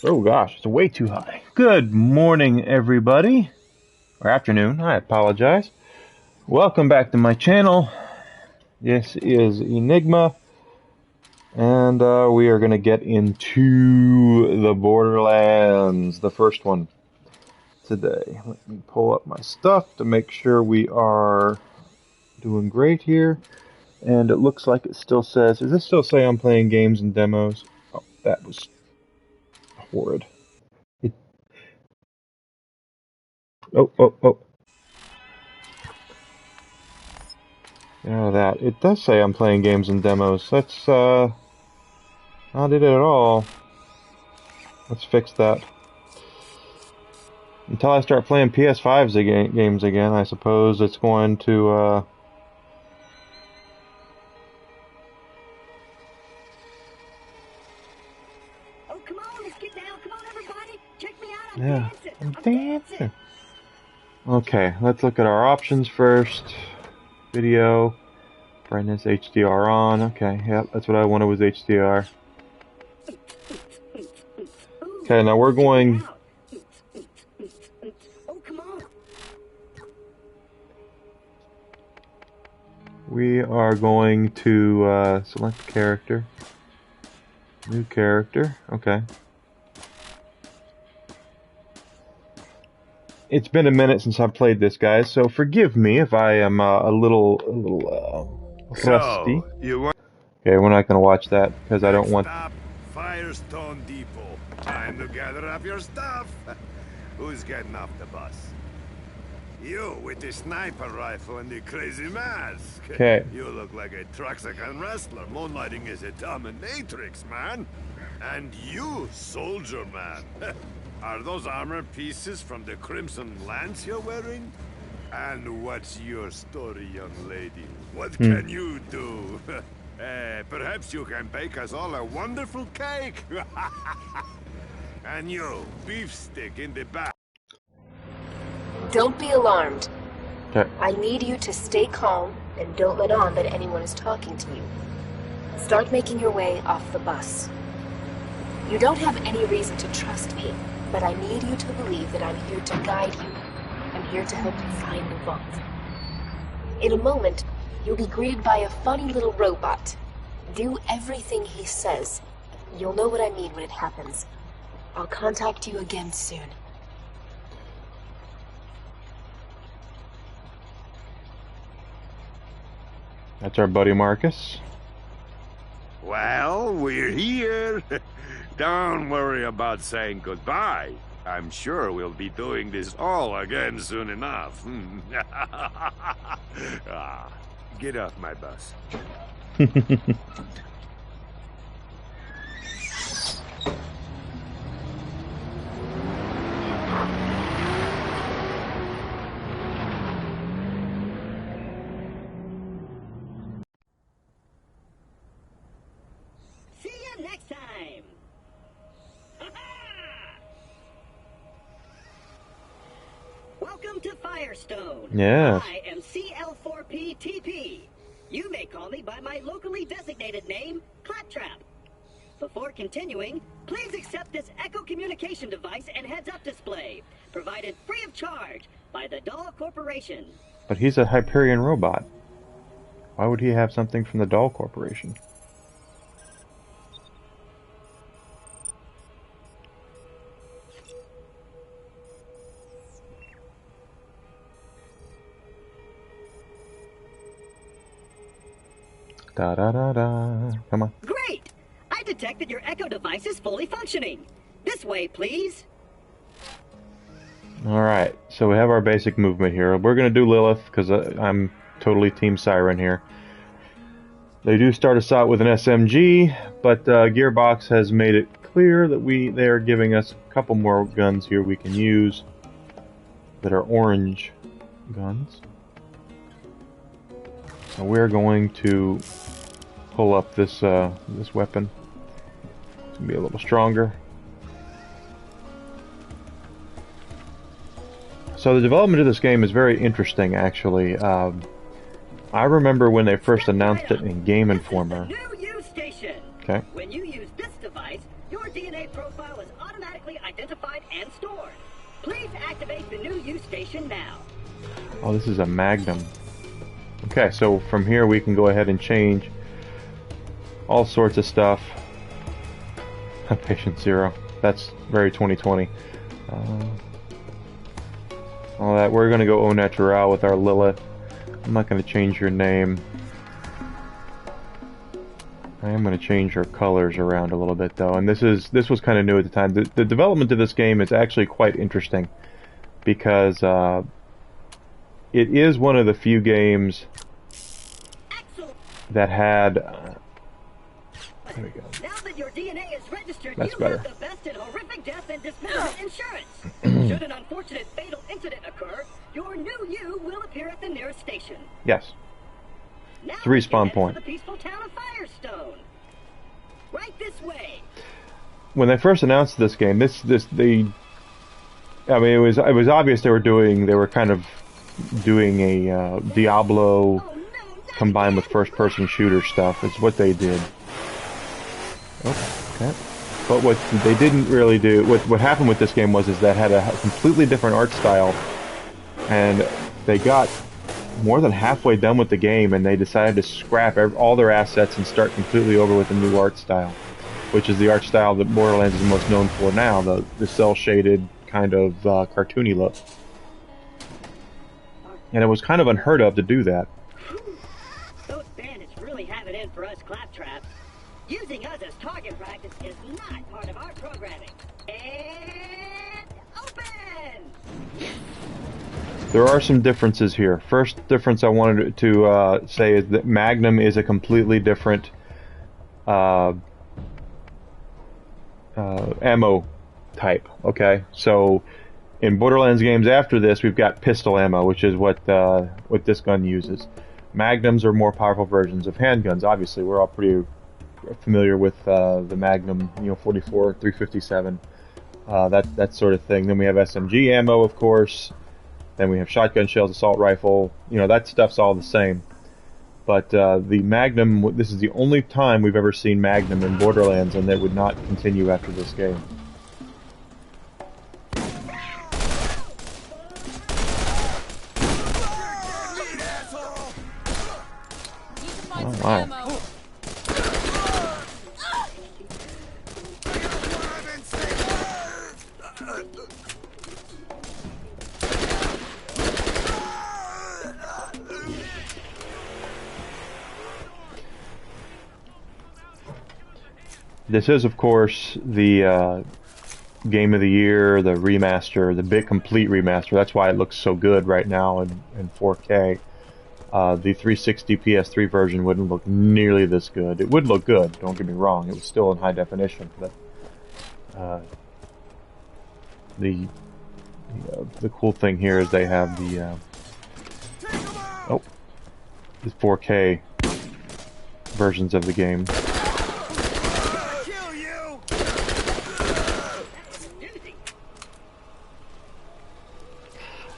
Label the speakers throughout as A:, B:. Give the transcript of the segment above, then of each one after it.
A: Oh gosh, it's way too high. Good morning, everybody. Or afternoon, I apologize. Welcome back to my channel. This is Enigma. And we are going to get into the Borderlands, the first one, today. Let me pull up my stuff to make sure we are doing great here. And it looks like it still says, does this still say I'm playing games and demos? Oh, that was horrid. Oh. Yeah, that. It does say I'm playing games and demos. That's, not it at all. Let's fix that. Until I start playing PS5's games again, I suppose it's going to,
B: Oh, come on, let's get down. Come on, everybody. Check me out. I'm dancing.
A: Okay, let's look at our options first. Video. Brightness, HDR on. Okay, yep, that's what I wanted was HDR. Okay, now we're going...
B: Oh, come on.
A: We are going to select character. New character. Okay. It's been a minute since I've played this, guys, so forgive me if I am a little rusty. Okay, we're not going to watch that because I don't want...
C: Stop, Firestone Depot. Time to gather up your stuff. Who's getting off the bus? You with the sniper rifle and the crazy mask.
A: Okay.
C: You look like a Truxican wrestler moonlighting as a dominatrix, man. And you, soldier man. Are those armor pieces from the Crimson Lance you're wearing? And what's your story, young lady? What can you do? Perhaps you can bake us all a wonderful cake. And you, beef stick in the back.
D: Don't be alarmed.
A: Okay.
D: I need you to stay calm and don't let on that anyone is talking to you. Start making your way off the bus. You don't have any reason to trust me, but I need you to believe that I'm here to guide you. I'm here to help you find the vault. In a moment, you'll be greeted by a funny little robot. Do everything he says. You'll know what I mean when it happens. I'll contact you again soon.
A: That's our buddy Marcus.
C: Well, we're here. Don't worry about saying goodbye. I'm sure we'll be doing this all again soon enough. Get off my bus.
B: See you next time. Welcome to Firestone.
A: Yes.
B: I am CL4PTP. You may call me by my locally designated name, Claptrap. Before continuing, please accept this Echo communication device and heads-up display, provided free of charge by the Dahl Corporation.
A: But he's a Hyperion robot. Why would he have something from the Dahl Corporation? Da-da-da-da. Come on.
B: Great! I detect that your Echo device is fully functioning. This way, please.
A: Alright, so we have our basic movement here. We're going to do Lilith, because I'm totally Team Siren here. They do start us out with an SMG, but Gearbox has made it clear that they are giving us a couple more guns here we can use that are orange guns. So we're going to pull up this this weapon. It's gonna be a little stronger. So the development of this game is very interesting, actually. I remember when they first announced it in Game Informer.
B: This is the new use station.
A: Okay.
B: When you use this device, your DNA profile is automatically and stored. Please activate the new use station now.
A: Oh, this is a Magnum. Okay, so from here we can go ahead and change all sorts of stuff. Patient 0. That's very 2020. All that. We're going to go au naturel with our Lilith. I'm not going to change your name. I am going to change her colors around a little bit though, and this was kind of new at the time. The development of this game is actually quite interesting because it is one of the few games that had. There we go.
B: Now that your DNA is registered,
A: That's
B: you
A: better.
B: have the best in horrific death and dismemberment insurance. Should an unfortunate fatal incident occur, your new you will appear at the nearest station.
A: Yes.
B: Now
A: It's a respawn
B: we can head
A: point.
B: to the peaceful town of Firestone. Right this way.
A: When they first announced this game, I mean, it was obvious they were kind of doing a Diablo
B: Oh, no,
A: combined with first-person shooter stuff. Is what they did. Oh, okay. But what they didn't really do, what happened with this game was that had a completely different art style, and they got more than halfway done with the game, and they decided to scrap all their assets and start completely over with a new art style, which is the art style that Borderlands is most known for now, the cel-shaded kind of cartoony look. And it was kind of unheard of to do that.
B: Those bandits really have it in for us claptraps. Using us as target practice is not part of our programming. And open!
A: There are some differences here. First difference I wanted to say is that Magnum is a completely different ammo type. Okay, so in Borderlands games after this, we've got pistol ammo, which is what this gun uses. Magnums are more powerful versions of handguns. Obviously, we're all pretty familiar with the Magnum, 44, 357, that sort of thing. Then we have SMG ammo, of course. Then we have shotgun shells, assault rifle. That stuff's all the same. But the Magnum, this is the only time we've ever seen Magnum in Borderlands, and that would not continue after this game. Oh wow. This is, of course, the Game of the Year, the remaster, the big complete remaster. That's why it looks so good right now in 4K. The 360 PS3 version wouldn't look nearly this good. It would look good, don't get me wrong. It was still in high definition, but the cool thing here is they have the 4K versions of the game.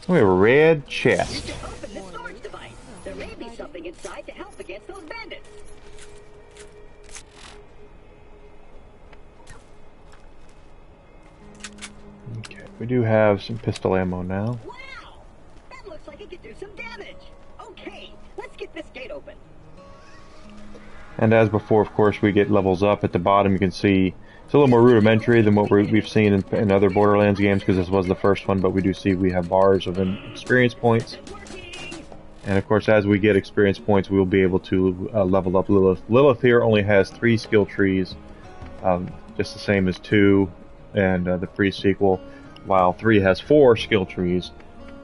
A: We have a red chest.
B: You can open the storage device. There may be something inside to help against those bandits.
A: Okay, we do have some pistol ammo now.
B: Wow! That looks like it could do some damage. Okay, let's get this gate open.
A: And as before, of course, we get levels up. At the bottom, you can see it's a little more rudimentary than what we've seen in other Borderlands games, because this was the first one, but we do see we have bars of experience points. And of course, as we get experience points, we'll be able to level up Lilith. Lilith here only has 3 skill trees, just the same as 2 and the pre-sequel, while 3 has 4 skill trees.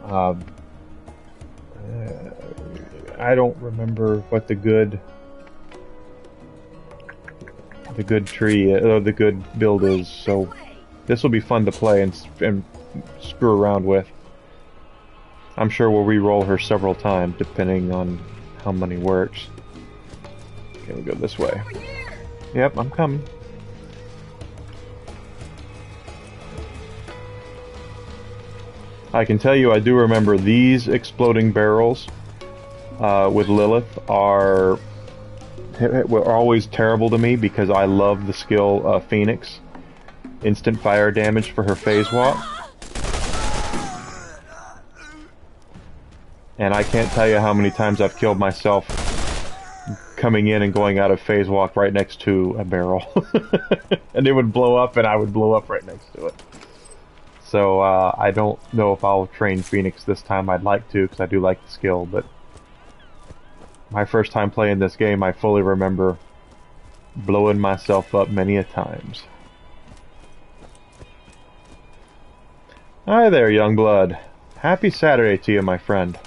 A: I don't remember what the good tree, the good build is, so this will be fun to play and screw around with. I'm sure we'll re-roll her several times depending on how money works. Okay, we go this way. Yep, I'm coming. I can tell you I do remember these exploding barrels with Lilith were always terrible to me because I love the skill Phoenix. instant fire damage for her phase walk. And I can't tell you how many times I've killed myself coming in and going out of phase walk right next to a barrel. And it would blow up and I would blow up right next to it. So I don't know if I'll train Phoenix this time. I'd like to, because I do like the skill, but my first time playing this game, I fully remember blowing myself up many a times. Hi there, young blood. Happy Saturday to you, my friend.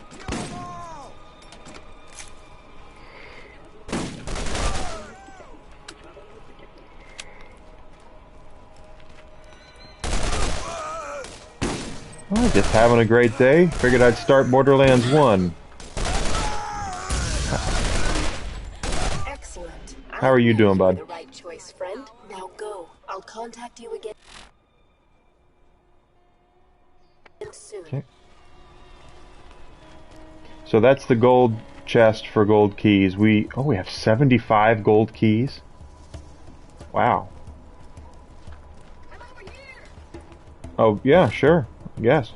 A: Well, just having a great day. Figured I'd start Borderlands 1.
D: Excellent.
A: How are you doing, bud?
D: The right choice, friend. Now go. I'll contact you again soon.
A: Okay. So that's the gold chest for gold keys. We have 75 gold keys. Wow. Oh yeah, sure. Yes.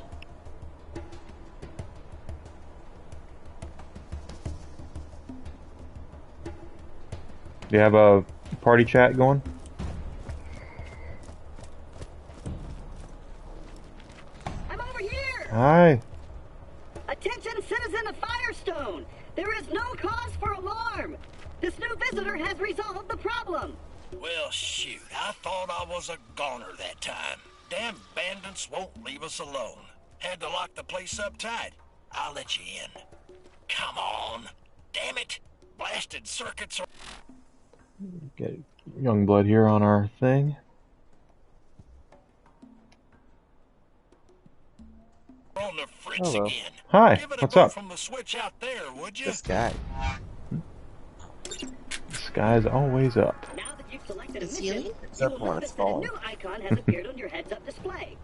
A: Do you have a party chat going?
B: I'm over here!
A: Hi.
B: Attention, citizen of Firestone! There is no cause for alarm! This new visitor has resolved the problem!
E: Well, shoot, I thought I was a goner that time. Damn bandits won't leave us alone. Had to lock the place up tight. I'll let you in. Come on. Damn it. Blasted circuits are...
A: Get young blood here on our thing.
E: on the fritz
F: Hello.
E: again.
A: Hi,
E: Give it
A: what's
E: a go
A: up?
E: from the switch out there, would you?
F: This guy.
A: The sky's always up.
B: Now that you've selected a
F: Is
B: mission,
F: he?
B: you
F: Except
B: will
F: when
B: notice
F: it's
B: that a
F: falling.
B: new icon has appeared on your heads-up display.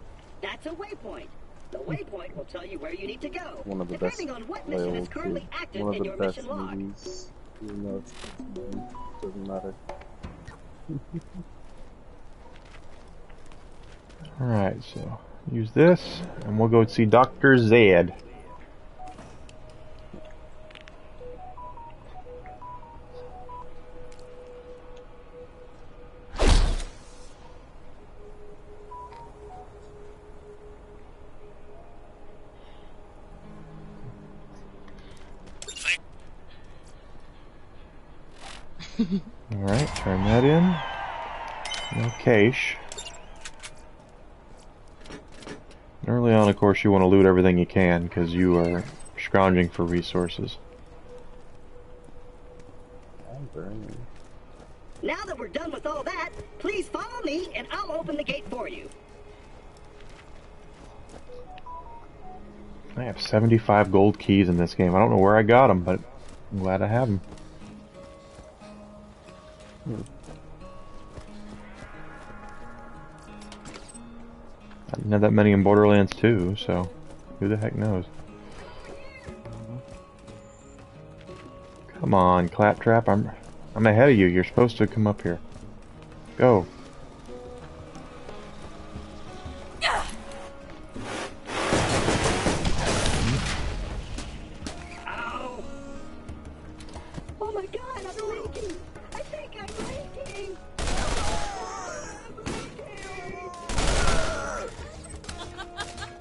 B: That's a waypoint. The waypoint will tell you where you need to go,
F: One of the best
B: depending on what mission is
F: loyalty.
B: currently active
F: One
B: in
F: of
B: your
F: the best
B: mission log.
F: movies. Even though it's doesn't matter.
A: Alright, so use this, and we'll go see Dr. Zed. Alright, turn that in. No cache. Early on, of course, you want to loot everything you can, because you are scrounging for resources.
F: I'm burning.
B: Now that we're done with all that, please follow me and I'll open the gate for you.
A: I have 75 gold keys in this game. I don't know where I got them, but I'm glad I have them. I didn't have that many in Borderlands 2, so who the heck knows? Come on, Claptrap, I'm ahead of you. You're supposed to come up here. Go.
B: Ow! Oh my god, I'm leaking! I think I'm leaking!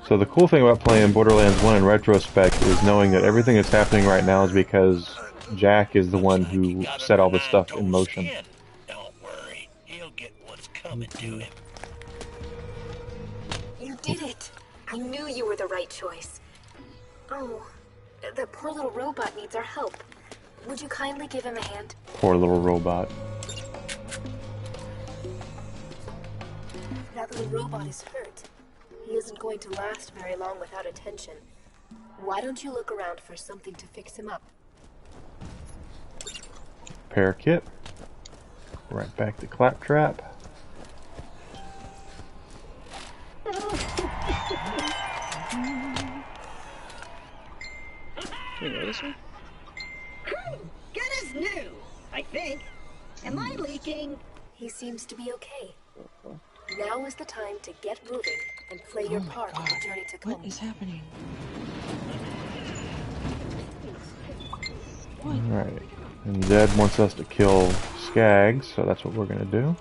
A: So the cool thing about playing Borderlands 1 in retrospect is knowing that everything that's happening right now is because Jack is the one who set all this stuff in motion.
E: Don't worry, he'll get what's coming to him.
D: You did it! I knew you were the right choice. Oh, the poor little robot needs our help. Would you kindly give him a hand?
A: Poor little robot.
D: That little robot is hurt. He isn't going to last very long without attention. Why don't you look around for something to fix him up?
A: Repair kit. Right back to Claptrap.
F: You notice me?
B: Good as new, I think. Am I leaking?
D: He seems to be okay. Now is the time to get moving and play your part in the journey to come.
G: What is happening?
A: Alright. And Zed wants us to kill Skags, so that's what we're gonna do.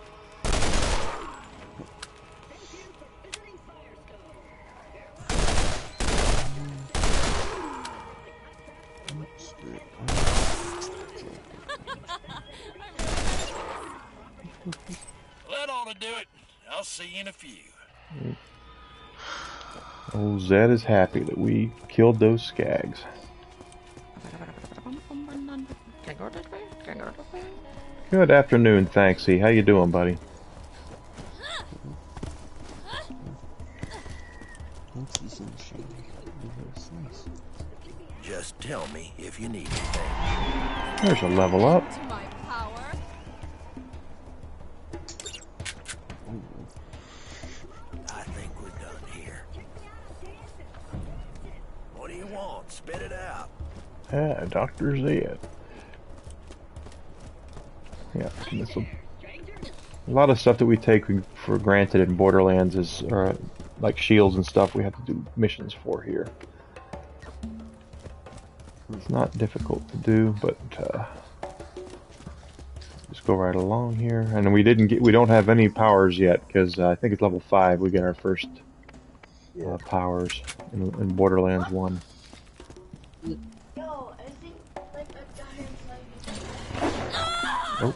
E: That ought to do it. I'll see you in a few.
A: Old Zed is happy that we killed those Skags. Good afternoon, Thanksy. How you doing, buddy?
E: Just tell me if you need anything.
A: There's a level up.
E: I think we're done here. What do you want? Spit it out.
A: Ah, Dr. Zed. Yeah, a lot of stuff that we take for granted in Borderlands is like shields and stuff we have to do missions for here. It's not difficult to do, but just go right along here. And we don't have any powers yet because I think it's level 5 we get our first powers in Borderlands 1. Oh.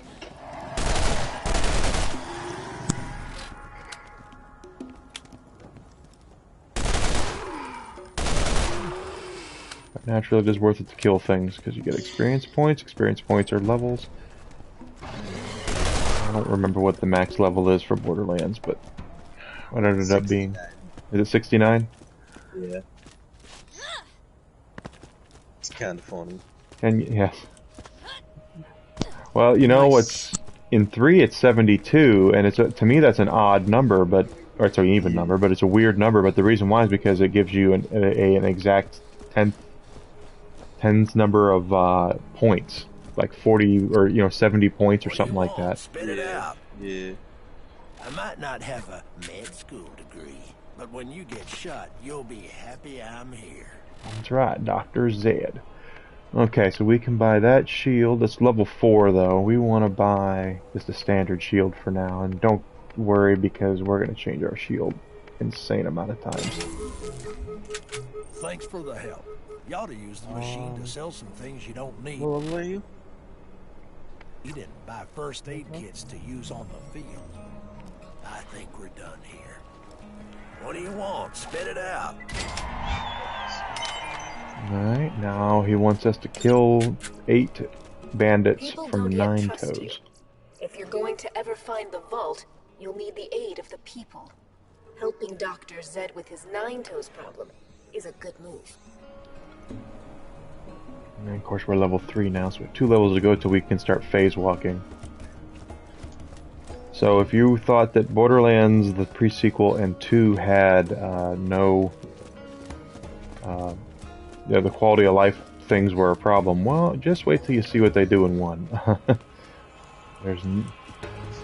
A: Naturally, it is worth it to kill things because you get experience points. Experience points are levels. I don't remember what the max level is for Borderlands, but what it ended up being. Is it 69?
F: Yeah. It's kind of funny.
A: And yes. Well, you know, it's in 3 it's 72, and to me that's an odd number, or it's an even number, but it's a weird number. But the reason why is because it gives you an exact tens number of points, like 40 or 70 points or something like that.
E: Spit it out.
F: Yeah.
E: I might not have a med school degree, but when you get shot, you'll be happy I'm here.
A: That's right, Dr. Zed. Okay, so we can buy that shield. It's level 4 though. We want to buy just a standard shield for now, and don't worry because we're going to change our shield insane amount of times.
E: Thanks for the help. You ought to use the machine to sell some things you don't need.
F: Well, are you?
E: You didn't buy first aid kits to use on the field. I think we're done here. What do you want? Spit it out.
A: Alright, now he wants us to kill 8 bandits
D: People
A: from
D: don't yet
A: 9
D: trust you.
A: toes.
D: If you're going to ever find the vault, you'll need the aid of the people. Helping Dr. Zed with his 9 toes problem is a good move.
A: And of course we're level 3 now, so we have 2 levels to go till we can start phase walking. So if you thought that Borderlands, the pre-sequel, and 2 had the quality of life things were a problem, well, just wait till you see what they do in 1.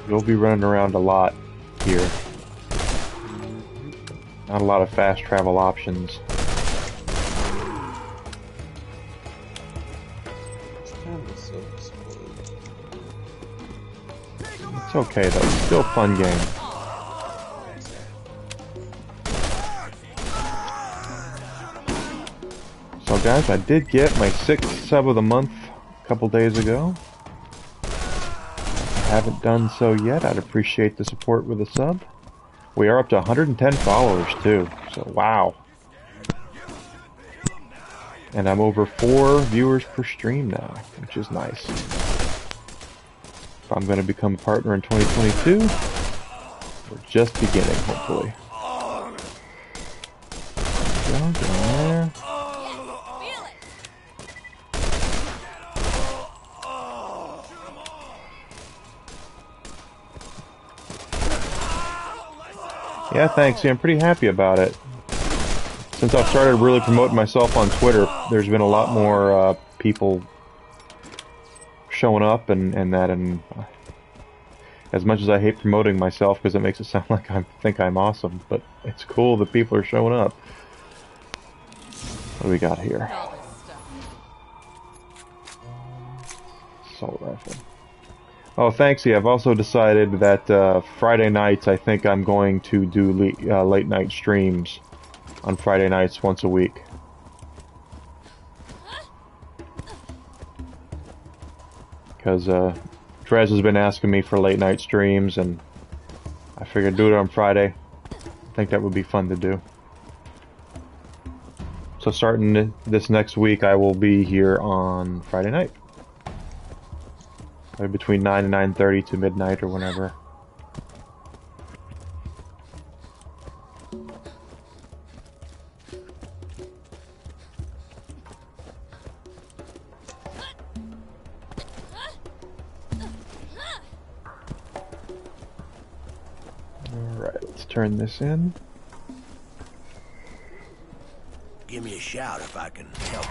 A: You'll be running around a lot here. Not a lot of fast travel options. It's okay though, it's still a fun game. So guys, I did get my 6th sub of the month a couple days ago. If you haven't done so yet, I'd appreciate the support with a sub. We are up to 110 followers too, so wow. And I'm over 4 viewers per stream now, which is nice. If I'm going to become a partner in 2022, we're just beginning, hopefully. Go down there. Yeah, thanks. Yeah, I'm pretty happy about it. Since I've started really promoting myself on Twitter, there's been a lot more people showing up and As much as I hate promoting myself because it makes it sound like I think I'm awesome, but it's cool that people are showing up. What do we got here? Assault rifle. Oh, thanks. Yeah, I've also decided that Friday nights, I think I'm going to do late night streams on Friday nights once a week. Because Trez has been asking me for late night streams, and I figured do it on Friday. I think that would be fun to do. So starting this next week, I will be here on Friday night. Between 9 and 9:30 to midnight or whenever. Alright, let's turn this in.
E: Give me a shout if I can help you.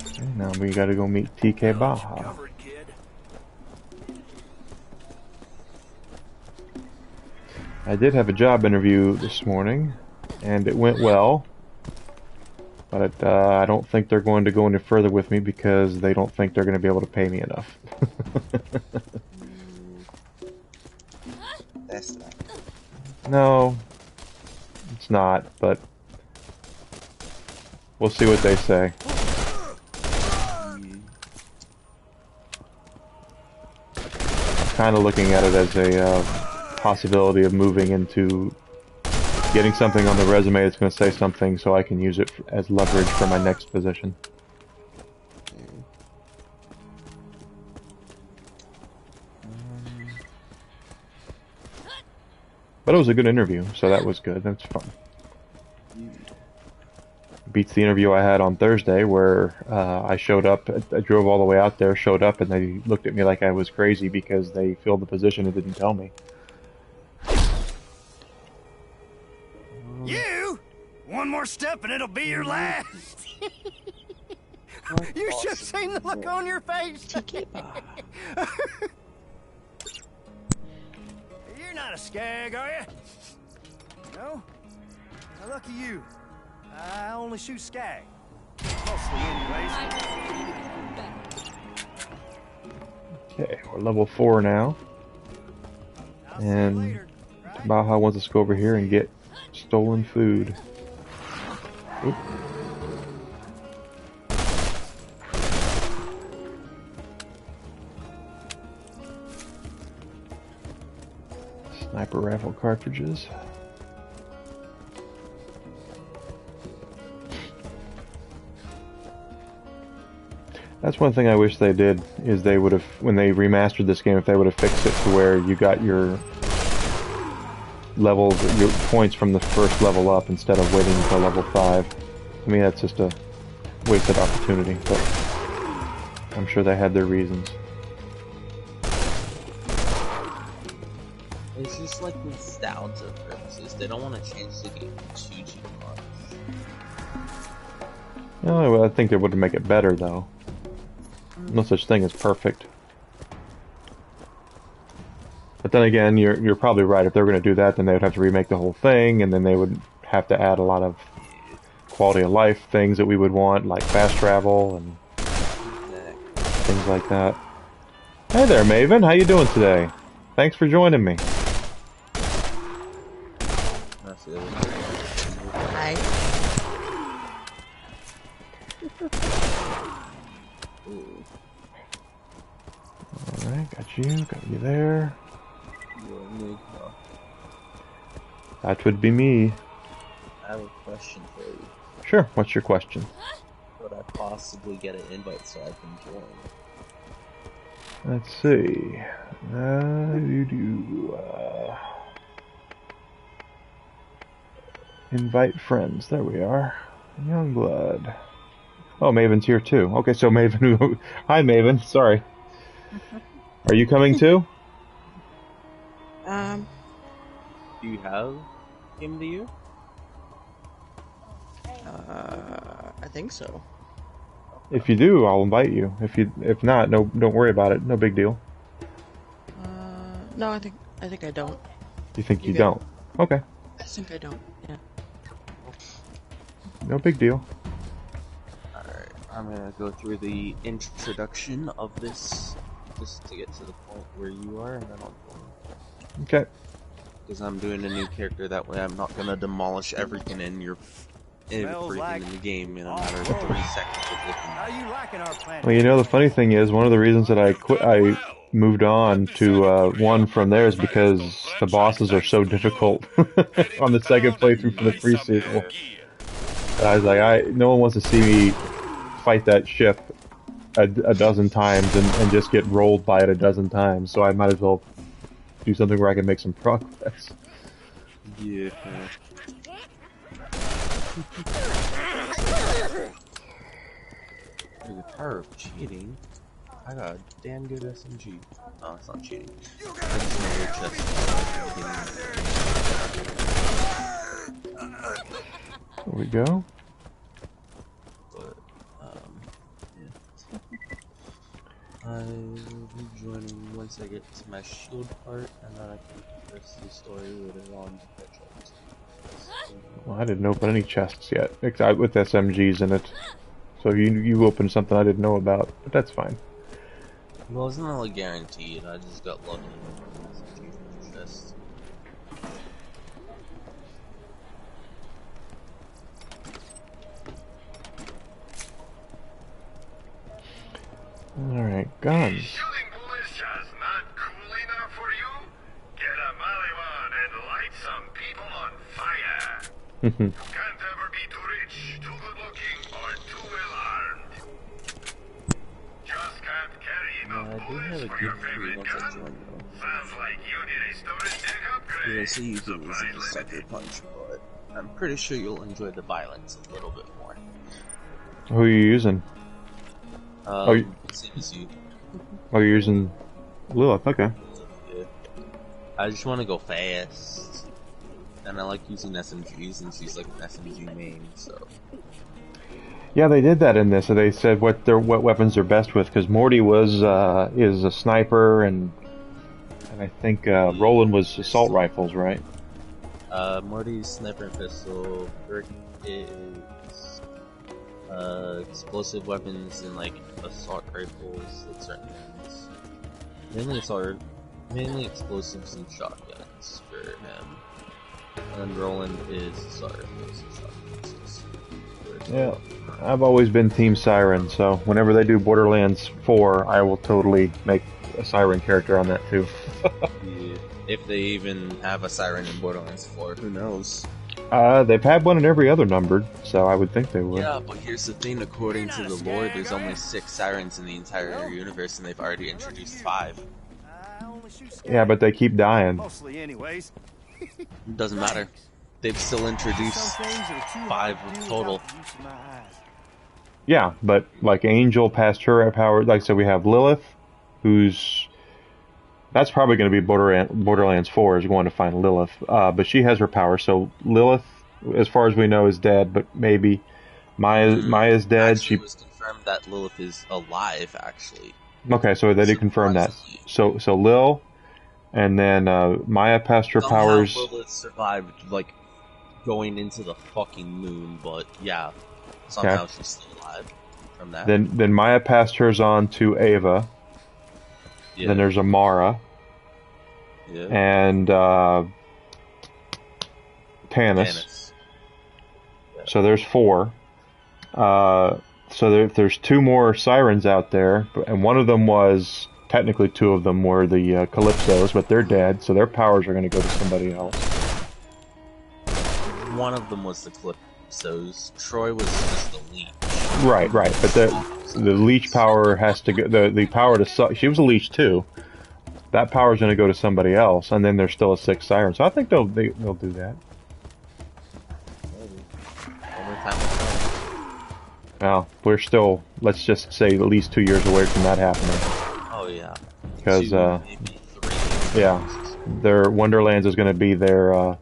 A: Okay, now we gotta go meet TK Baja.
E: Covered, kid.
A: I did have a job interview this morning, and it went well. But I don't think they're going to go any further with me because they don't think they're going to be able to pay me enough.
F: That's not.
A: No, it's not, but we'll see what they say. Kind of looking at it as a possibility of moving into getting something on the resume that's going to say something so I can use it as leverage for my next position. But it was a good interview, so that was good. That's fun. Beats the interview I had on Thursday where I showed up, I drove all the way out there, showed up, and they looked at me like I was crazy because they filled the position and didn't tell me.
E: You? One more step and it'll be your last. You should have seen the look on your face. You're not a skag, are you? No? Now, lucky you. I only shoot skag. Mostly anyways.
A: Okay, we're level 4 now. And Baja wants us to go over here and get stolen food. Oop. Sniper rifle cartridges. That's one thing I wish they did, is they would have, when they remastered this game, if they would have fixed it to where you got your levels, your points from the first level up instead of waiting until level 5. I mean, that's just a wasted opportunity, but I'm sure they had their reasons.
F: It's just like nostalgia purposes. They don't want to change the game too much.
A: Oh, well, I think they would make it better, though. No such thing as perfect. But then again, you're probably right. If they were going to do that, then they would have to remake the whole thing, and then they would have to add a lot of quality of life things that we would want, like fast travel and things like that. Hey there, Maven. How you doing today? Thanks for joining me.
F: Hi.
A: Alright, got you there. That would be me.
F: I have a question for you.
A: Sure, what's your question?
F: Could I possibly get an invite so I can join?
A: Let's see. Invite friends. There we are. Youngblood. Oh, Maven's here too. Okay, so Maven. Hi, Maven. Sorry. Are you coming too?
F: Do you have Game of the Year?
G: I think so.
A: If you do, I'll invite you. If not, no, don't worry about it. No big deal.
G: No, I think I don't.
A: You think
G: You're
A: you
G: good.
A: don't? Okay.
G: I think I don't. Yeah.
A: No big deal.
F: Alright, I'm gonna go through the introduction of this, just to get to the point where you are, and then I'll go.
A: Okay.
F: Because I'm doing a new character, that way I'm not gonna demolish everything in everything in the game in a matter of 3 seconds of looking.
H: How you liking our planet?
A: Well, you know, the funny thing is, one of the reasons that I moved on to one from there is because the bosses are so difficult on the second playthrough for the free sequel. I was like, no one wants to see me fight that ship a dozen times and just get rolled by it a dozen times, so I might as well do something where I can make some progress.
F: Yeah. Through the power of cheating, I got a damn good SMG. No, it's not cheating. I just know your chest.
A: There we go.
F: But, yeah. I will be joining once I get to my shield part, and then I can progress the story later on.
A: Well, I didn't open any chests yet, except with SMGs in it. So you opened something I didn't know about, but that's fine.
F: Well, it's not like guaranteed. I just got lucky. Just.
A: Alright, guns.
C: Shooting bullets just not cool enough for you? Get a Maliwan and light some people on fire. You can't ever be too rich, too good looking, or too well armed. Just can't carry enough
F: I do
C: bullets
F: have a
C: for
F: good
C: your
F: free
C: favorite
F: once I
C: gun?
F: join though.
C: Sounds like you need a storage tank upgrade.
F: Yeah, so you can
C: Supply
F: use the sucker punch, but I'm pretty sure you'll enjoy the violence a little bit more.
A: Who are you using?
F: Same as you.
A: Oh, you're using Lilith, okay.
F: Yeah. I just want to go fast. And I like using SMGs since he's like an SMG main, so.
A: Yeah, they did that in this. So they said what weapons they're best with, because Morty is a sniper, and I think Roland was assault rifles, right?
F: Morty's sniper and pistol. Brick is explosive weapons and like assault rifles and certain things. Mainly explosives and shotguns for him. And Roland is assault rifles and shotguns.
A: Yeah, I've always been Team Siren, so whenever they do Borderlands 4, I will totally make a Siren character on that too.
F: Yeah. If they even have a Siren in Borderlands 4, who knows?
A: They've had one in every other numbered, so I would think they would.
F: Yeah, but here's the thing, according to the lore, there's only 6 Sirens in the entire universe, and they've already introduced 5.
A: Yeah, but they keep dying.
H: Mostly anyways.
F: It doesn't matter. They've still introduced 5 total.
A: Yeah, but like Angel past her power, like so we have Lilith, who's that's probably going to be Borderlands 4 is going to find Lilith, but she has her power. So Lilith, as far as we know, is dead, but maybe Maya's dead.
F: Actually, it was confirmed that Lilith is alive, actually.
A: Okay, so they did confirm that. So Lil, and then Maya past her powers.
F: Lilith survived, like, going into the fucking moon, but yeah, somehow she's still alive from that.
A: Then Maya passed hers on to Ava.
F: Yeah.
A: Then there's Amara.
F: Yeah.
A: And Tanis.
F: Yeah.
A: So there's 4. So there's 2 more Sirens out there, and one of them was technically 2 of them were the Calypsos, but they're dead, so their powers are going to go to somebody else.
F: One of them was the Calypsos. Troy was just the leech.
A: Right, but the leech power has to go. The power to suck. She was a leech too. That power is going to go to somebody else, and then there's still a 6th Siren. So I think they'll do that. Well, we're still, let's just say, at least 2 years away from that happening.
F: Oh yeah.
A: Because
F: 2, maybe 3.
A: yeah, their Wonderlands is going to be their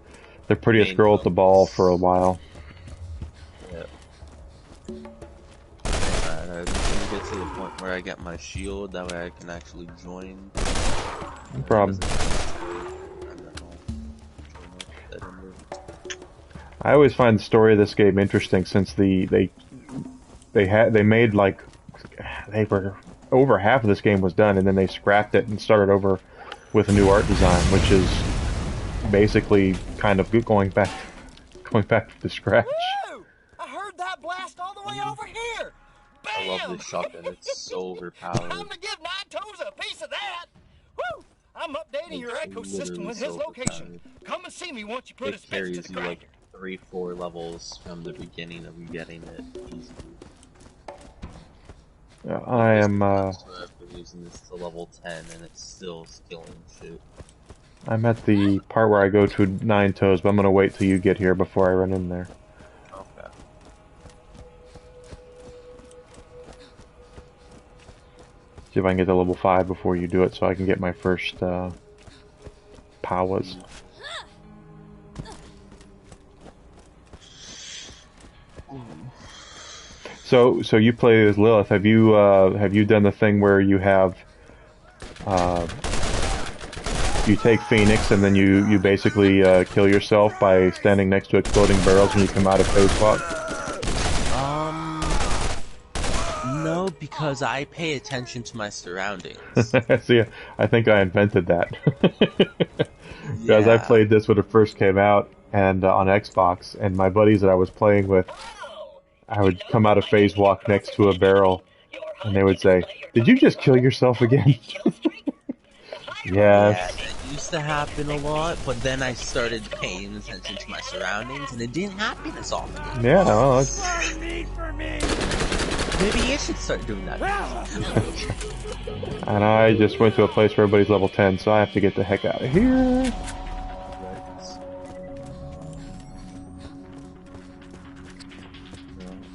A: prettiest
F: Main
A: girl at the ball
F: focus.
A: for a while.
F: Yeah. where I get my shield. That way I can actually join.
A: No problem. I always find the story of this game interesting since they made like over half of this game was done, and then they scrapped it and started over with a new art design, which is basically kind of going back to scratch.
E: Woo! I heard that blast all the way over here.
F: I love
E: Bam!
F: this shotgun. It's so overpowered.
E: Time to give Nine Toes a piece of that. Woo! I'm updating your
F: It's
E: ecosystem with his
F: literally so
E: location.
F: overpowered.
E: Come and see me once you put
F: It
E: his face to
F: carries
E: the
F: you
E: grinder.
F: like 3-4 levels from the beginning of you getting it easily.
A: I am.
F: I've been using this to level 10 and it's still killing shit.
A: I'm at the part where I go to Nine Toes, but I'm gonna wait till you get here before I run in there.
F: Okay.
A: See if I can get to level 5 before you do it, so I can get my first powers. So you play as Lilith. Have you done the thing where you have you take Phoenix and then you basically kill yourself by standing next to exploding barrels when you come out of phase swap?
F: No, because I pay attention to my surroundings.
A: See, I think I invented that. Because I played this when it first came out and on Xbox, and my buddies that I was playing with, I would come out of phase walk next to a barrel, and they would say, "Did you just kill yourself again?" Yes.
F: Yeah, that used to happen a lot, but then I started paying attention to my surroundings, and it didn't happen as often.
A: Yeah, well, it's...
F: Maybe you should start doing that.
A: And I just went to a place where everybody's level 10, so I have to get the heck out of here.
F: No,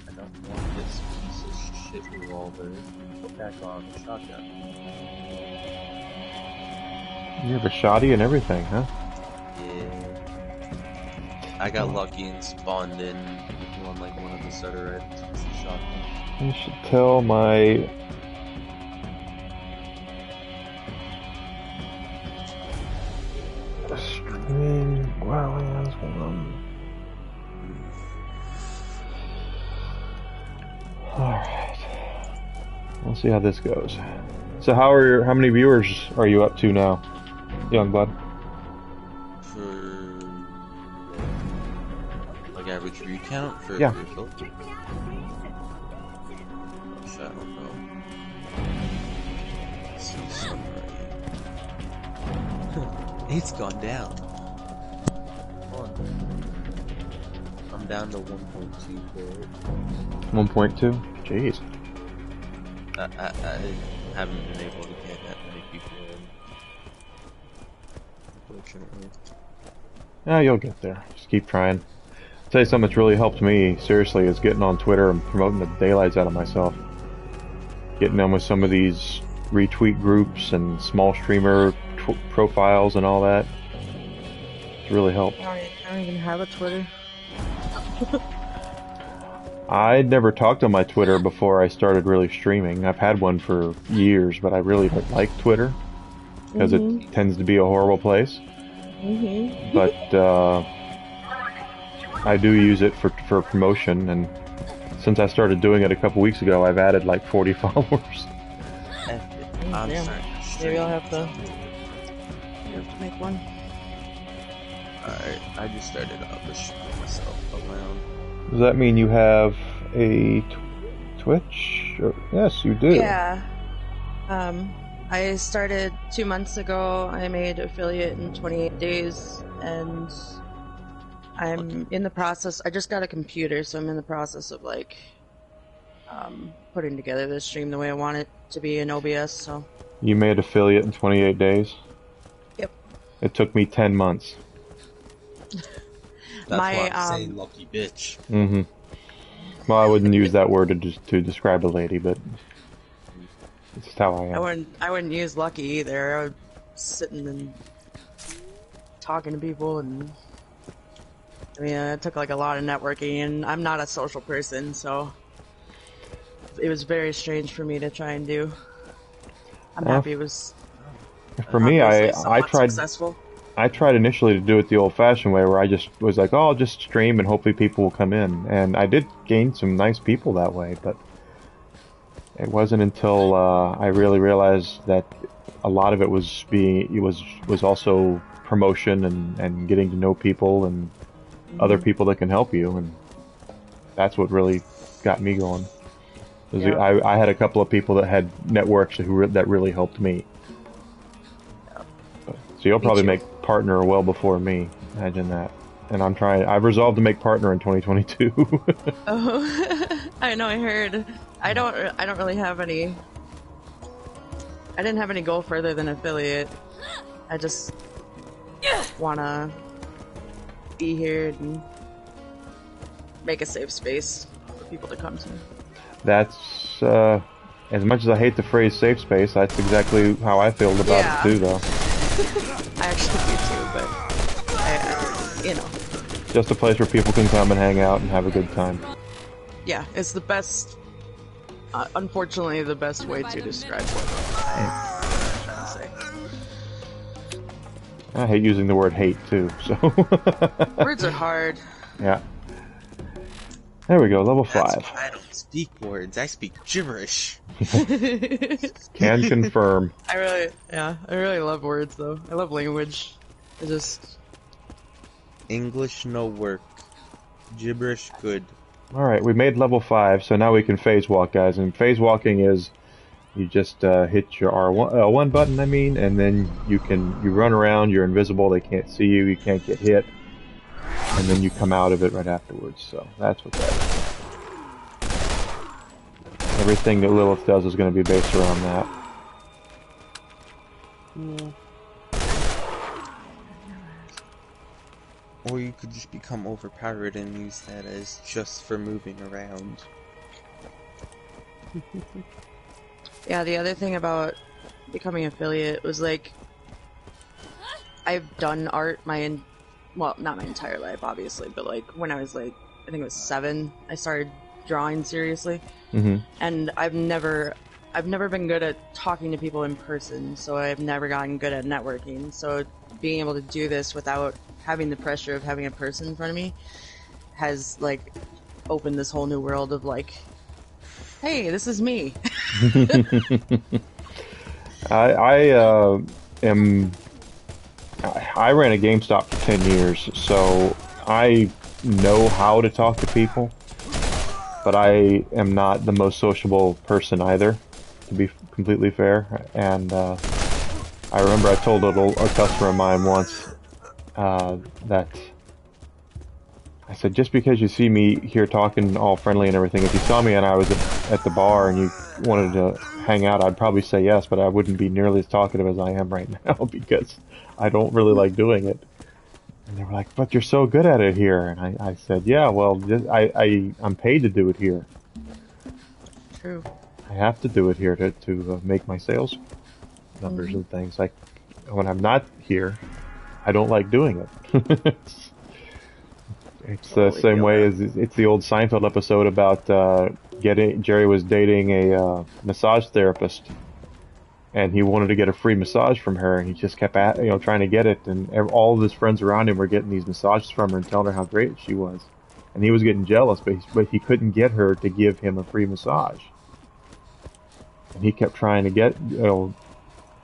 F: I don't want this piece of shit revolver. Put back on the shotgun.
A: You have a shoddy and everything, huh?
F: Yeah. I got lucky and spawned in on like one of the starter items with the shotgun.
A: I should tell my... Stream Borderlands 1. Alright. We'll see how this goes. So how many viewers are you up to now, Youngblood?
F: For like average view count for
A: Yeah.
F: your filter? I don't know. Let's see, summary. It's gone down. I'm down to 1.2 for it.
A: 1.2? Jeez.
F: I haven't been able to get that many people in. Unfortunately.
A: Yeah, you'll get there. Just keep trying. I'll tell you something that's really helped me, seriously, is getting on Twitter and promoting the daylights out of myself. Getting on with some of these retweet groups and small streamer profiles and all that. It's really helped.
G: I don't even have a Twitter.
A: I'd never talked on my Twitter before I started really streaming. I've had one for years, but I really don't like Twitter because it tends to be a horrible place. But I do use it for promotion, and since I started doing it a couple weeks ago, I've added like 40 followers.
F: I'm
G: Yeah.
F: sorry.
G: Maybe I'll have to make one.
F: Alright, I just started up a stream myself around.
A: Does that mean you have a Twitch? Yes, you do.
G: Yeah. I started 2 months ago. I made affiliate in 28 days, and I'm in the process. I just got a computer, so I'm in the process of like putting together the stream the way I want it to be in OBS. So.
A: You made affiliate in 28 days?
G: Yep.
A: It took me 10 months.
F: That's why I'm saying lucky bitch.
A: Mm-hmm. Well, I wouldn't use that word to describe a lady, but it's just how I am.
G: I wouldn't use lucky either. I was sitting and talking to people, and I mean, it took like a lot of networking, and I'm not a social person, so it was very strange for me to try and do. I'm happy it was.
A: For me, I
G: somewhat
A: tried.
G: successful.
A: I tried initially to do it the old-fashioned way, where I just was like, "Oh, I'll just stream and hopefully people will come in." And I did gain some nice people that way, but it wasn't until I really realized that a lot of it was also promotion and getting to know people and other people that can help you, and that's what really got me going.
G: Yeah.
A: I had a couple of people that had networks that really helped me. So you'll probably make partner well before me. Imagine that. And I've resolved to make partner in 2022.
G: Oh, I know. I heard. I don't really have any. I didn't have any goal further than affiliate. I just wanna be here and make a safe space for people to come to.
A: That's as much as I hate the phrase safe space, that's exactly how I feel about it too, though.
G: I actually do too, but I
A: just a place where people can come and hang out and have a good time.
G: Yeah, it's the best. Unfortunately, the best way to describe what I'm trying to say.
A: I hate using the word hate too, so.
G: Words are hard.
A: Yeah. There we go, level 5.
F: That's why I don't speak words, I speak gibberish.
A: Can confirm.
G: I really love words though. I love language. I just...
F: English no work. Gibberish good.
A: Alright, we made level 5, so now we can phase walk, guys. And phase walking is you just hit your R1 button, and then you run around, you're invisible, they can't see you, you can't get hit. And then you come out of it right afterwards, so that's what that is. Everything that Lilith does is going to be based around that.
F: Cool. Or you could just become overpowered and use that as just for moving around.
G: Yeah, the other thing about becoming affiliate was like, I've done art well, not my entire life, obviously, but like when I was like, I think it was 7, I started drawing seriously.
A: Mm-hmm.
G: And I've never been good at talking to people in person, so I've never gotten good at networking. So being able to do this without having the pressure of having a person in front of me has like opened this whole new world of like, hey, this is me.
A: I ran a GameStop for 10 years, so I know how to talk to people, but I am not the most sociable person either, to be completely fair. And I remember I told a customer of mine once that I said, just because you see me here talking all friendly and everything, if you saw me and I was at the bar and you wanted to hang out, I'd probably say yes, but I wouldn't be nearly as talkative as I am right now because I don't really like doing it. And they were like, but you're so good at it here. And I said, yeah, well, I'm paid to do it here.
G: True.
A: I have to do it here to make my sales numbers and things. Like, when I'm not here, I don't like doing it. It's the same way as it's the old Seinfeld episode about Jerry was dating a massage therapist, and he wanted to get a free massage from her, and he just kept trying to get it, and all of his friends around him were getting these massages from her and telling her how great she was, and he was getting jealous, but he couldn't get her to give him a free massage, and he kept trying to get,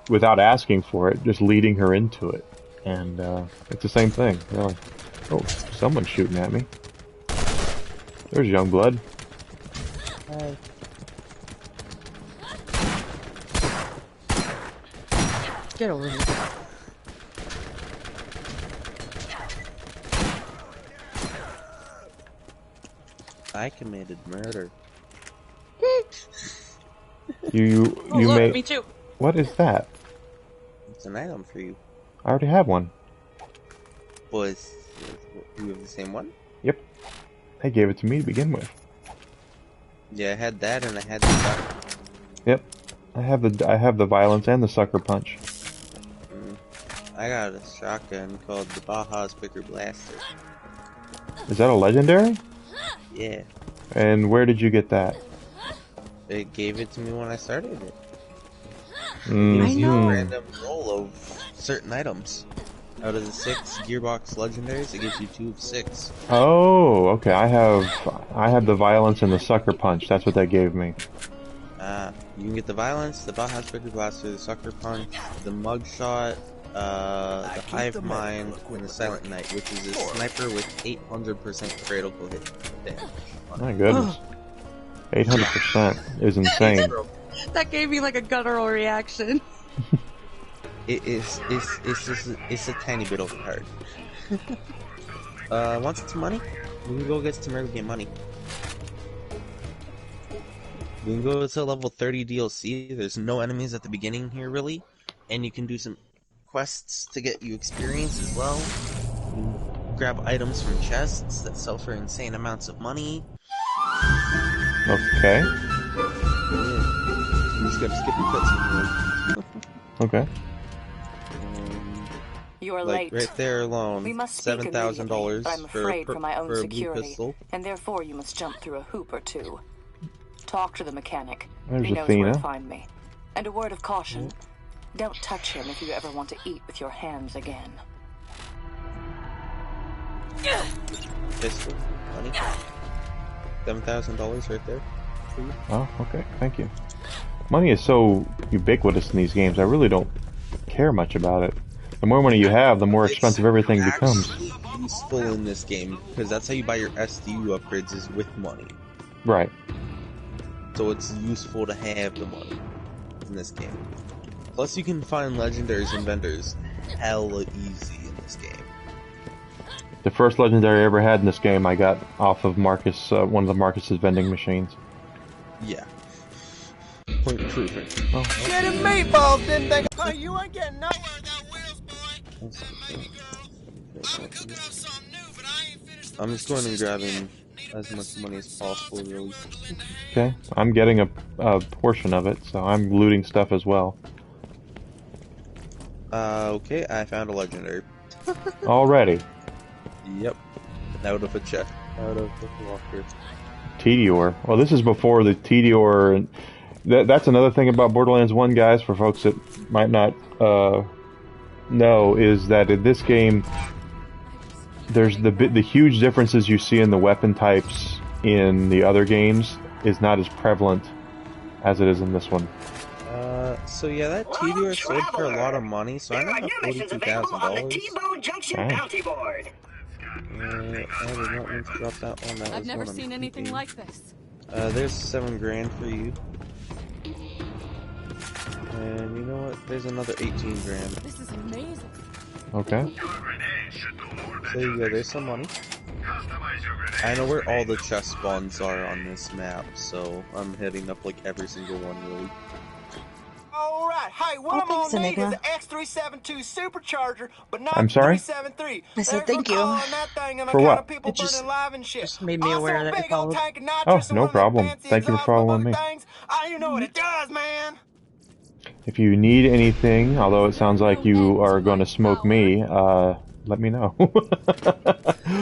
A: without asking for it, just leading her into it, and it's the same thing, really. Oh, someone's shooting at me. There's Youngblood.
G: Hey. Get over here.
F: I committed murder.
A: You
G: look,
A: made...
G: me too.
A: What is that?
F: It's an item for you.
A: I already have one.
F: Was you have the same one?
A: Yep. They gave it to me to begin with.
F: Yeah, I had that and I had the sucker.
A: Yep. I have the violence and the sucker punch.
F: I got a shotgun called the Baja's Picker Blaster.
A: Is that a legendary?
F: Yeah.
A: And where did you get that?
F: It gave it to me when I started it.
A: Mm-hmm.
G: I know.
F: Random roll of certain items. Out of the 6 gearbox legendaries, it gives you 2 of 6.
A: Oh, okay. I have the violence and the sucker punch. That's what that gave me.
F: You can get the violence, the Baja-Trigger Blaster, the sucker punch, the mugshot, the hive mind, and the silent knight, which is a sniper with 800% critical hit damage.
A: My goodness. 800% is insane.
G: That gave me like a guttural reaction.
F: It's a tiny bit overpowered. Wants some money? We can go get some early game money. We can go to level 30 DLC. There's no enemies at the beginning here, really. And you can do some quests to get you experience as well. You can grab items from chests that sell for insane amounts of money.
A: Okay.
F: Yeah. You just gotta skip the cutscene.
A: Okay.
I: You're
F: Like
I: late.
F: right there alone,
I: We must speak
F: $7,000
I: but I'm afraid for my own
F: for a blue
I: security,
F: pistol.
I: and therefore you must jump through a hoop or two. Talk to the mechanic.
A: There's
I: He knows where to
A: Athena.
I: find me. And a word of caution: don't touch him if you ever want to eat with your hands again.
F: Pistol, money. $7,000 right there.
A: Oh, okay. Thank you. Money is so ubiquitous in these games. I really don't care much about it. The more money you have, the more expensive everything becomes.
F: It's actually useful in this game because that's how you buy your SDU upgrades is with money.
A: Right.
F: So it's useful to have the money in this game. Plus, you can find legendaries and vendors hella easy in this game.
A: The first legendary I ever had in this game, I got off of Marcus, one of the Marcus's vending machines.
F: Yeah. Point proven.
A: Oh.
H: Getting meatballs, didn't think. Oh, you ain't getting nowhere without wheels, boy.
F: I'm just going and grabbing as much money as possible, really.
A: Okay. I'm getting a portion of it, so I'm looting stuff as well.
F: Okay, I found a legendary.
A: Already.
F: Yep. Out of a check. Out of the locker.
A: Tedior. Well, this is before the Tedior, and that's another thing about Borderlands 1, guys, for folks that might not know, is that in this game, there's the huge differences you see in the weapon types in the other games is not as prevalent as it is in this one.
F: So yeah, that Tedior sold for a lot of money, so I
B: There
F: now
B: are
F: have
B: new missions available on the
F: $42,000.
B: T-Bone Junction
A: Dang.
B: Bounty Board.
F: I did not mean to drop that one. That
J: I've
F: was
J: never
F: one I'm
J: seen anything
F: keeping.
J: like this.
F: There's $7 grand for you. And you know what? There's another 18 grand.
J: This is amazing.
A: Okay.
F: So yeah, there's some money. I know where all the chest spawns are on this map, so I'm hitting up like every single one really.
H: All right. Hey, what I'm
G: thanks,
H: gonna need is
G: Enigma.
H: an X372 supercharger, but not
A: I'm sorry?
H: 373.
G: I said
H: There's
G: thank
H: no
G: you.
H: call on that thing and
A: For
H: the
A: what?
H: kind of people
G: It just-
H: burning live and shit.
G: just made me
H: Also,
G: aware
H: a
G: that you
H: big old
G: followed.
H: tank of nitrous
A: Oh,
H: and
A: no
H: one of them
A: problem.
H: fancy
A: Thank you for
H: exhaust
A: following
H: bubbly
A: me.
H: Things. You know what it does, man.
A: If you need anything, although it sounds like you are going to smoke me, let me know.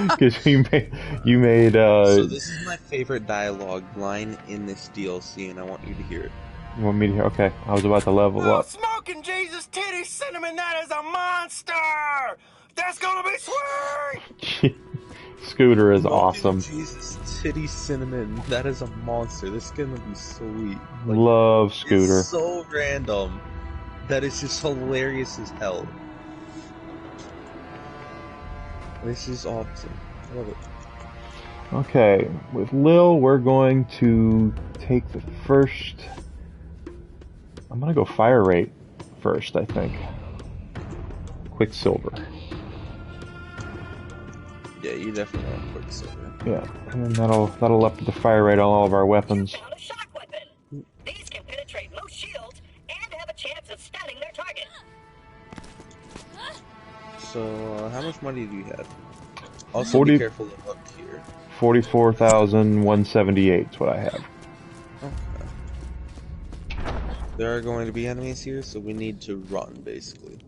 A: Because you made
F: So this is my favorite dialogue line in this DLC, and I want you to hear it.
A: you want me to hear? Okay, I was about to level
H: Oh,
A: up.
H: smoking Jesus titty cinnamon, that is a monster. That's gonna be sweet.
A: Scooter is awesome.
F: Jesus, titty cinnamon, that is a monster. This is gonna be sweet.
A: Love Scooter.
F: It's so random. That is just hilarious as hell. This is awesome. I love it.
A: Okay, with Lil, we're going to take the first. I'm gonna go fire rate first, I think. Quicksilver.
F: Yeah, you definitely want Quicksilver.
A: Yeah, and then that'll up the fire rate on all of our weapons.
B: Found a shock weapon. These can penetrate most shields and have a chance of stunning their target.
F: So, how much money do you have? Also,
A: 40
F: be careful of up here.
A: 44,178 is what I have.
F: Okay. There are going to be enemies here, so we need to run, basically.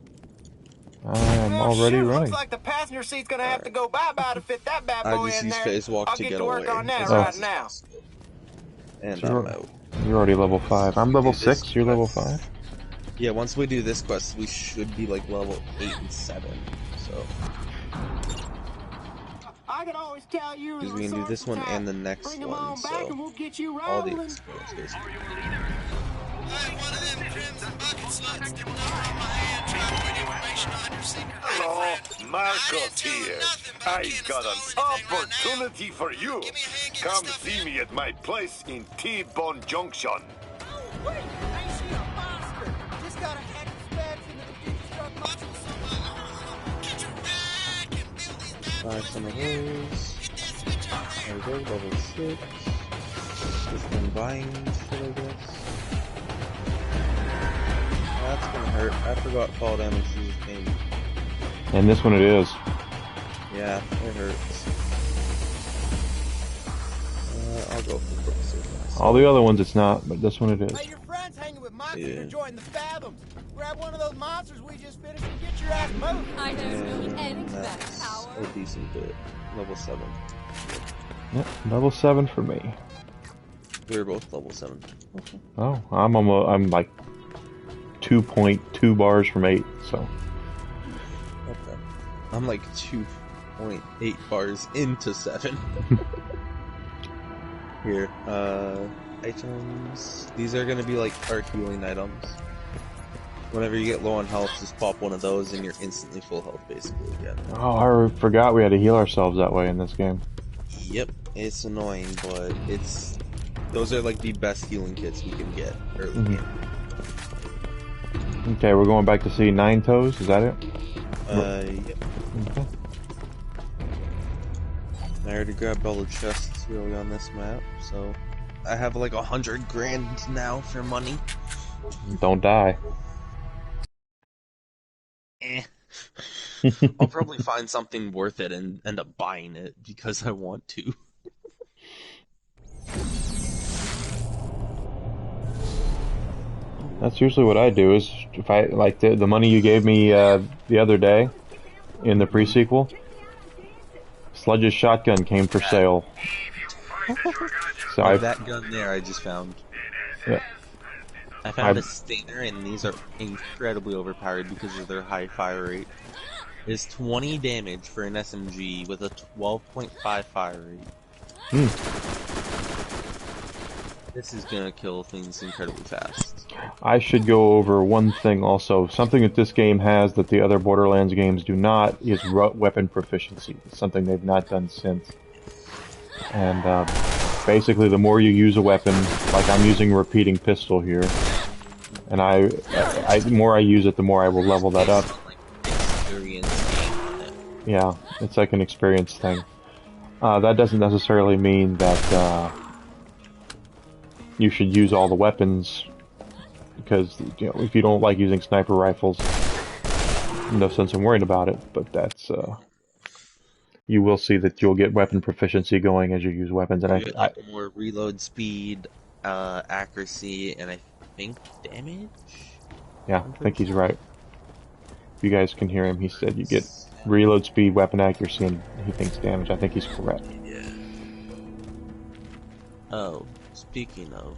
A: I'm
H: Oh,
A: already
H: shoot,
A: running.
H: Looks like the passenger seat's gonna have to go bye-bye to fit that bad
F: I
H: boy
F: just
H: in
F: use
H: there.
F: phase walk
H: I'll
F: to
H: get
F: get
H: to work
F: away.
H: on that
F: as
H: right
F: fast as
H: now.
F: possible. And
A: Sure.
F: I'm out.
A: You're already level 5. I'm level 6, you're level
F: quest.
A: 5?
F: Yeah, once we do this quest, we should be like level 8 and 7. So.
H: I can always tell you
F: Because we can do this one and the next one, so.
H: and we'll get you
F: All the
H: rolling.
F: experience, basically.
E: I'm one of them crimson bucket sluts that went over on my hand trying to win information on your secret
C: Hello, Marcos here. I've got an opportunity for you. Come see me at my place in T-Bone Junction.
H: Wait, I ain't seen a monster. Just got a head of specs into the deep struck.
F: Buy some of those. There we go, level 6. This one buying shit, I guess. That's gonna hurt. I forgot fall damage is his name.
A: And this one it is.
F: Yeah, it hurts. I'll go for Quicksilver.
A: All the other ones it's not, but this one it is.
H: Hey, your friend's hanging with monsters.
F: Yeah.
H: You're joining the Fathoms. Grab one of those monsters we just finished and get your ass moving.
J: I don't know anything about
F: That's
J: power.
F: a decent bit. Level 7.
A: Yep, level 7 for me.
F: We were both level 7. Okay.
A: Oh, I'm like 2.2 bars from 8, so.
F: Okay. I'm like 2.8 bars into 7. Here, items. These are gonna be like our healing items. Whenever you get low on health, just pop one of those and you're instantly full health basically again.
A: Oh, I forgot we had to heal ourselves that way in this game.
F: Yep, it's annoying, but those are like the best healing kits we can get early game.
A: Okay, we're going back to see Nine Toes, is that it?
F: Yep.
A: Okay.
F: I already grabbed all the chests really on this map, so I have like 100 grand now for money.
A: Don't die.
F: I'll probably find something worth it and end up buying it because I want to.
A: That's usually what I do, is if I, like the money you gave me the other day in the pre-sequel, Sludge's shotgun came for sale. So
F: That gun there I just found.
A: Yeah.
F: I found a Stinger, and these are incredibly overpowered because of their high fire rate. It's 20 damage for an SMG with a 12.5 fire rate. This is gonna kill things incredibly fast.
A: I should go over one thing also. Something that this game has that the other Borderlands games do not is weapon proficiency. It's something they've not done since. And basically, the more you use a weapon, like I'm using a repeating pistol here, and the more I use it, the more I will level that up. Yeah, it's like an experience thing. That doesn't necessarily mean that you should use all the weapons, because if you don't like using sniper rifles, no sense in worrying about it. But that's you will see that you'll get weapon proficiency going as you use weapons, and
F: you get like more reload speed, accuracy, and I think damage.
A: Yeah, I think he's right. If you guys can hear him, he said you get reload speed, weapon accuracy, and he thinks damage. I think he's correct.
F: Yeah. Oh, speaking of,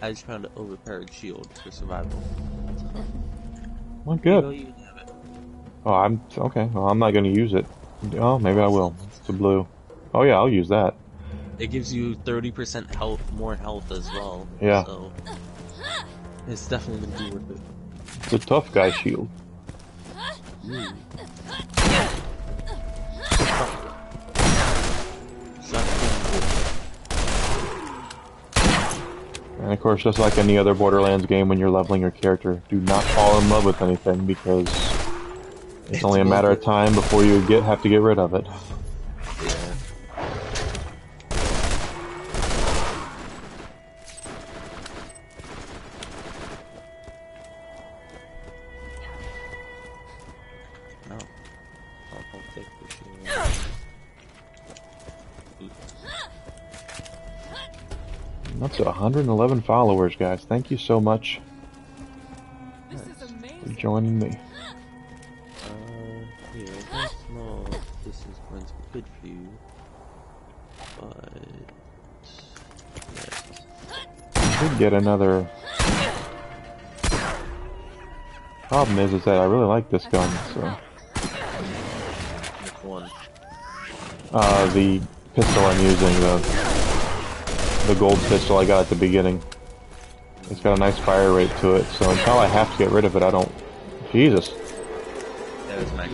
F: I just found an overpowered shield for survival.
A: Well, good. Oh, I'm okay. Well, I'm not going to use it. Oh, maybe I will. It's the blue. Oh yeah, I'll use that.
F: It gives you 30% health, more health as well.
A: Yeah.
F: So it's definitely going to be worth it.
A: It's a tough guy shield. And of course, just like any other Borderlands game, when you're leveling your character, do not fall in love with anything, because it's only a matter of time before you have to get rid of it.
F: Yeah. No. I'll take the shield.
A: Up to 111 followers, guys. Thank you so much for joining me.
F: Yeah, I don't know if this is going to be good for you, but yes.
A: I did get another... Problem is that I really like this gun, so...
F: Which one?
A: The pistol I'm using, the gold pistol I got at the beginning. It's got a nice fire rate to it, so until I have to get rid of it, I don't... Jesus.
F: That was my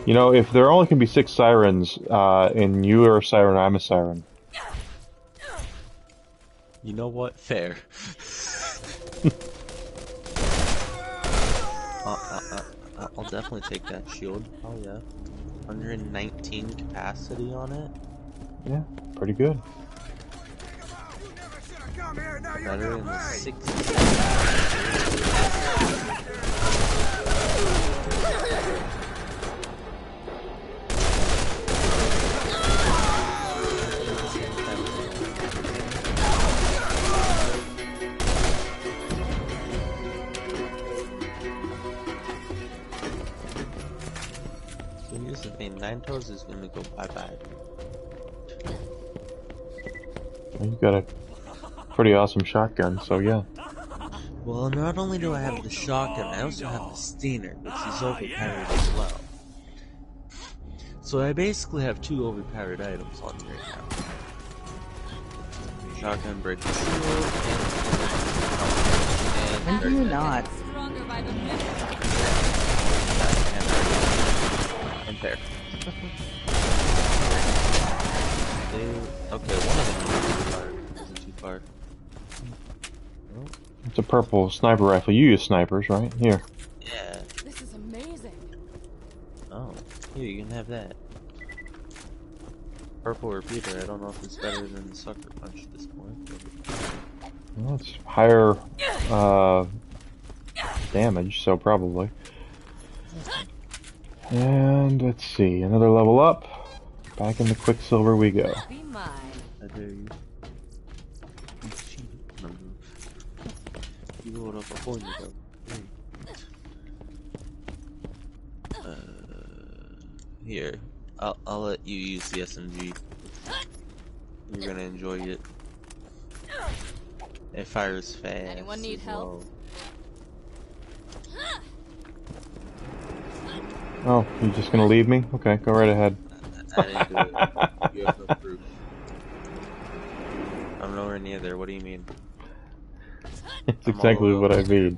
A: You know, if there only can be 6 sirens, and you are a siren, I'm a siren.
F: You know what? Fair. I'll definitely take that shield. Oh yeah. 119 capacity on it.
A: Yeah, pretty good.
F: Better than the 60. Here's the thing, Nine Toes is gonna go bye-bye.
A: You got a pretty awesome shotgun, so yeah.
F: Well, not only do I have the shotgun, I also have the Steiner, which is overpowered as well. So I basically have 2 overpowered items on me right now. Shotgun, break the shield,
G: When do you not?
F: and fair. Okay, one of them isn't too far.
A: It's a purple sniper rifle. You use snipers, right? Here.
F: Yeah.
I: This is amazing.
F: Oh, here, you can have that. Purple repeater, I don't know if it's better than the sucker punch at this point.
A: Well, it's higher damage, so probably. And let's see, another level up. Back in the Quicksilver we go.
I: Be mine.
F: I dare you. You cheated. No, no. You rolled up a point ago. Here. I'll let you use the SMG. You're gonna enjoy it. It fires fast.
I: Anyone need help?
A: Oh, you just gonna leave me? Okay, go right ahead.
F: I didn't do it. You have no proof. I'm nowhere near there. What do you mean?
A: It's exactly what I mean.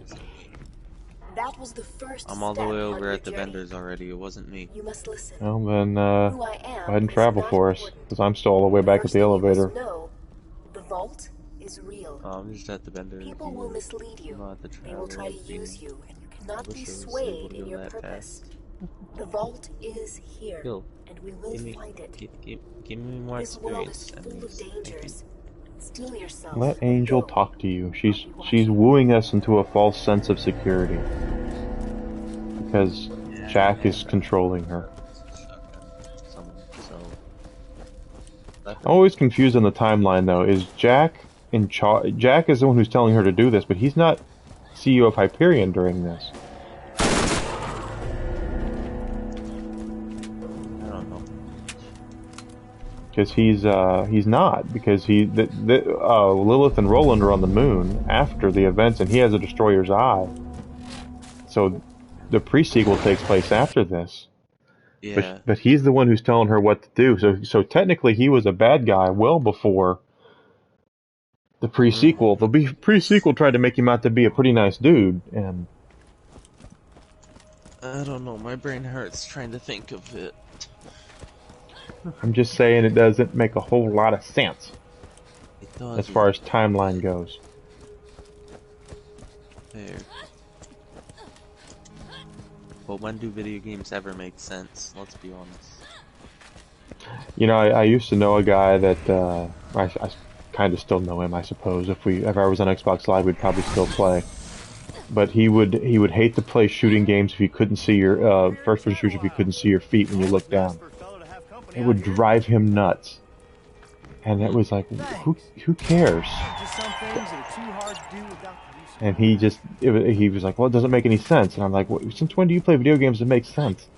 D: That was the first
F: I'm all the
D: step
F: way
D: on
F: over
D: your
F: at the
D: journey.
F: vendors already. It wasn't me.
D: You must listen.
A: Well, then,
D: Who I
A: go
D: am
A: ahead and
D: is
A: travel
D: not
A: for us,
D: important.
A: because I'm still all the way back at
D: First
A: the
D: thing you must
A: elevator.
D: know, the vault is real.
F: Oh, I'm just at the vendor.
D: People will mislead you.
F: Not the
D: They will try to
F: traveler
D: use
F: thing.
D: you, and you cannot
F: I
D: be
F: wish I was able
D: swayed
F: to
D: in
F: go
D: your
F: that
D: purpose.
F: fast.
D: The vault is here,
F: Kill.
D: and we will find it.
F: Give me more
D: This world
F: experience.
D: is
F: at
D: full of
F: least. Thank you.
D: dangers. Steel yourself.
A: Let Angel
D: Go.
A: talk to you. She's wooing us into a false sense of security. Because Jack is controlling her. I'm always confused on the timeline though. Is Jack in charge? Jack is the one who's telling her to do this, but he's not CEO of Hyperion during this.
F: I don't know.
A: Because he's not, because Lilith and Roland are on the moon after the events, and he has a destroyer's eye. So the pre-sequel takes place after this.
F: Yeah.
A: But he's the one who's telling her what to do. So technically he was a bad guy well before the pre-sequel. The pre-sequel tried to make him out to be a pretty nice dude, and
F: I don't know. My brain hurts trying to think of it.
A: I'm just saying it doesn't make a whole lot of sense
F: It does.
A: as far as timeline goes.
F: There. But when do video games ever make sense? Let's be honest.
A: You know, I used to know a guy that I kind of still know him, I suppose. If I was on Xbox Live, we'd probably still play. But he would hate to play shooting games if you couldn't see your first-person shooters if you couldn't see your feet when you looked down. It would drive him nuts. And it was like, who cares? And he was like, well, it doesn't make any sense. And I'm like, well, since when do you play video games that make sense?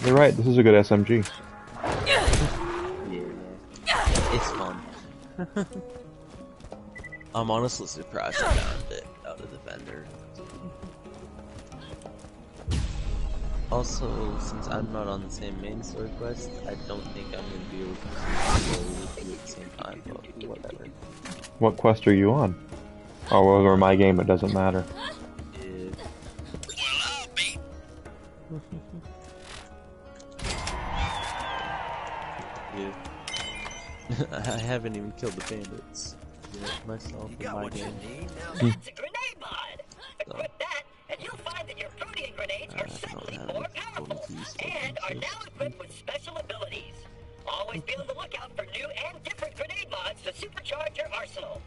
A: You're right, this is a good SMG.
F: I'm honestly surprised I found it out of the vendor. Also, since I'm not on the same main story quest, I don't think I'm gonna be able to play with you at the same time, but whatever.
A: What quest are you on? Oh, well, or my game, it doesn't matter.
F: Yeah. Yeah. I haven't even killed the bandits yet myself in my game.
B: That's a grenade mod! Equip that, and you'll find that your protein grenades are suddenly more powerful, and are now equipped with special abilities. Always be on the lookout for new and different grenade mods to supercharge your arsenal.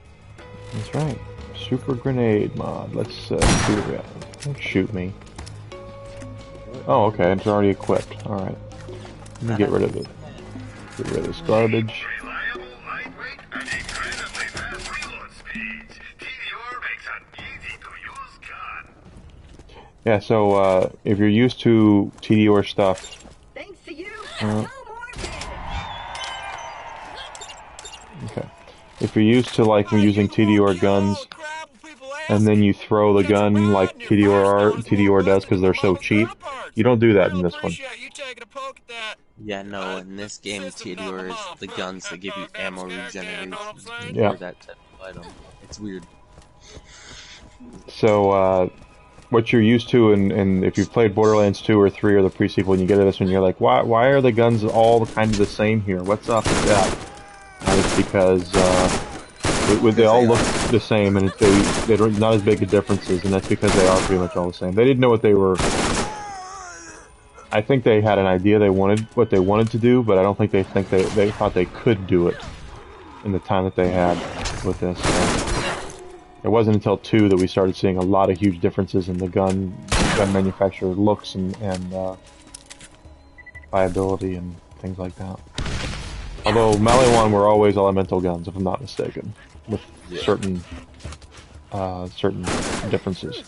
A: That's right. Super grenade mod. Let's see what we got. Don't shoot me. Oh, okay. It's already equipped. Alright. Let me get rid of it. Get rid of this garbage.
C: Reliable, lightweight, and incredibly fast reload speeds. TDR makes an easy-to-use gun.
A: Yeah, so if you're used to TDR stuff,
B: Thanks to you, no more bandits!
A: okay. If you're used to like using TDR guns, and then you throw the gun like TDR does because they're so cheap, you don't do that in this one.
F: Yeah, no, in this game, TDR is the guns that give you ammo regeneration
A: Yeah.
F: for that type of item. It's weird.
A: So, what you're used to, and if you've played Borderlands 2 or 3 or the pre-sequel, and you get to this one, you're like, why are the guns all kind of the same here? What's up with that? And it's because they all look the same, and they're not as big of differences, and that's because they are pretty much all the same. They didn't know what they were. I think they had an idea what they wanted to do, but I don't think they thought they could do it in the time that they had with this. It wasn't until 2 that we started seeing a lot of huge differences in the gun manufacturer looks and viability and things like that. Although Maliwan were always elemental guns, if I'm not mistaken, with certain differences.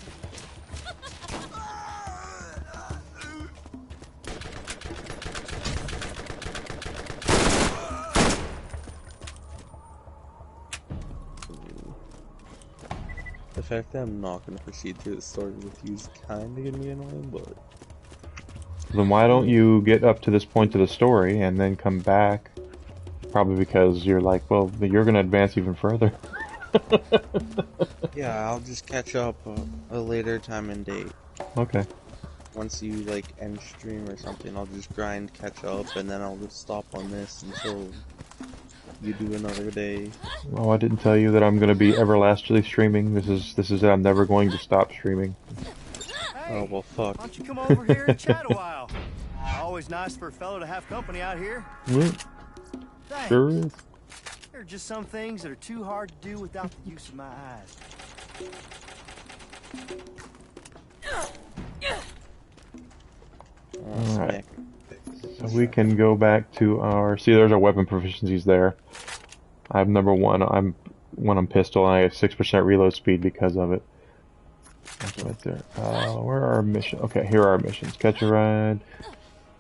F: The fact that I'm not going to proceed through the story with you is kind of going to be annoying, but...
A: Then why don't you get up to this point of the story and then come back? Probably because you're like, well, you're going to advance even further.
F: Yeah, I'll just catch up a later time and date.
A: Okay.
F: Once you, like, end stream or something, I'll just grind, catch up, and then I'll just stop on this until you do another day.
A: Oh, I didn't tell you that I'm going to be everlastingly streaming. This is it. I'm never going to stop streaming.
H: Hey,
F: Oh, well, fuck.
H: why don't you come over here and chat a while? Always nice for a fellow to have company out here.
A: Yeah,
H: Thanks.
A: sure is.
H: There are just some things that are too hard to do without the use of my eyes.
A: Alright. So we can go back to our... See, there's our weapon proficiencies there. I'm number 1. I'm 1 on pistol, and I have 6% reload speed because of it. That's right there. Where are our missions? Okay, here are our missions. Catch a ride.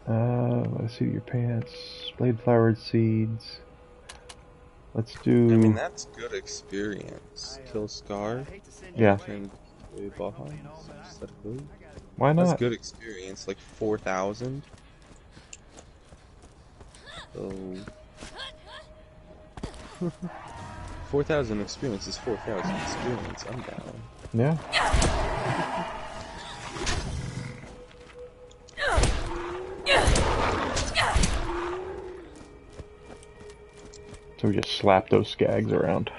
A: Let's see your pants. Blade flowered seeds. Let's do...
F: I mean, that's good experience. Kill Scar.
A: Yeah.
F: And behind. Is that good?
A: Why not?
F: That's good experience. Like 4,000. So... 4,000 experience is 4,000 experience. I'm down.
A: Yeah. So we just slap those skags around.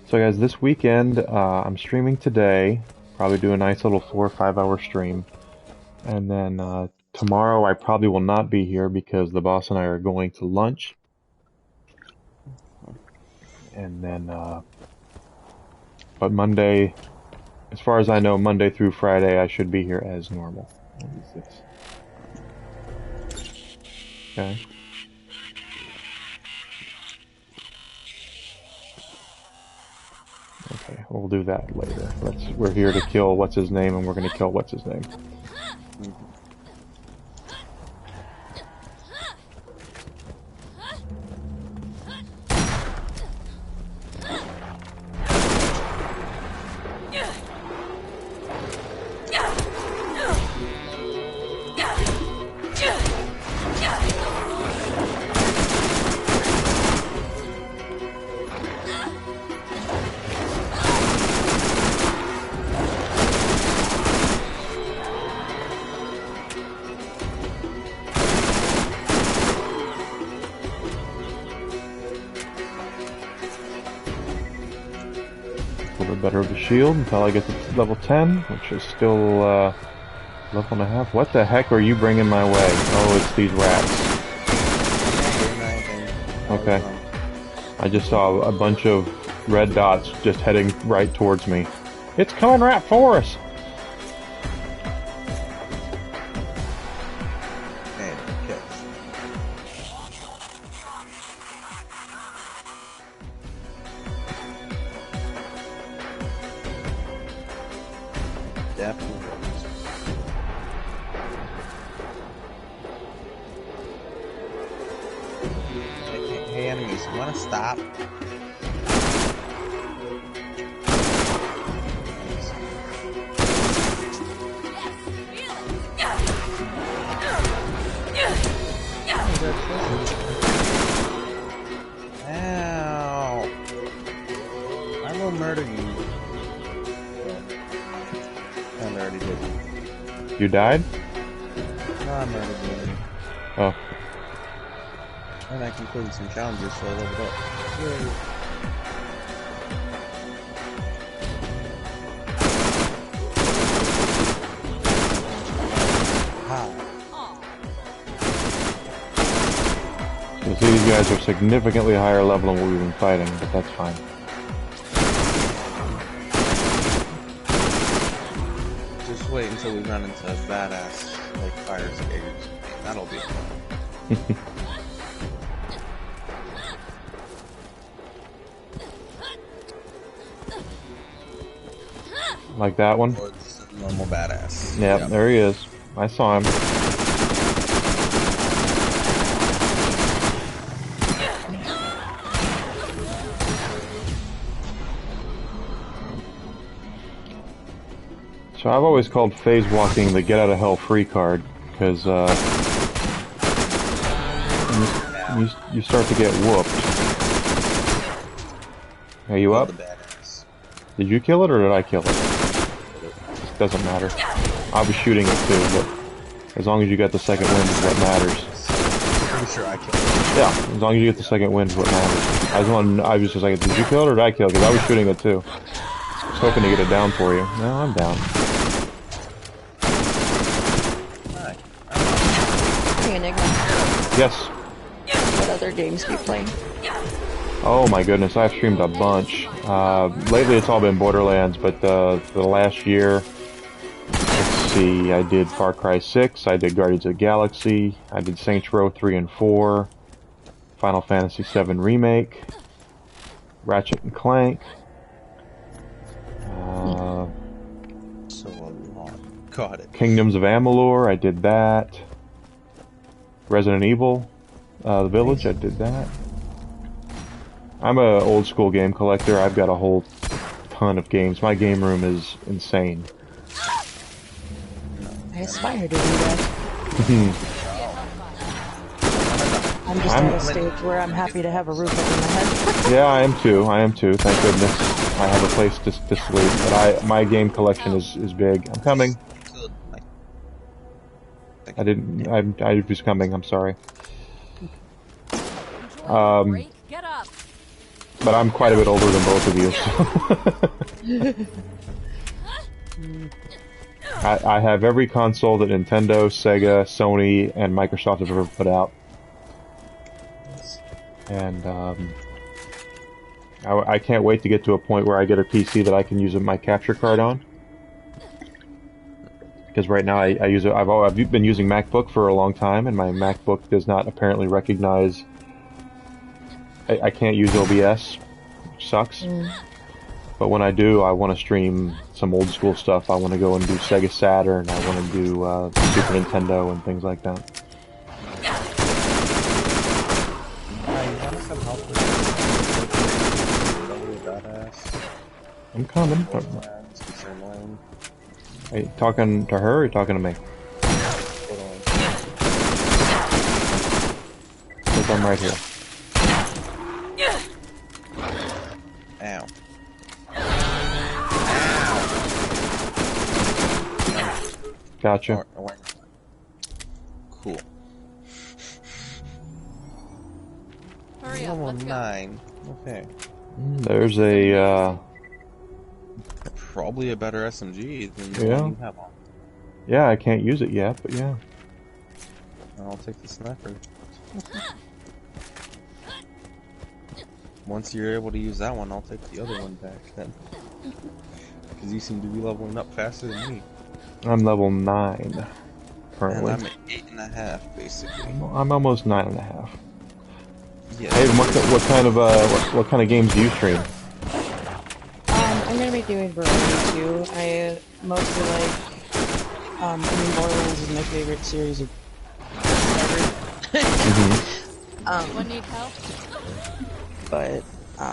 A: So guys, this weekend, I'm streaming today. Probably do a nice little 4 or 5 hour stream. And then tomorrow I probably will not be here because the boss and I are going to lunch. And then, but Monday, as far as I know, Monday through Friday, I should be here as normal. What is this? Okay. Okay, we'll do that later. We're here to kill what's his name, and we're going to kill what's his name. little bit better of the shield until I get to level 10, which is still level and a half. What the heck are you bringing my way? Oh, it's these rats. Okay. I just saw a bunch of red dots just heading right towards me. It's coming right for us!
F: Hey enemies, you wanna stop? Ow! I will murder you. I already did.
A: You died?
F: No, I murdered you.
A: Oh.
F: And I completed some challenges, so I leveled up. Yay.
A: You see, these guys are significantly higher level than what we've been fighting, but that's fine.
F: Just wait until we run into a badass, like, fire skaters. That'll be fun.
A: Like that one?
F: Or just a normal badass.
A: Yep, there he is. I saw him. So I've always called phase walking the get out of hell free card, because you start to get whooped. Are you up? Did you kill it or did I kill it? Doesn't matter. I'll be shooting it too, but as long as you got the second wind is what matters.
F: Pretty sure I killed it.
A: Yeah, as long as you get the second wind is what matters. I was just like, did you kill it or did I kill it? Because I was shooting it too. I was hoping to get it down for you. No, I'm down.
G: Hey, Enigma.
A: Yes.
G: What other games do you play?
A: Oh my goodness, I've streamed a bunch. Lately it's all been Borderlands, but the last year, let's see, I did Far Cry 6, I did Guardians of the Galaxy, I did Saints Row 3 and 4, Final Fantasy 7 Remake, Ratchet and Clank,
F: So a lot. Got it.
A: Kingdoms of Amalur, I did that, Resident Evil, The Village, I did that. I'm a old school game collector. I've got a whole ton of games. My game room is insane.
G: I aspire to do that. I'm just at a stage where I'm happy to have a roof over my head.
A: Yeah, I am too. I am too. Thank goodness. I have a place to sleep. But my game collection is big. I'm coming. I was coming. I'm sorry.
J: Get up.
A: But I'm quite a bit older than both of you. I have every console that Nintendo, Sega, Sony, and Microsoft have ever put out. And I can't wait to get to a point where I get a PC that I can use my capture card on. Because right now I use it. I've been using MacBook for a long time, and my MacBook does not apparently recognize. I can't use OBS, which sucks. But when I do, I want to stream some old school stuff. I want to go and do Sega Saturn. I want to do Super Nintendo and things like that. I'm coming. Are you talking to her or are you talking to me? Because I'm right here.
F: Ow.
A: Gotcha.
F: Cool.
J: Hurry up,
F: Level
J: let's go.
F: 9. Okay.
A: There's a
F: probably a better SMG than the
A: Yeah.
F: one you have on.
A: Yeah, I can't use it yet, but yeah.
F: I'll take the sniper. Once you're able to use that one, I'll take the other one back then. Because you seem to be leveling up faster than me.
A: I'm level 9
F: And
A: currently.
F: I'm at 8.5 basically.
A: I'm almost 9.5.
F: Yeah.
A: Hey, what kind of games do you stream?
G: I'm gonna be doing variety too. I mostly like, Borderlands is my favorite series of ever.
J: Anyone need help?
G: But, I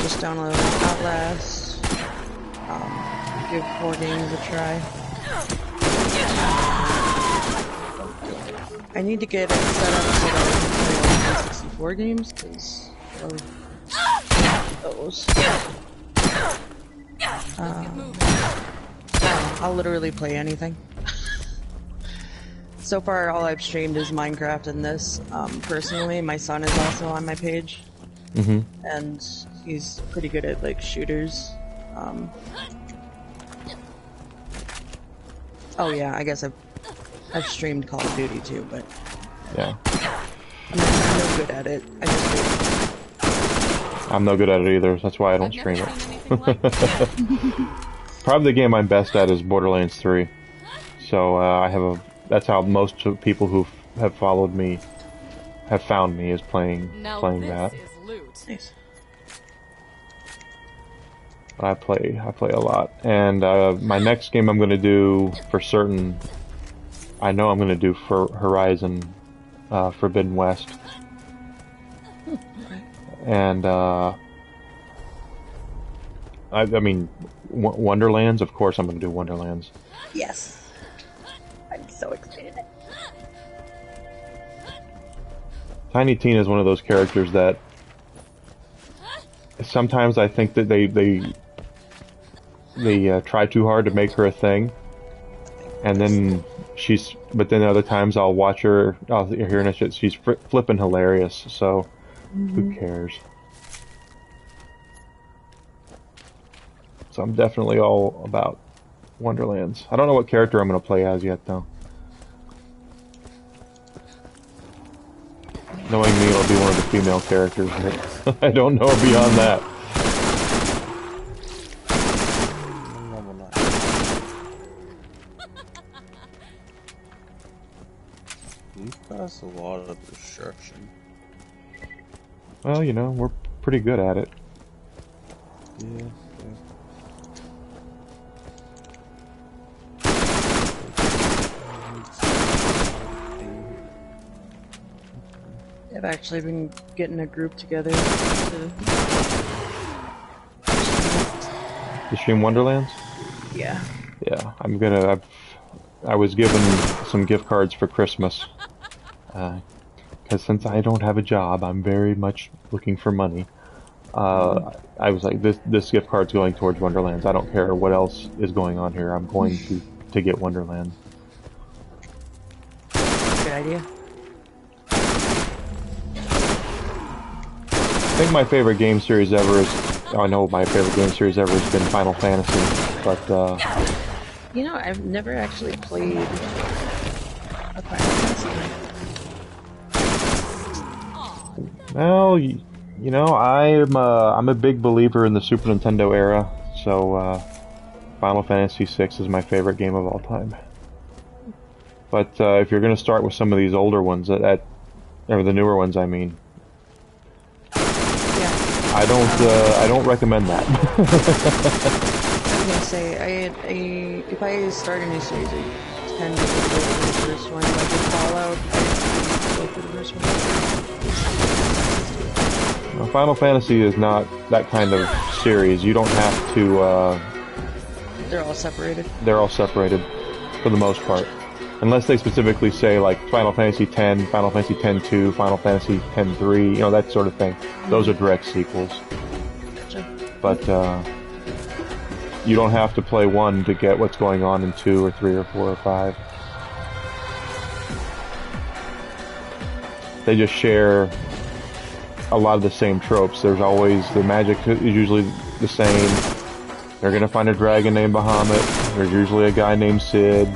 G: just downloaded Outlast, give 4 games a try. I need to get it set up so that I can play 64 games, because those. I'll literally play anything. So far, all I've streamed is Minecraft and this. Personally, my son is also on my page, and he's pretty good at like shooters. Oh yeah, I guess I've streamed Call of Duty too, but
A: Yeah.
G: I'm no good at it. I just do.
A: I'm no good at it either. That's why I don't stream it. Probably the game I'm best at is Borderlands 3. So that's how most people who have followed me have found me, is playing that.
J: Is loot.
G: Nice.
A: I play a lot, and my next game I'm going to do for certain. I know I'm going to do for Horizon Forbidden West, and I mean Wonderlands. Of course, I'm going to do Wonderlands.
G: Yes. I'm so excited.
A: Tiny Tina is one of those characters that sometimes I think that they try too hard to make her a thing, and then but then other times I'll watch her, I'll hear her and shit, she's flipping hilarious, so who cares? So I'm definitely all about Wonderlands. I don't know what character I'm going to play as yet, though. Knowing me, it'll be one of the female characters, but I don't know beyond that.
F: We've got a lot of destruction.
A: Well, you know, we're pretty good at it.
F: Yeah.
G: I've actually been getting a group together to
A: stream Wonderlands?
G: Yeah.
A: Yeah, I was given some gift cards for Christmas. Because since I don't have a job, I'm very much looking for money. I was like, this gift card's going towards Wonderlands. I don't care what else is going on here. I'm going to get Wonderlands.
G: Good idea.
A: I think my favorite game series ever I know my favorite game series ever has been Final Fantasy, but
G: You know, I've never actually played a Final Fantasy.
A: well, you know, I'm a big believer in the Super Nintendo era, so Final Fantasy VI is my favorite game of all time. But if you're going to start with some of these older ones, or the newer ones, I mean, I don't recommend that.
G: I was gonna say, if I start a new series, I tend to go for the first one. Like in Fallout, I go for the first one.
A: Well, Final Fantasy is not that kind of series. You don't have to.
G: They're all separated.
A: They're all separated, for the most part. Unless they specifically say, like, Final Fantasy X, Final Fantasy X-2, Final Fantasy X-3, you know, that sort of thing. Those are direct sequels.
G: Gotcha.
A: But, you don't have to play 1 to get what's going on in 2 or 3 or 4 or 5. They just share a lot of the same tropes. There's always, the magic is usually the same. They're gonna find a dragon named Bahamut. There's usually a guy named Sid.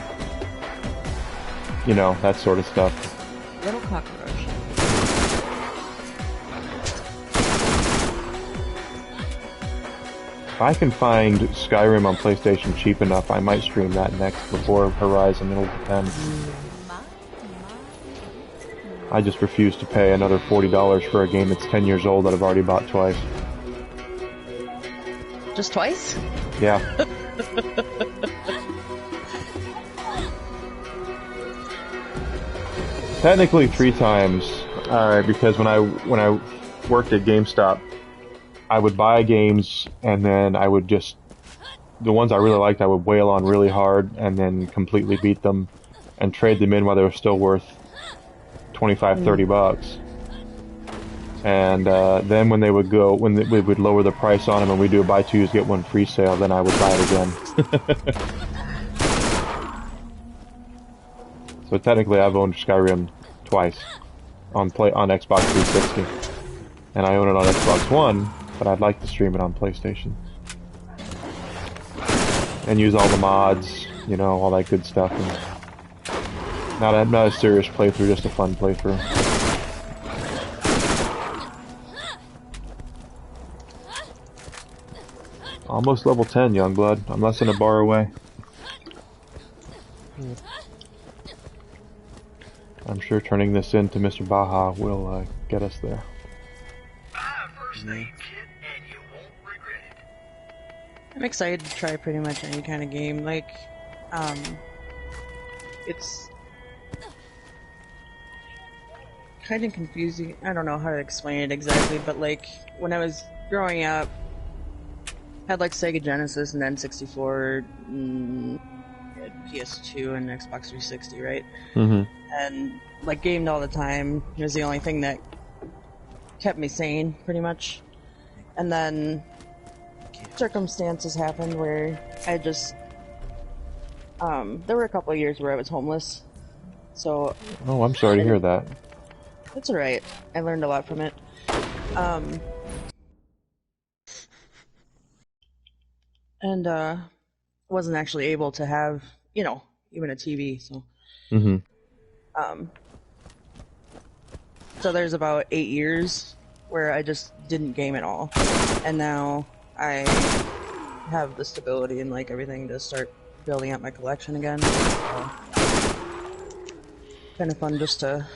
A: You know, that sort of stuff.
G: Little cockroach.
A: If I can find Skyrim on PlayStation cheap enough, I might stream that next before Horizon will depend. I just refuse to pay another $40 for a game that's 10 years old that I've already bought twice.
G: Just twice?
A: Yeah. Technically 3 times, because when I worked at GameStop, I would buy games and then I would just, the ones I really liked, I would wail on really hard and then completely beat them and trade them in while they were still worth 25, 30 bucks. And then when they would go, when we would lower the price on them and we do a buy 2 get 1 free sale, then I would buy it again. So technically I've owned Skyrim twice on Xbox 360. And I own it on Xbox One, but I'd like to stream it on PlayStation. And use all the mods, you know, all that good stuff. And not a serious playthrough, just a fun playthrough. Almost level 10, Youngblood. I'm less than a bar away. I'm sure turning this into Mr. Baja will get us there.
G: I'm excited to try pretty much any kind of game. Like, it's kind of confusing. I don't know how to explain it exactly, but like, when I was growing up, I had like Sega Genesis and N64, PS2 and Xbox 360, right?
A: Mm-hmm.
G: And like gamed all the time. It was the only thing that kept me sane, pretty much. And then circumstances happened where I just there were a couple of years where I was homeless. So
A: oh, I'm sorry to hear that.
G: It's alright. I learned a lot from it. And wasn't actually able to have, you know, even a TV, so
A: Mm-hmm.
G: So there's about 8 years where I just didn't game at all. And now I have the stability and like everything to start building up my collection again. So, kind of fun just to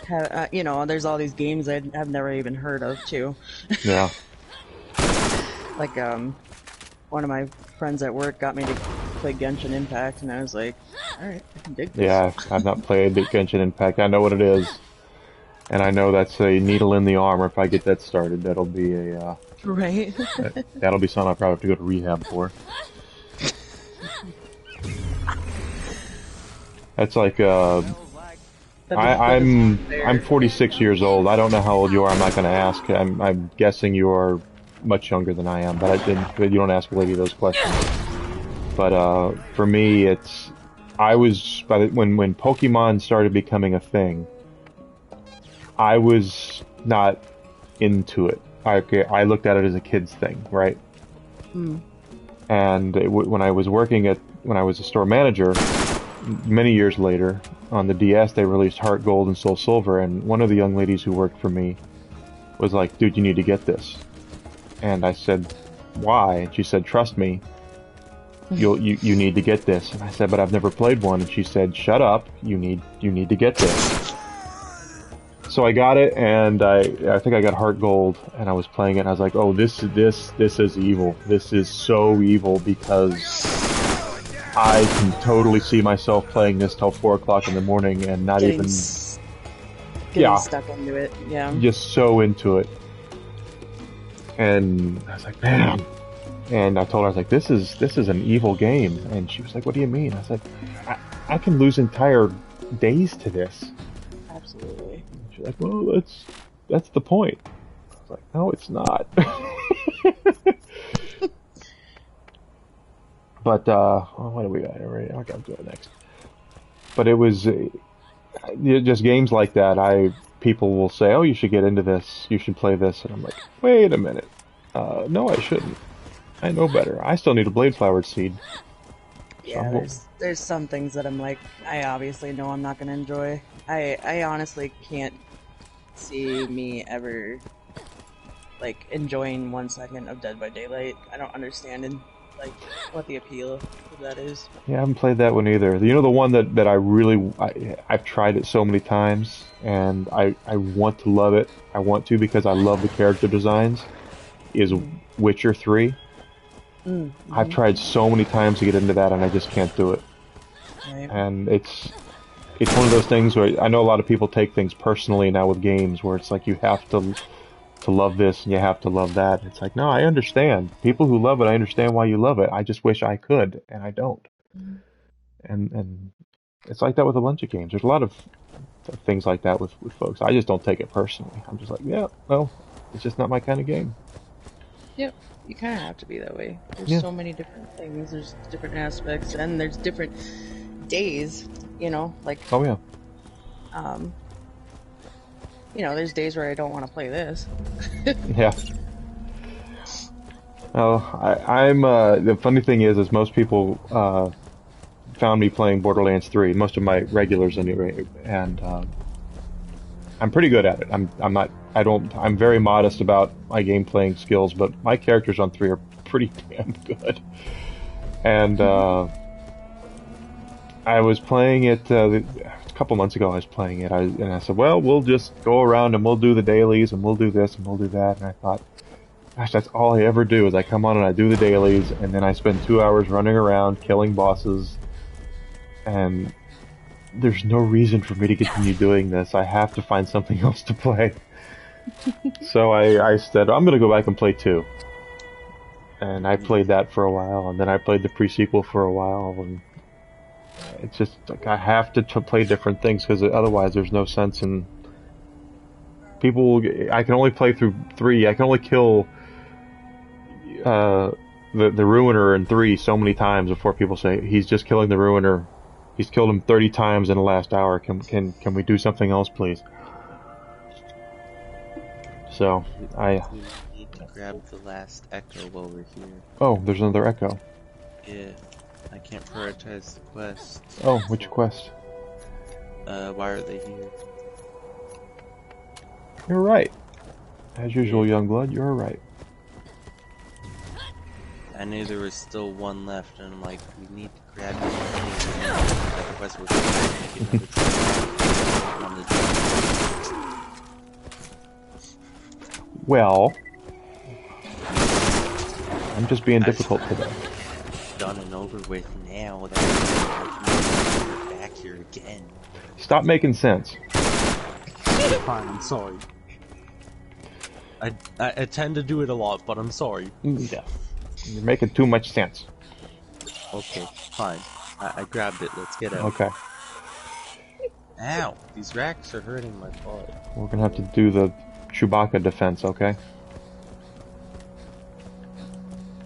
G: have, you know, there's all these games I've never even heard of too.
A: Yeah.
G: Like, one of my friends at work got me to play Genshin Impact, and I was like, alright, I can dig this.
A: Yeah, I've not played Genshin Impact. I know what it is. And I know that's a needle in the arm. If I get that started, that'll be a,
G: right?
A: that'll be something I'll probably have to go to rehab for. That's like, I'm 46 years old. I don't know how old you are. I'm not going to ask. I'm guessing you are much younger than I am, but you don't ask a lady those questions. But for me, when Pokemon started becoming a thing, I was not into it. I looked at it as a kid's thing, right?
G: Mm.
A: And when I was a store manager, many years later, on the DS, they released Heart Gold and Soul Silver, and one of the young ladies who worked for me was like, dude, you need to get this. And I said, why? And she said, trust me, you need to get this. And I said, but I've never played one. And she said, shut up, you need to get this. So I got it, and I think I got Heart Gold, and I was playing it, and I was like, oh, this is evil. This is so evil, because I can totally see myself playing this till 4 o'clock in the morning and not
G: Getting
A: even
G: stuck into it. Yeah,
A: just so into it. And I was like, man. And I told her, I was like, this is an evil game. And she was like, what do you mean? I was like, I can lose entire days to this.
G: Absolutely.
A: She's like, well, that's the point. I was like, no, it's not. But what do we got? Right, I gotta do it next. But it was just games like that. people will say, "Oh, you should get into this. You should play this," and I'm like, "Wait a minute. No, I shouldn't. I know better. I still need a blade flowered seed."
G: Yeah, there's some things that I'm like, I obviously know I'm not gonna enjoy. I honestly can't see me ever like enjoying 1 second of Dead by Daylight. I don't understand like what the appeal of that is.
A: Yeah, I haven't played that one either. You know, the one that I really I've tried it so many times, and I want to love it. I want to because I love the character designs. Is Witcher 3. I've tried so many times to get into that, and I just can't do it.
G: Right.
A: And it's one of those things where I know a lot of people take things personally now with games, where it's like you have to love this and you have to love that. It's like, no, I understand. People who love it, I understand why you love it. I just wish I could, and I don't. And it's like that with a bunch of games. There's a lot of things like that with folks. I just don't take it personally. I'm just like, yeah, well, it's just not my kind of game.
G: Yep. You kind of have to be that way. There's so many different things. There's different aspects, and there's different days. You know, like
A: oh yeah.
G: You know, there's days where I don't want to play this.
A: Yeah. Oh, I'm. The funny thing is most people found me playing Borderlands 3. Most of my regulars anyway, and I'm pretty good at it. I'm not. I'm very modest about my game playing skills, but my characters on 3 are pretty damn good. And I was playing it a couple months ago. I was playing it, and I said, "Well, we'll just go around and we'll do the dailies and we'll do this and we'll do that." And I thought, gosh, that's all I ever do is I come on and I do the dailies, and then I spend 2 hours running around killing bosses, and there's no reason for me to continue doing this. I have to find something else to play. So I said, I'm going to go back and play 2. And I played that for a while, and then I played the pre-sequel for a while, and it's just like I have to play different things, because otherwise there's no sense in... I can only play through 3. I can only kill the Ruiner in 3 so many times before people say, he's just killing the Ruiner. He's killed him 30 times in the last hour. Can we do something else, please? So,
F: We need to grab the last echo over here.
A: Oh, there's another echo.
F: Yeah. I can't prioritize the quest.
A: Oh, which quest?
F: Why are they here?
A: You're right. As usual, Youngblood, you're right.
F: I knew there was still one left, and I'm like, we need to grab it. The quest was
A: Well, I'm just being difficult today.
F: Done and over with now. That we're back here again.
A: Stop making sense.
K: Fine, I'm sorry. I tend to do it a lot, but I'm sorry.
A: Yeah. You're making too much sense.
F: Okay, fine. I grabbed it. Let's get out.
A: Okay.
F: Ow! These racks are hurting my butt.
A: We're gonna have to do the Chewbacca defense, okay?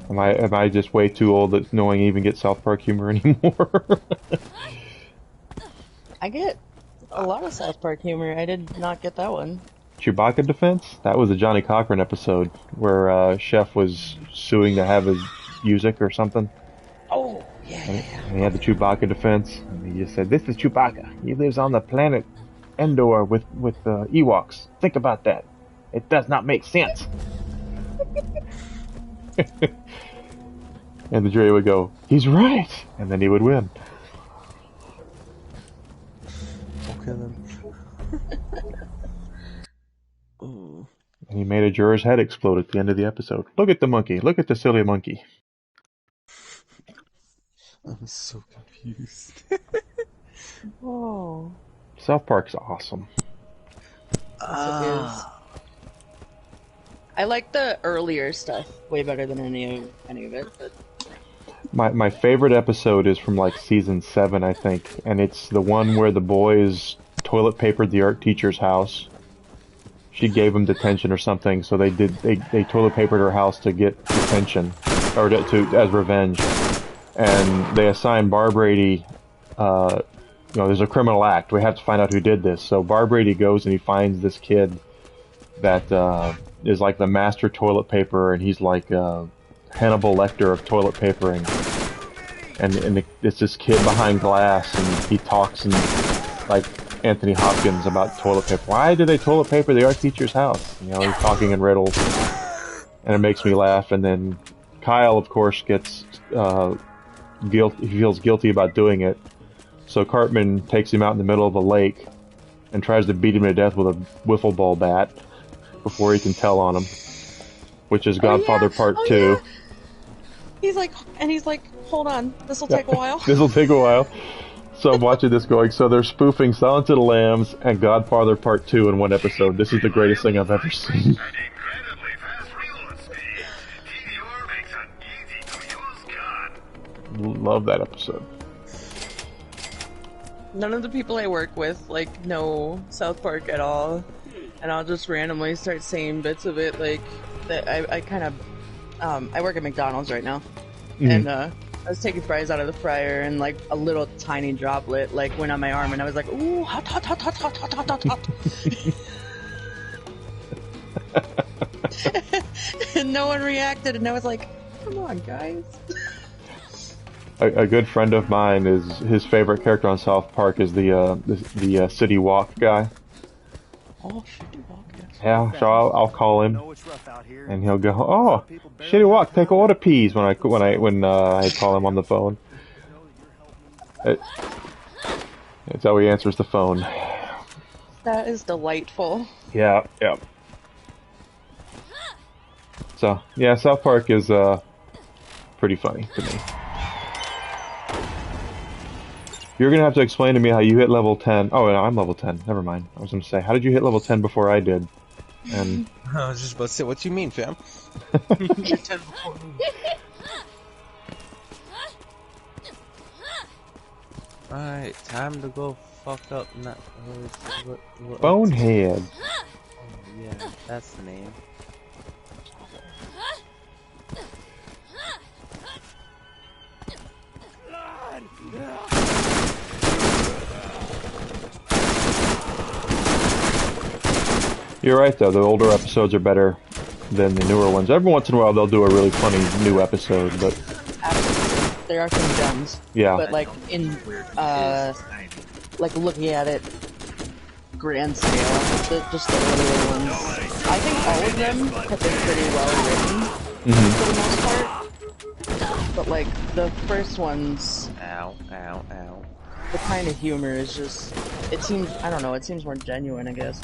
A: Am I just way too old at knowing even get South Park humor anymore?
G: I get a lot of South Park humor. I did not get that one.
A: Chewbacca defense? That was a Johnny Cochran episode where Chef was suing to have his music or something.
G: Oh, yeah.
A: And he had the Chewbacca defense. And he just said, "This is Chewbacca. He lives on the planet Endor with Ewoks. Think about that. It does not make sense." And the jury would go, "He's right," and then he would win.
K: Okay then.
A: And he made a juror's head explode at the end of the episode. Look at the monkey. Look at the silly monkey.
K: I'm so confused.
G: Oh.
A: South Park's awesome.
G: Yes, it is. I like the earlier stuff way better than any of it. But
A: My favorite episode is from like season 7, I think, and it's the one where the boys toilet papered the art teacher's house. She gave him detention or something, so they toilet papered her house to get detention, or to as revenge. And they assigned Bar Brady there's a criminal act. We have to find out who did this. So Bar Brady goes and he finds this kid that is like the master toilet paper, and he's like Hannibal Lecter of toilet papering. And it's this kid behind glass, and he talks and like Anthony Hopkins about toilet paper. Why do they toilet paper the art teacher's house? He's talking in riddles, and it makes me laugh. And then Kyle, of course, gets he feels guilty about doing it. So Cartman takes him out in the middle of a lake and tries to beat him to death with a wiffle ball bat before he can tell on him, which is Godfather Part 2.
G: Yeah. He's like, hold on, this will take a while.
A: This will take a while. So I'm watching this going, so they're spoofing Silence of the Lambs and Godfather Part 2 in one episode. This is the greatest thing I've ever seen. Love that episode.
G: None of the people I work with know South Park at all, and I'll just randomly start saying bits of it. Like that, I kind of I work at McDonald's right now, and I was taking fries out of the fryer, and like a little tiny droplet went on my arm, and I was like, "Ooh, hot, hot, hot, hot, hot, hot, hot, hot." And no one reacted, and I was like, "Come on, guys."
A: A good friend of mine, is his favorite character on South Park is the City Walk guy.
G: Oh, City Walk.
A: Yeah, so I'll call him, and he'll go, "Oh, City Walk, take a order, please." When I call him on the phone, it's how he answers the phone.
G: That is delightful.
A: Yeah. So yeah, South Park is pretty funny to me. You're gonna have to explain to me how you hit level 10. Oh, no, I'm level 10. Never mind. I was gonna say, how did you hit level 10 before I did? And
F: I was just about to say, what you mean, fam? You're 10 before me. Alright, time to go fuck up.
A: Bonehead.
F: Oh, yeah, that's the name.
A: You're right, though. The older episodes are better than the newer ones. Every once in a while, they'll do a really funny new episode, but
G: Absolutely. There are some gems.
A: yeah.
G: But looking at it, grand scale, just the earlier ones, I think all of them have been pretty well written for the most part. But the first ones,
F: ow.
G: the kind of humor is just, it seems more genuine, I guess.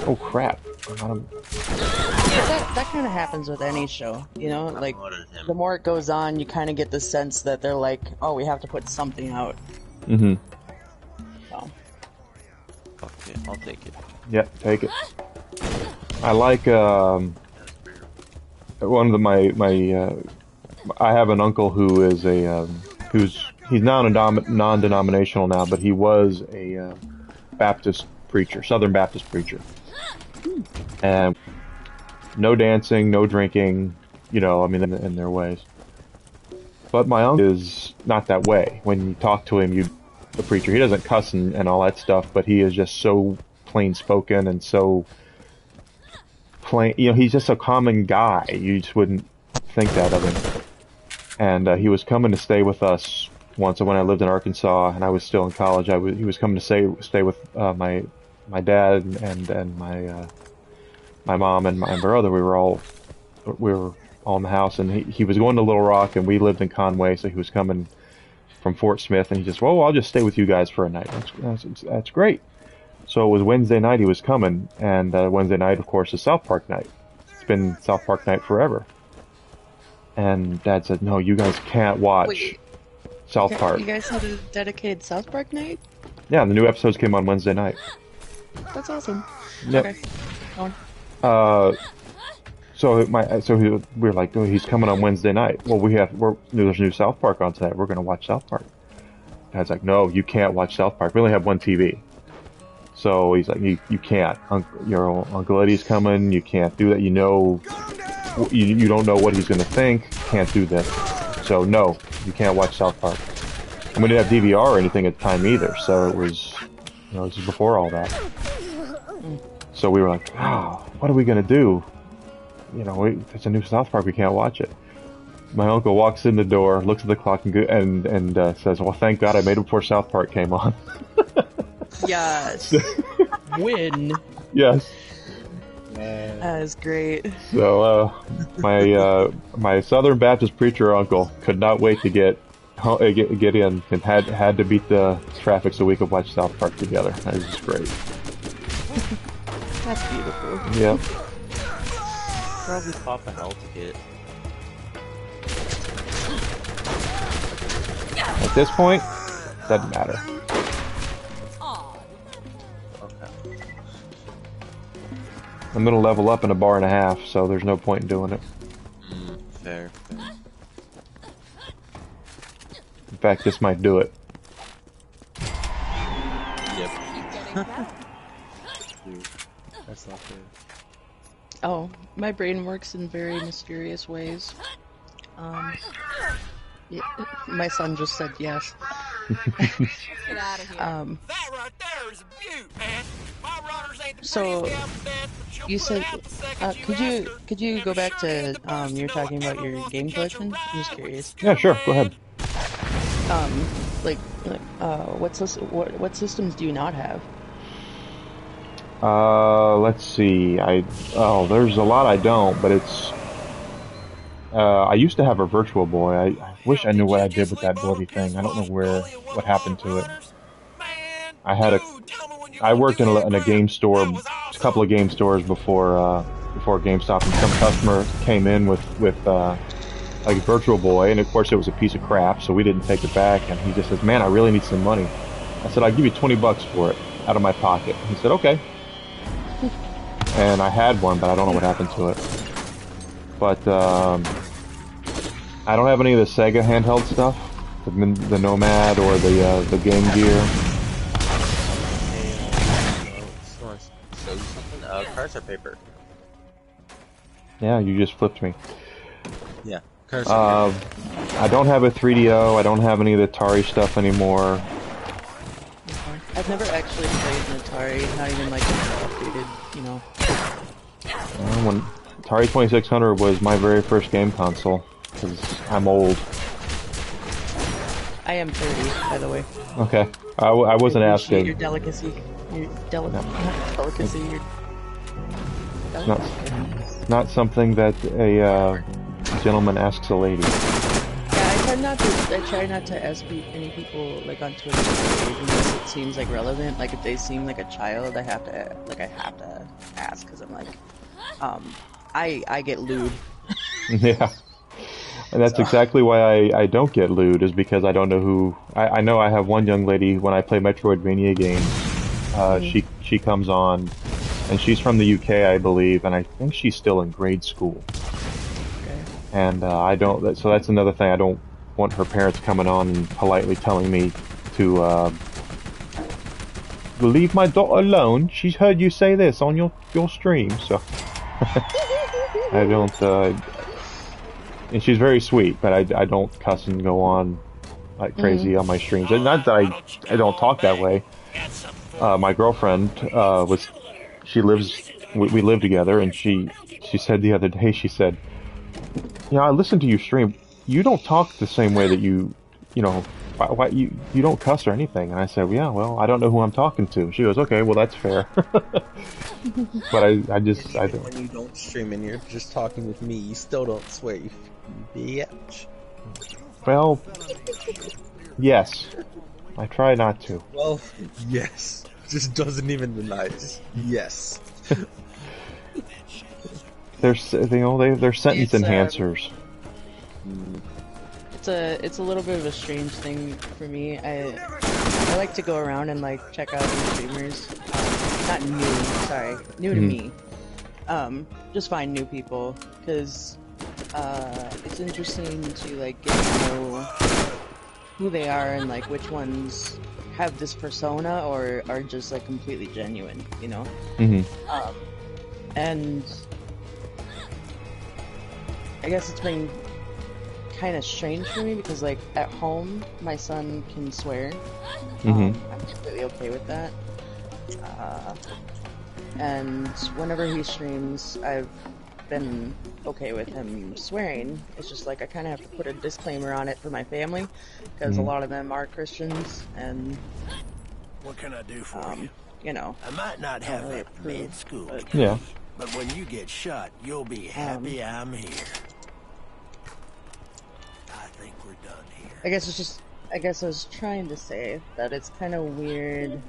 A: Oh crap!
G: That kind of happens with any show, the more it goes on, you kind of get the sense that they're like, oh, we have to put something out.
A: So.
F: Fuck it, I'll take it.
A: Yep, take it. I like one of my I have an uncle who is he's now a non-denominational now, but he was a Baptist preacher, Southern Baptist preacher. And no dancing, no drinking, in their ways. But my uncle is not that way. When you talk to him, the preacher, he doesn't cuss and all that stuff, but he is just so plain-spoken and so plain. He's just a common guy. You just wouldn't think that of him. And he was coming to stay with us once when I lived in Arkansas and I was still in college. He was coming to stay with my dad and my mom and my brother. We were all in the house, and he was going to Little Rock, and we lived in Conway, so he was coming from Fort Smith, and he just, well, I'll just stay with you guys for a night. That's great. So it was Wednesday night he was coming, and Wednesday night, of course, is South Park night. It's been South Park night forever. And Dad said, no, you guys can't watch South Park.
G: You guys had a dedicated South Park night?
A: Yeah, the new episodes came on Wednesday night.
G: That's awesome.
A: Yep.
G: Okay. Go on.
A: So we were like, oh, he's coming on Wednesday night. Well, there's new South Park on tonight. We're gonna watch South Park. Dad's like, no, you can't watch South Park. We only have one TV. So he's like, you can't. Your Uncle Eddie's coming. You can't do that. You don't know what he's gonna think. Can't do this. So no, you can't watch South Park. And we didn't have DVR or anything at the time either, so it was, you know, this is before all that. So we were like, oh, what are we gonna do? You know, it's a new South Park, we can't watch it. My uncle walks in the door, looks at the clock, and says, well, thank God I made it before South Park came on.
G: Yes. Win.
A: Yes.
G: That is great.
A: So, my Southern Baptist preacher uncle could not wait to get in, and had to beat the traffic so we could watch South Park together. That was just great.
G: That's beautiful.
A: Yeah.
F: Probably pop a health kit.
A: At this point, doesn't matter.
F: Okay.
A: I'm gonna level up in a bar and a half, so there's no point in doing it.
F: Fair.
A: In fact, this might do it.
F: Yep.
K: Dude, that's not fair.
G: Oh, my brain works in very mysterious ways. Yeah, my son just said yes.
J: Get out of here.
E: That right there is a beaut, man. My runners ain't the
G: So,
E: prettiest alphabet, but she'll
G: you
E: put
G: said,
E: out the second
G: could
E: you
G: you
E: ask her.
G: could you
E: And
G: go
E: I'm
G: back
E: sure
G: to
E: the boss
G: you were
E: know
G: talking
E: I
G: about your
E: ever
G: game
E: want to catch a
G: collection? I'm just
E: ride with
G: curious.
A: Yeah, sure. Go ahead.
G: What systems do you not have?
A: Let's see. There's a lot I don't, but it's. I used to have a Virtual Boy. I wish I knew what I did with that bloody thing. I don't know what happened to it. I worked in a game store, a couple of game stores before GameStop, and some customer came in with like a Virtual Boy, and of course it was a piece of crap, so we didn't take it back. And he just says, "Man, I really need some money." I said, "I'll give you $20 for it out of my pocket." He said, "Okay." And I had one, but I don't know what happened to it. But I don't have any of the Sega handheld stuff, the Nomad or the Game Gear.
F: So something. Cards or paper?
A: Yeah, you just flipped me.
F: Yeah, cards or paper.
A: I don't have a 3DO. I don't have any of the Atari stuff anymore.
G: I've never actually played an Atari, not even like updated, you know.
A: When Atari 2600 was my very first game console, because I'm old.
G: I am 30, by the way.
A: Okay, I wasn't asking.
G: Your delicacy. Your delicacy. Your
A: Not something that a gentleman asks a lady.
G: Yeah, I try not to ask any people like on Twitter unless it seems like relevant. Like if they seem like a child, I have to ask because I'm like, I get lewd.
A: Yeah. And that's exactly why I don't get lewd, is because I don't know who... I know I have one young lady, when I play Metroidvania games, she comes on, and she's from the UK, I believe, and I think she's still in grade school.
G: Okay.
A: And I don't... So that's another thing, I don't want her parents coming on and politely telling me to leave my daughter alone. She's heard you say this on your stream, so... I don't... And she's very sweet, but I don't cuss and go on like crazy on my streams. And not that I don't talk that way. My girlfriend we live together, and she said the other day, she said, "You know, I listen to you stream. You don't talk the same way that you know, why you don't cuss or anything." And I said, "Yeah, well, I don't know who I'm talking to." She goes, "Okay, well that's fair." But I don't.
F: When you don't stream and you're just talking with me, you still don't swear, you bitch.
A: Well, yes. I try not to.
F: Well, yes. Just doesn't even deny it. Yes.
A: They're sentence enhancers.
G: It's a little bit of a strange thing for me. I like to go around and like check out new streamers. Not new, sorry, new to me. Just find new people, because it's interesting to like get to know who they are and like which ones have this persona or are just like completely genuine, you know. And I guess it's been kind of strange for me because, like, at home, my son can swear.
A: Mm-hmm.
G: I'm completely okay with that. And whenever he streams, I've been okay with him swearing. It's just like I kind of have to put a disclaimer on it for my family because a lot of them are Christians, and
E: What can I do for you?
G: you know,
E: I might not have
G: really
E: a
G: approve,
E: med school
G: but-
E: degree,
A: Yeah.
E: but when you get shot, you'll be happy I'm here. I think we're done here.
G: I guess I was trying to say that it's kind of weird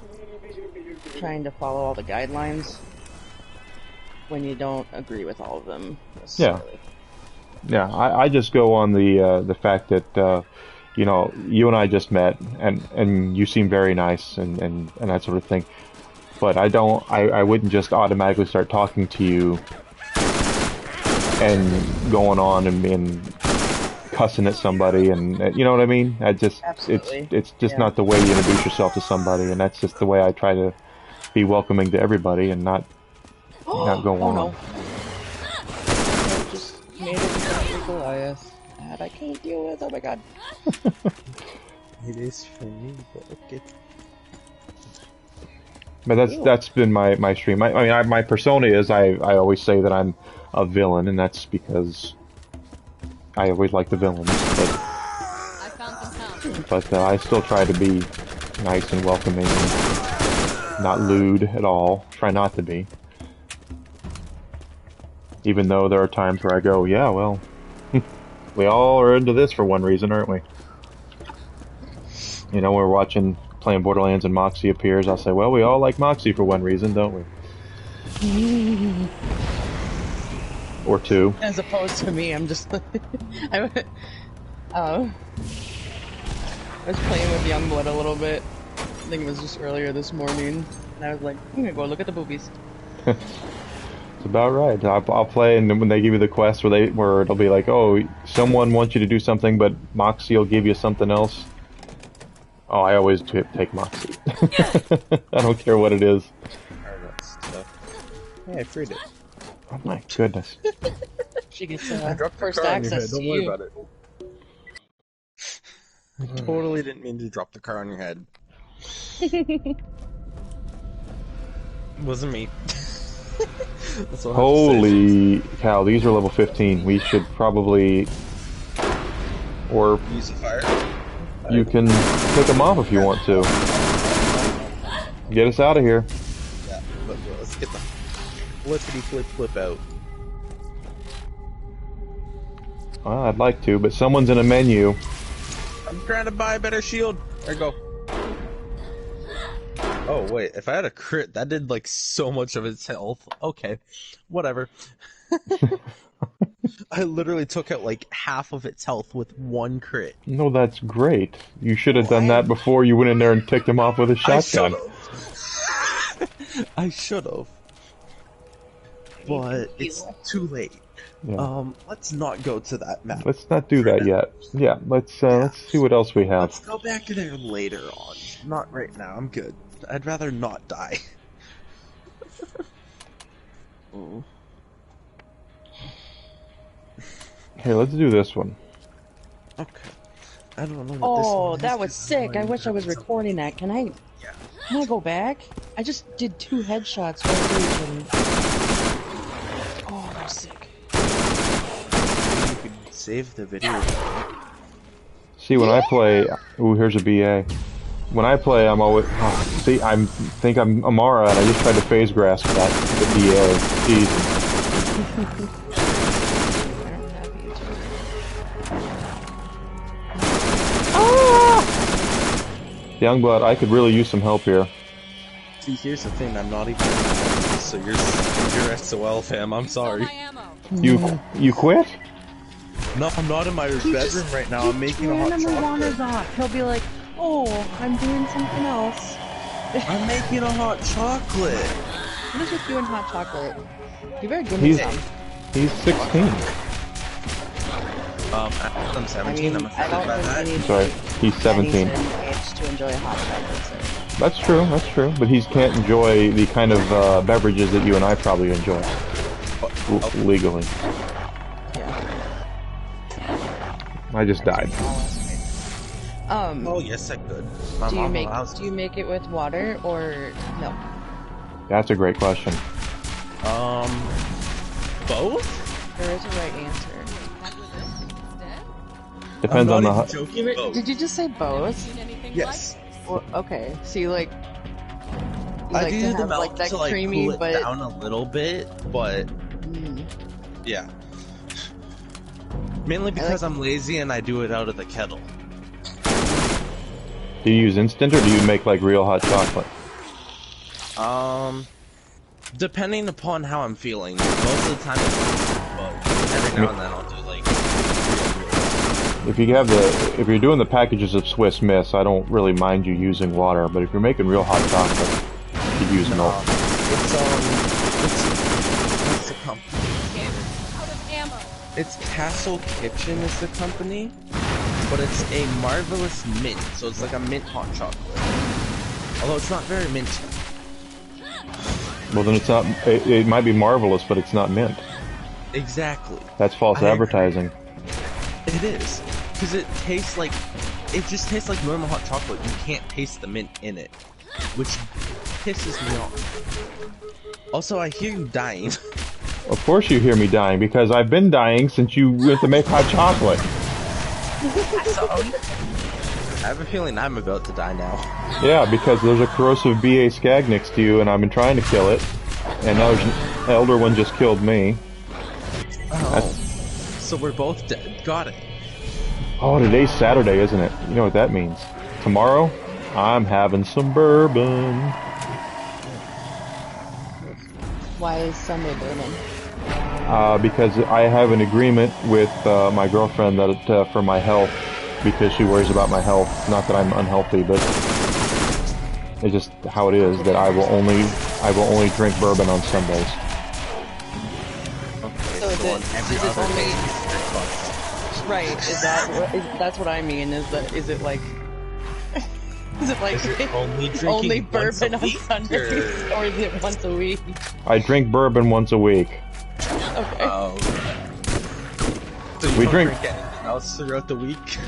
G: trying to follow all the guidelines when you don't agree with all of them necessarily.
A: Yeah, I just go on the fact that you know, you and I just met, and you seem very nice and that sort of thing. But I wouldn't just automatically start talking to you and going on and cussing at somebody, and you know what I mean?
G: Absolutely.
A: It's just not the way you introduce yourself to somebody, and that's just the way I try to be welcoming to everybody and not go on.
G: No. I just made it into Goliath that I can't deal with. Oh my god.
F: It is for me, but okay.
A: But that's been my stream. I mean, my persona is I always say that I'm a villain, and that's because I always like the villains.
J: I found some pounds.
A: But I still try to be nice and welcoming, and not lewd at all. Try not to be. Even though there are times where I go, yeah, well, we all are into this for one reason, aren't we? You know, we're playing Borderlands and Moxie appears, I'll say, well, we all like Moxie for one reason, don't we? Or two.
G: As opposed to me, I'm just I was playing with Youngblood a little bit. I think it was just earlier this morning, and I was like, I'm gonna go look at the boobies.
A: It's about right. I'll play, and when they give you the quest where it'll be like, oh, someone wants you to do something, but Moxie will give you something else. Oh, I always take Moxie. I don't care what it is.
F: Yeah, I freed it.
A: Oh my goodness.
G: She gets
F: first
G: access to
F: Don't worry
G: you.
F: about it. I totally didn't mean to drop the car on your head. It wasn't me. That's all I have to say.
A: Holy cow, these are level 15. We should probably... Or
F: Use the fire.
A: you can pick them off if you want to. Get us out of here.
F: Yeah, but let's get the flippity flip out.
A: Well, I'd like to, but someone's in a menu.
F: I'm trying to buy a better shield. There you go. Oh wait, if I had a crit, that did like so much of its health. Okay, whatever. I literally took out like half of its health with one crit.
A: No, that's great. You should have done that before you went in there and ticked him off with a shotgun.
F: I should have. But it's too late.
A: Yeah.
F: Let's not go to that map.
A: Let's not do that yet. Yeah, let's see what else we have.
F: Let's go back there later on. Not right now. I'm good. I'd rather not die.
A: Hey, let's do this one.
F: Okay. I don't know what
G: Oh,
F: this
G: that was sick. I wish I was recording that. Can I go back? I just did 2 headshots right and... Oh, that was sick.
F: You could save the video.
A: See, when I play... Ooh, here's a BA. When I play, I'm always... Oh, see, I think I'm Amara, and I just tried to phase grasp that, the BA. Easy. Youngblood, I could really use some help here.
F: See, here's the thing, I'm not even so you're SOL fam, I'm sorry.
A: You quit?
F: No, I'm not in my bedroom right now, I'm making a hot chocolate.
G: Wanders off. He'll be like, oh, I'm doing something else.
F: I'm making a hot chocolate!
G: What is with you and hot chocolate? You better give me some.
A: He's 16.
F: I'm 17, I'm
G: I don't
F: offended by that.
G: think
A: Sorry, he's 17.
G: age to enjoy hot chocolate. So.
A: That's true, but he can't enjoy the kind of beverages that you and I probably enjoy. Legally.
G: Yeah.
A: I just died.
F: Oh yes, I could. My
G: Do you
F: mom
G: make
F: allows
G: do you make it with water or no?
A: That's a great question.
F: Both?
G: There is a right answer.
A: Depends on the.
F: Joking. Both.
G: Did you just say both?
F: Yes.
G: Well, okay. So you like. You
F: I
G: like
F: do
G: to
F: the
G: have
F: milk
G: like that
F: to like
G: creamy,
F: cool it
G: but
F: down a little bit, but yeah. Mainly because I'm lazy and I do it out of the kettle.
A: Do you use instant or do you make like real hot chocolate?
F: Depending upon how I'm feeling. Most of the time it's but every now and then I'll do like
A: If you're doing the packages of Swiss Miss, I don't really mind you using water, but if you're making real hot chocolate, you could use milk.
F: What's the company? It's Castle Kitchen is the company, but it's a marvelous mint, so it's like a mint hot chocolate. Although it's not very minty.
A: Well, then it's not. It might be marvelous, but it's not mint.
F: Exactly.
A: That's false advertising.
F: It is, because it just tastes like normal hot chocolate. You can't taste the mint in it, which pisses me off. Also, I hear you dying.
A: Of course you hear me dying, because I've been dying since you went to make hot chocolate.
F: I have a feeling I'm about to die now.
A: Yeah, because there's a corrosive BA skag next to you, and I've been trying to kill it, and now an elder one just killed me.
F: Oh, so we're both dead. Got it.
A: Oh, today's Saturday, isn't it? You know what that means. Tomorrow, I'm having some bourbon.
G: why is Sunday burning?
A: Because I have an agreement with my girlfriend that for my health, because she worries about my health. Not that I'm unhealthy, but it's just how it is that I will only drink bourbon on Sundays.
F: Okay,
G: So is it only right? That's what I mean? Is it like only bourbon on Sundays, or is it once a week?
A: I drink bourbon once a week.
G: Okay.
F: So you
A: We
F: don't
A: drink
F: anything else throughout the week?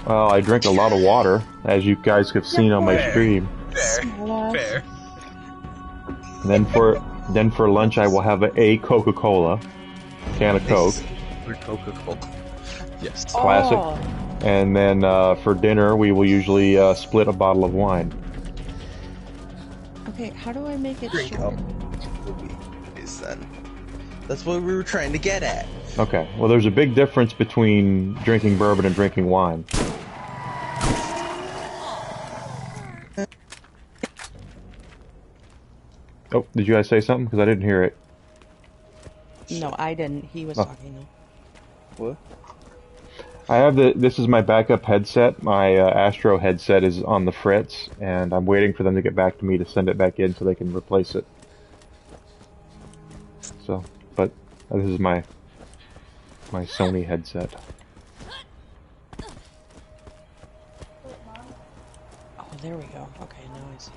A: Well, I drink a lot of water, as you guys have seen on my stream.
F: Fair.
A: And then for lunch, I will have a Coca-Cola, can of Coke.
F: Or Coca-Cola. Yes.
A: Classic.
G: Oh.
A: And then for dinner, we will usually split a bottle of wine.
G: Okay, how do I make it
F: Drink
G: short?
F: up the week is then. That's what we were trying to get at.
A: Okay. Well, there's a big difference between drinking bourbon and drinking wine. Oh, did you guys say something? Because I didn't hear it.
G: No, I didn't. He was talking though.
F: What?
A: I have this is my backup headset. My Astro headset is on the fritz, and I'm waiting for them to get back to me to send it back in so they can replace it. So, but this is my Sony headset.
G: Oh, there we go. Okay, now I see.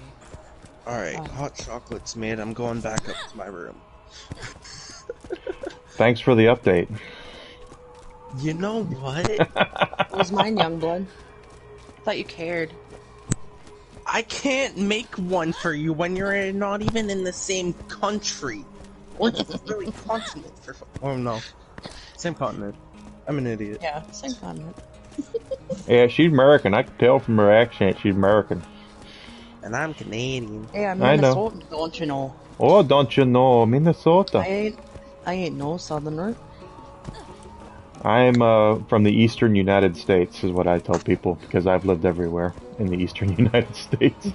F: Alright, hot chocolate's made. I'm going back up to my room.
A: Thanks for the update.
F: You know what?
G: Where's mine, Youngblood? Thought you cared.
F: I can't make one for you when you're not even in the same country. Or really continent for oh no. Same continent. I'm an idiot.
G: Yeah, same continent.
A: Yeah, she's American. I can tell from her accent she's American.
F: And I'm Canadian.
G: Hey, I'm
A: I know.
G: Minnesota, don't you know?
A: Oh, don't you know, Minnesota?
G: I ain't no southerner.
A: I'm from the eastern United States, is what I tell people, because I've lived everywhere in the eastern United States.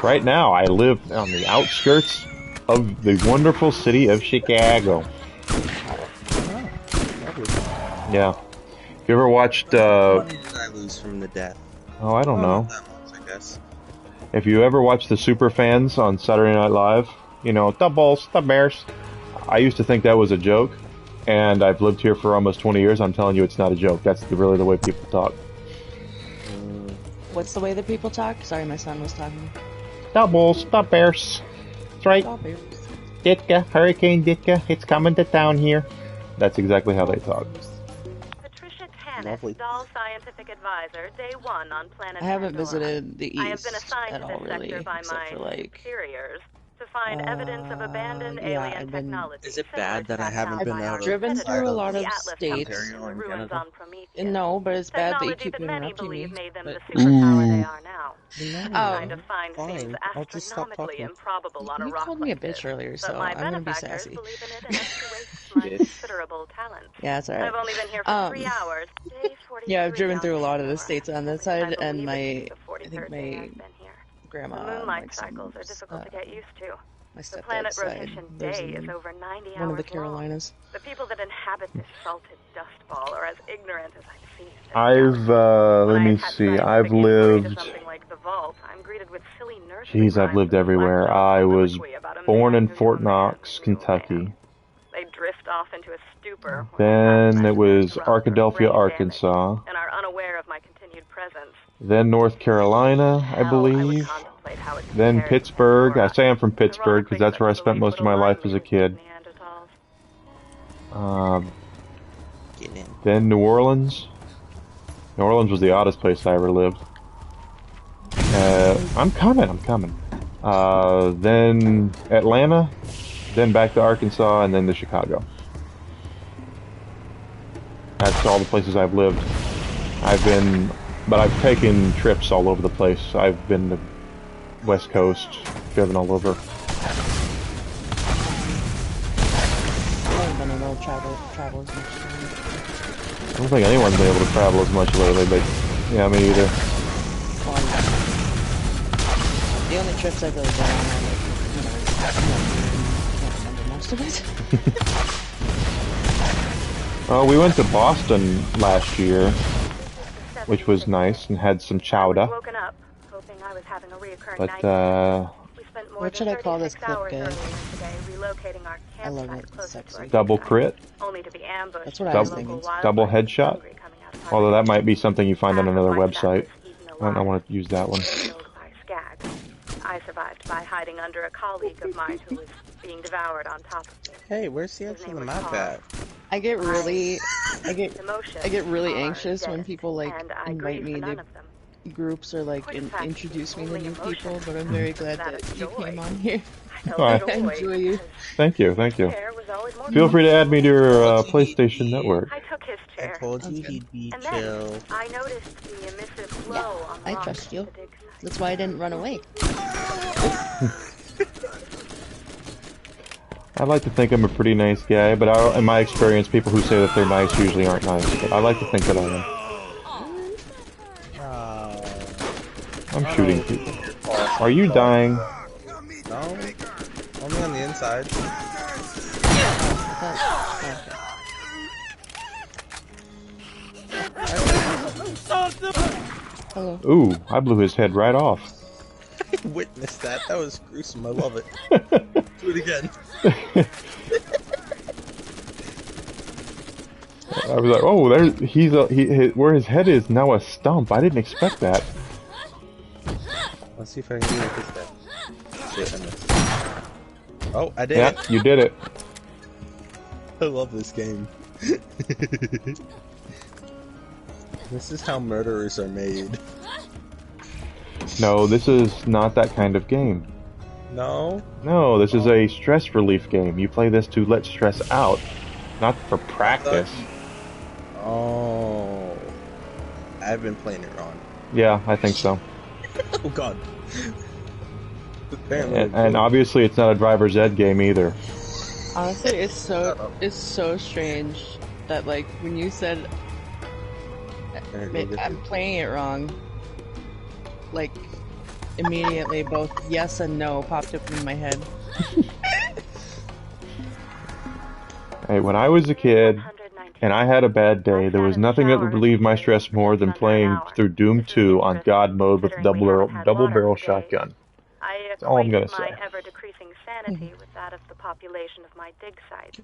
A: Right now, I live on the outskirts of the wonderful city of Chicago. Yeah. You ever watched,
F: How much money did I lose from the death?
A: oh, I don't know.
F: Not that much, I guess.
A: If you ever watch the Superfans on Saturday Night Live, you know, the Bulls, the Bears. I used to think that was a joke, and I've lived here for almost 20 years. I'm telling you, it's not a joke. That's really the way people talk.
G: What's the way that people talk? Sorry, my son was talking.
A: The Bulls, the Bears. That's right.
G: Stop it.
A: Ditka, Hurricane Ditka, it's coming to town here. That's exactly how they talk.
L: Patricia Tannis,
F: Lovely.
L: Doll Scientific Advisor, Day 1 on planet
G: I haven't
L: Pandora.
G: visited the
L: I have been
G: East
L: assigned
G: at
L: to
G: all,
L: this
G: really,
L: sector by
G: except
L: my
G: for like.
L: superiors to find evidence of abandoned
G: Yeah,
L: alien
G: I've been.
L: technology.
F: Is it
L: similar
F: bad
L: to
F: that I haven't
L: found
F: been
L: by
F: out
L: our
F: of
G: Driven
L: competitors,
G: through a lot
L: the
G: of
L: Atlas
G: states.
L: Company and the
F: in
L: ruins
F: Canada?
L: on Prometheus.
G: No, but it's bad that you
L: Technology
G: keep
L: that many
G: interrupting
L: believe
G: me.
L: made them
G: But
L: the superpower they are now.
F: No,
L: Kind of find
F: fine.
L: seems
F: I'll just stop
L: astronomically
F: talking.
L: improbable on a
G: you
L: rock
G: called me a
L: like this.
G: bitch earlier,
L: But
G: so
L: my
G: I'm gonna be
L: benefactors
G: sassy.
L: believe in it enough to waste my
F: Bitch.
L: considerable talents.
G: Yeah, it's alright.
L: I've only been here for 3 hours. Day 43
G: Yeah, I've driven
L: on
G: through a lot of the
L: Pandora.
G: states on
L: At
G: that
L: least
G: side,
L: I
G: and
L: believe
G: my,
L: it's the
G: I think
L: 43rd day
G: my
L: I've been here. The
G: grandma,
L: moonlight
G: like
L: cycles are
G: some,
L: difficult to get used to.
G: my
L: The planet
G: stepdad's side
L: rotation
G: lives
L: day is
G: in
L: over 90
G: one of the
L: hours long.
G: Carolinas.
L: The people that inhabit this salted dust ball are as ignorant as I've seen.
A: Let me see, I've lived,
L: Something like the vault, I'm greeted with silly nursery
A: geez, I've
L: rhymes
A: lived
L: and
A: everywhere.
L: blackjack
A: I was
L: soliloquy about a
A: born
L: man
A: in
L: who's
A: Fort
L: a man
A: Knox,
L: who's a
A: Kentucky.
L: man. They drift off into a stupor.
A: Then it was Arkadelphia, Arkansas.
L: And are unaware of my continued presence.
A: Then North Carolina, I believe. Then Pittsburgh. I say I'm from Pittsburgh because that's where I spent most of my life as a kid. Then New Orleans. New Orleans was the oddest place I ever lived. I'm coming. Then Atlanta. Then back to Arkansas, and then to Chicago. That's all the places I've lived. But I've taken trips all over the place. I've been to West Coast, driven all over.
G: I don't know, travel as much.
A: I don't think anyone's been able to travel as much lately, but yeah, me either.
G: The only trips I've really done are like, I can't remember most of it.
A: Well, we went to Boston last year, which was nice, and had some chowder. But,
G: what should I call this clip, guys? I love it. It's sexy.
A: Double crit?
G: That's what I was thinking.
A: Double headshot? Although that might be something you find on another website. I don't want to use that one.
L: I survived by hiding under a colleague of mine who was being devoured on top of me.
F: Hey, where's the edge of the map at?
G: I get really anxious when people like invite me to groups or like introduce me to new people, but I'm very glad that you came on here. I enjoy you.
A: Thank you. Feel free to add me to your PlayStation Network.
L: I took his chair.
F: I told you he'd be
L: And
F: chill.
L: then I noticed the emissive flow on the
G: I
L: rocks
G: trust you.
L: of the dig site.
G: That's why I didn't run away.
A: I like to think I'm a pretty nice guy, but in my experience, people who say that they're nice usually aren't nice. But I like to think that I am. I'm shooting people. Are you dying?
F: No, only on the inside.
G: Hello.
A: Ooh, I blew his head right off.
F: I witnessed that. That was gruesome. I love it. Do it again.
A: I was like, oh, where his head is now a stump. I didn't expect that.
F: Let's see if I can do it this time. Shit, I missed. Oh, I did
A: Yeah,
F: it.
A: you did it.
F: I love this game. This is how murderers are made.
A: No, this is not that kind of game.
F: No?
A: No, this is a stress relief game. You play this to let stress out, not for practice.
F: Oh. I've been playing it wrong.
A: Yeah, I think so.
F: Oh god.
A: And obviously it's not a driver's ed game either.
G: Honestly, it's so strange that like when you said I'm playing it wrong, like immediately both yes and no popped up in my head.
A: Hey, when I was a kid and I had a bad day, there was nothing that would relieve my stress more than playing through Doom 2 on God mode with a double barrel shotgun. That's all I'm gonna say.
L: My ever-decreasing sanity with that of the population of my dig site.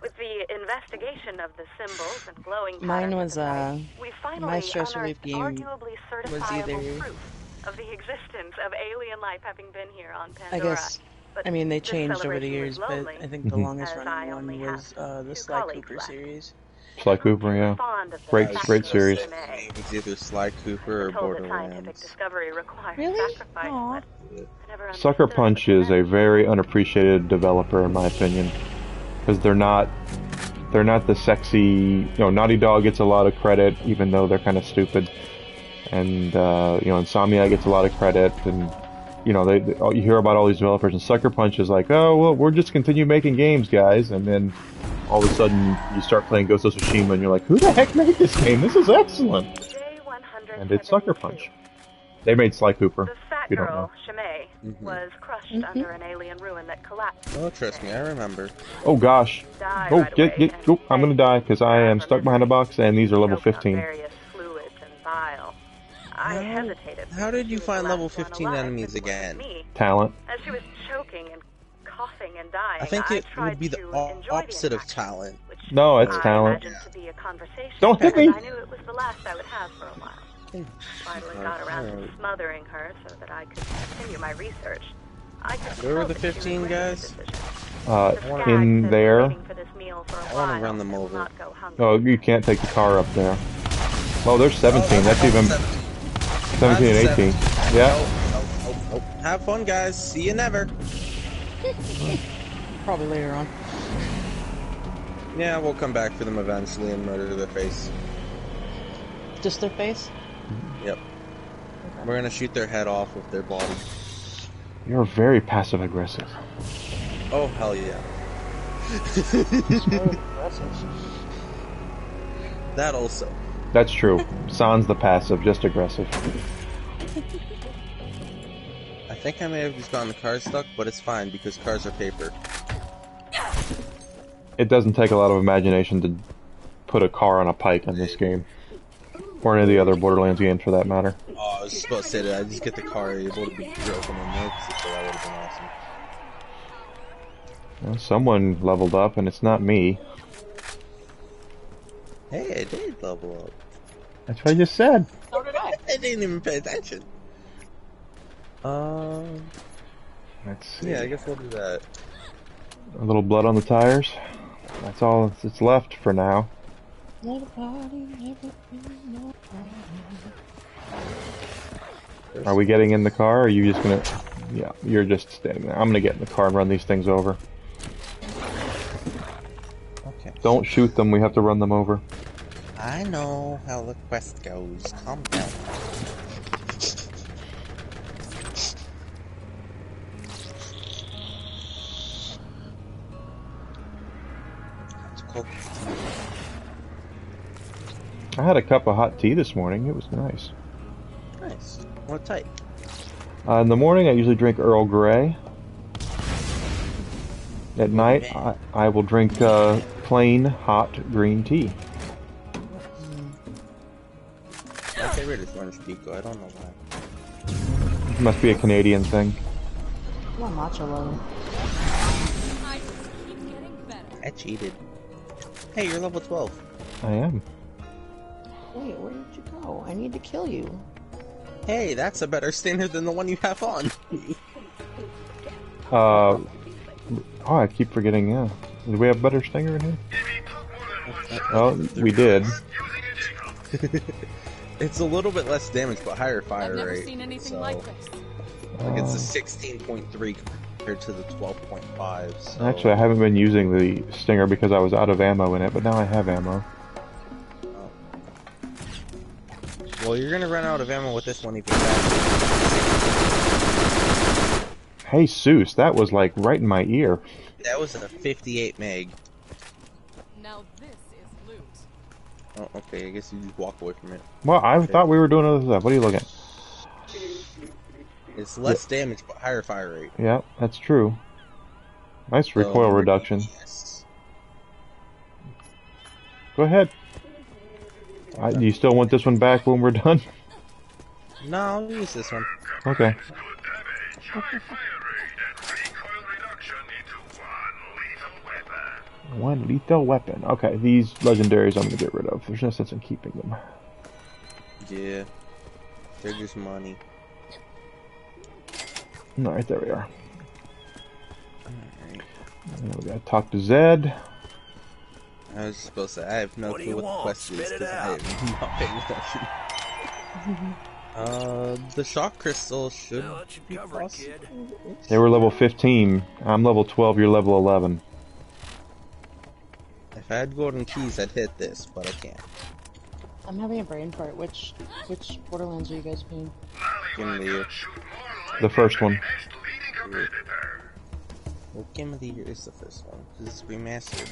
L: With the investigation of the symbols and glowing
G: Mine
L: patterns
G: was
L: of the night, we finally
G: my stress relief
L: unearthed
G: game
L: arguably
G: was
L: certifiable
G: either
L: proof of the existence of alien life having been here on
G: I
L: Pandora.
G: guess I mean, they
L: this
G: changed over the
L: celebration was
G: years, but
L: lonely,
G: I think the longest
L: as I
G: running
L: only
G: one was
L: have
G: the
L: two
G: Sly
L: colleagues
G: Cooper
L: left.
G: series.
A: Sly Cooper, yeah.
L: Fond of the
A: Great,
L: fact
A: great
L: that
A: series.
L: Chimay.
F: It was either Sly Cooper or
L: Told that scientific
F: Borderlands.
L: discovery requires
G: Really?
L: sacrifice,
G: Aw.
L: but I never
A: Sucker
L: understood
A: Punch
L: what
A: is
L: that
A: a very unappreciated developer, in my opinion, because they're not the sexy. You know, Naughty Dog gets a lot of credit, even though they're kind of stupid, and you know, Insomniac gets a lot of credit, and you know, you hear about all these developers, and Sucker Punch is like, oh well, we're just continue making games, guys, and then all of a sudden you start playing Ghost of Tsushima, and you're like, who the heck made this game? This is excellent, and it's Sucker Punch. They made Sly Cooper.
L: The fat
A: If you don't
L: girl,
A: know.
L: Chimay, was crushed under an alien ruin that collapsed.
F: Oh, trust me, I remember.
A: Oh gosh.
L: Died
A: Oh,
L: right away, and
A: oh, I'm gonna die because I am stuck behind a box, and these are level
L: choked on
A: 15.
L: various fluids and bile. I hesitated.
F: How did you
L: She was
F: find
L: the
F: level
L: last one
F: 15
L: alive,
F: enemies
L: but it wasn't
F: again?
L: me.
A: Talent.
L: As she was choking and coughing and dying,
F: I think it
L: tried
F: would be the
L: to enjoy the
F: opposite of
L: interaction,
F: talent.
L: which
A: No, it's
L: I
A: talent.
L: imagined to be a conversation.
A: Don't hit me!
L: because I knew it was the last I would have for a while. Finally got around to smothering her so that I could continue my research. I could
F: Where were
L: tell
F: the
L: that she was
F: 15
L: regretting the
F: guys?
L: decision.
A: In there.
L: Waiting for this meal for a
F: I want to
L: while
F: run them
L: and will
F: over.
L: not go hungry.
A: Oh, you can't take the car up there. Oh, there's 17. That's even 17 and 18. Yeah.
F: Oh. Have fun, guys. See you never.
G: Probably later on.
F: Yeah, we'll come back for them eventually and murder their face.
G: Just their face?
F: Yep. We're gonna shoot their head off with their body.
A: You're very passive aggressive.
F: Oh, hell yeah. That also.
A: That's true. Sans the passive, just aggressive.
F: I think I may have just gotten the car stuck, but it's fine because cars are paper.
A: It doesn't take a lot of imagination to put a car on a pike in this game. Or any of the other Borderlands games for that matter.
F: Oh, I was just about to say that. I just get the car able to be broken in there, so that would have been awesome.
A: Well, someone leveled up, and it's not me.
F: Hey, I did level up.
A: That's what I just said.
G: So did I.
F: I didn't even pay attention.
A: Let's see.
F: Yeah, I guess we'll do that.
A: A little blood on the tires. That's all that's left for now. Are we getting in the car, or are you just gonna... Yeah, you're just standing there. I'm gonna get in the car and run these things over.
F: Okay.
A: Don't shoot them, we have to run them over.
F: I know how the quest goes. Calm down. That's cool.
A: I had a cup of hot tea this morning. It was nice.
F: Nice. What type?
A: In the morning, I usually drink Earl Grey. At night, I will drink plain hot green tea.
F: My favorite is orange pico. I don't know why.
A: It must be a Canadian thing.
G: I'm a matcha lover.
J: I just keep getting better.
F: I cheated. Hey, you're level 12.
A: I am.
G: Wait, where did you go? I need to kill you.
F: Hey, that's a better standard than the one you have on.
A: Oh, I keep forgetting, yeah. Do we have better stinger in here? Oh, we did.
F: It's a little bit less damage, but higher fire
J: I've never
F: rate.
J: seen anything
F: so,
J: like this.
F: like it's a 16.3 compared to the 12.5. So.
A: Actually, I haven't been using the stinger because I was out of ammo in it, but now I have ammo.
F: Well, you're gonna run out of ammo with this one even faster.
A: Hey, Seuss, that was like right in my ear.
F: That was a 58 meg.
J: Now this is loot.
F: Oh, okay, I guess you just walk away from it.
A: Well, I thought we were doing other stuff. What are you looking at?
F: It's less damage, but higher fire rate.
A: Yeah, that's true. Nice recoil reduction.
F: Yes.
A: Go ahead. Do you still want this one back when we're done?
F: No, I'll use this one.
A: Okay. One lethal weapon. Okay, these legendaries I'm gonna get rid of. There's no sense in keeping them.
F: Yeah. They're just money.
A: Alright, there we are. And we gotta talk to Zed.
F: I was supposed to say, I have no clue what the quest is because I am not paying attention. The shock crystal should be possible.
A: They were level 15. I'm level 12, you're level 11.
F: If I had golden keys, I'd hit this, but I can't.
G: I'm having a brain fart. Which Borderlands are you guys playing?
F: Game of the year.
A: The first one.
F: What game of the year is the first one? Because it's remastered.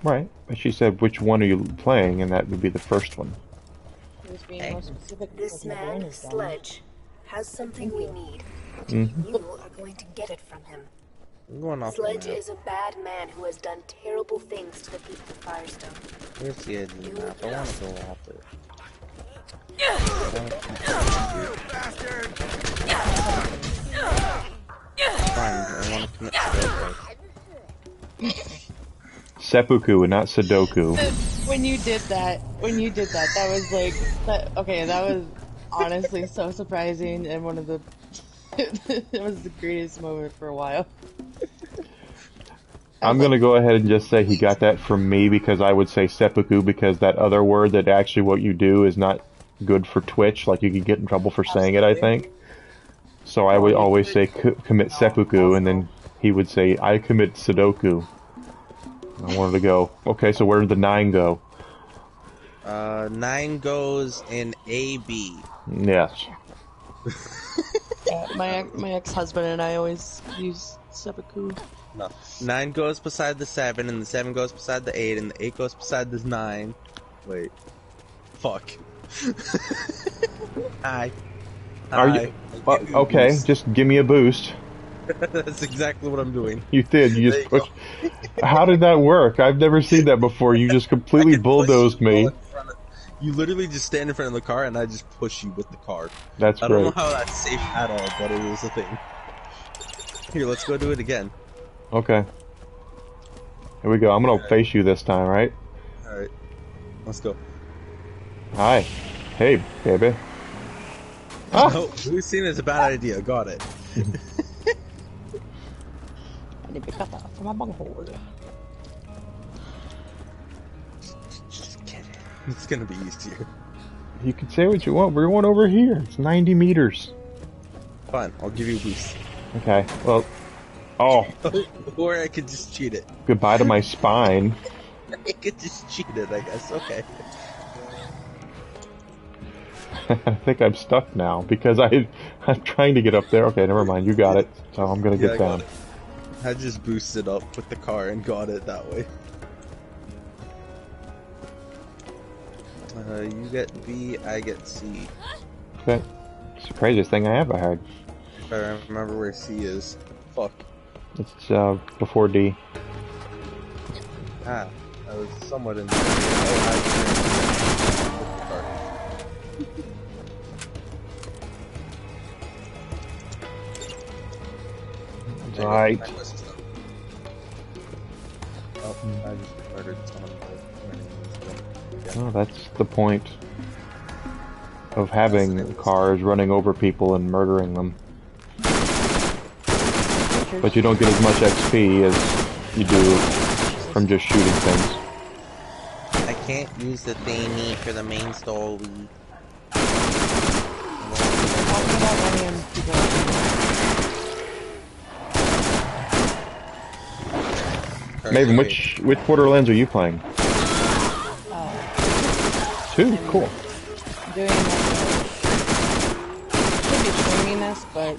A: Right. But she said, which one are you playing? And that would be the first one.
D: This man, Sledge, has something we need.
A: Mm-hmm.
D: You are going to get it from him.
F: I'm going off
D: Sledge
F: the map.
D: is a bad man who has done terrible things to the people of Firestone.
F: Where's the edge of the map? I want to go off it. Fine, I want to commit suicide.
A: Seppuku and not Sudoku.
G: When you did that, that was like, okay, that was honestly so surprising and one of the, it was the greatest moment for a while.
A: I'm gonna go ahead and just say he got that from me because I would say seppuku because that other word that actually what you do is not good for Twitch. Like you could get in trouble for saying it, I think. So I would always say commit seppuku, and then he would say I commit Sudoku. I wanted to go. Okay, so where did the 9 go?
F: 9 goes in AB.
A: Yes.
G: My ex-husband and I always use seppuku.
F: No. 9 goes beside the 7, and the 7 goes beside the 8, and the 8 goes beside the 9. Wait. Fuck. Hi.
A: Are you? Okay, just give me a boost.
F: That's exactly what I'm doing.
A: You did. You just pushed. How did that work? I've never seen that before. You just completely bulldozed me.
F: You literally just stand in front of the car, and I just push you with the car.
A: That's great.
F: I don't know how that's safe at all, but it was a thing. Here, let's go do it again.
A: Okay. Here we go. I'm gonna face you this time, right?
F: Alright. Let's go.
A: Hi. Hey, baby.
F: Ah! No, we've seen it's a bad idea. Got it.
G: I need to cut that from my bunghole.
F: Just get it. It's gonna be easier.
A: You can say what you want. We're going over here. It's 90 meters.
F: Fine, I'll give you a boost.
A: Okay. Well. Oh.
F: Or I could just cheat it.
A: Goodbye to my spine.
F: I could just cheat it, I guess. Okay.
A: I think I'm stuck now because I'm trying to get up there. Okay, never mind. You got it. So I'm gonna get down.
F: I just boosted up with the car and got it that way. You get B, I get C.
A: Okay. It's the craziest thing I ever heard.
F: If I remember where C is. Fuck.
A: It's before D.
F: Ah, I was somewhat in
A: Right.
F: Oh, I just murdered someone.
A: Oh, that's the point of having cars running over people and murdering them. But you don't get as much XP as you do from just shooting things.
F: I can't use the thingy for the main story.
A: Maven, which Borderlands are you playing? 2? Cool.
G: Doing should be streaming this, but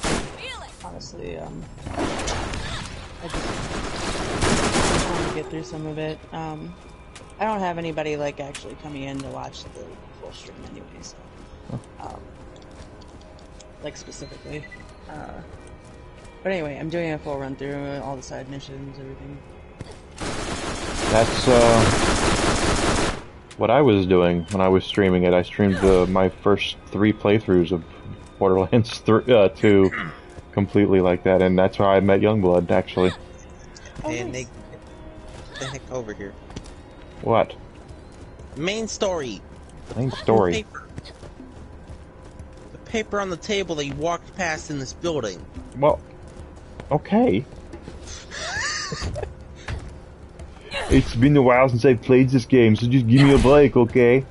G: honestly, I just want to get through some of it. I don't have anybody like actually coming in to watch the full stream anyway, so like specifically. But anyway, I'm doing a full run through all the side missions, everything.
A: That's what I was doing when I was streaming it. I streamed my first 3 playthroughs of Borderlands 2 completely like that, and that's where I met Youngblood, actually.
F: Hey, Nick, get the heck over here.
A: What?
F: Main story.
A: Main story.
F: The paper on the table that you walked past in this building.
A: Well, okay. It's been a while since I played this game, so just give me a break, okay?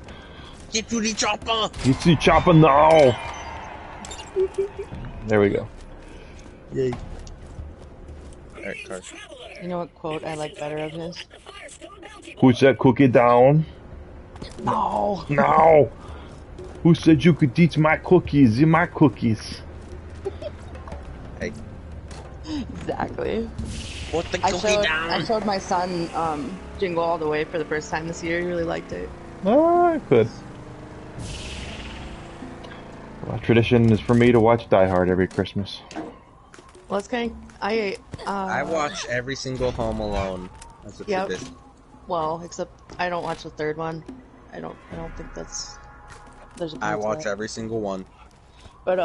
F: Get to the chopper!
A: Get to the chopper now! There we go.
F: Yay. Alright, Cars.
G: You know what quote I like better of his?
A: Push that cookie down.
G: No!
A: No! Who said you could eat my cookies? They're my cookies.
F: Hey.
G: Exactly.
F: Put the cookie down!
G: I showed my son Jingle All the Way for the first time this year. He really liked it.
A: Oh, I could. Well, tradition is for me to watch Die Hard every Christmas.
G: Well, it's kind of...
F: I watch every single Home Alone as a tradition.
G: Well, except I don't watch the third one. I don't think that's... There's a
F: I watch every single one.
G: But,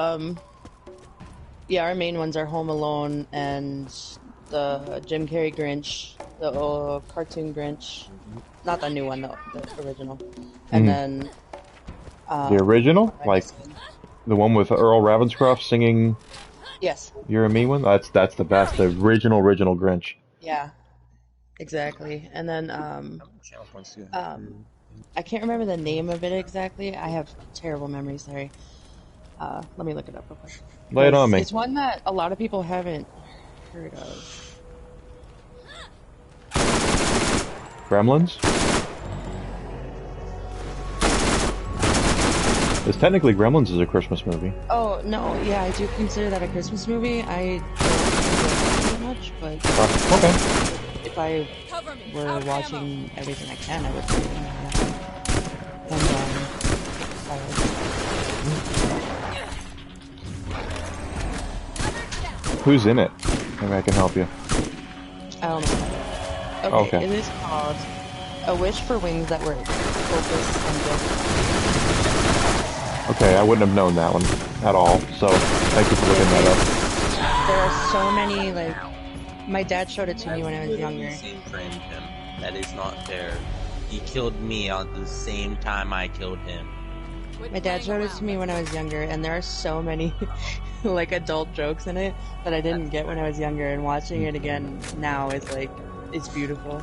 G: yeah, our main ones are Home Alone and the Jim Carrey Grinch, the cartoon Grinch. Not the new one, the original. And then...
A: the original? Like, the one with Earl Ravenscroft singing...
G: Yes.
A: You're a Me one? That's the best. The original Grinch.
G: Yeah. Exactly. And then, I can't remember the name of it exactly. I have terrible memory, sorry. Let me look it up real quick.
A: Lay it on me.
G: It's one that a lot of people haven't heard of.
A: Gremlins? It's technically Gremlins is a Christmas movie.
G: Oh, no, yeah, I do consider that a Christmas movie. I don't know much, but...
A: okay.
G: If I were watching everything I can, I would say that. And,
A: Who's in it? Maybe I can help you.
G: I don't know. Okay, it is called A Wish for Wings That Work. Focus and Build.
A: Okay, I wouldn't have known that one at all, so thank you for looking that up.
G: There are so many, like... My dad showed it to me when I was younger.
F: That is not fair. He killed me at the same time I killed him.
G: My dad showed it to me when I was younger, and there are so many, like, adult jokes in it that I didn't get when I was younger, and watching it again now is, like, it's beautiful.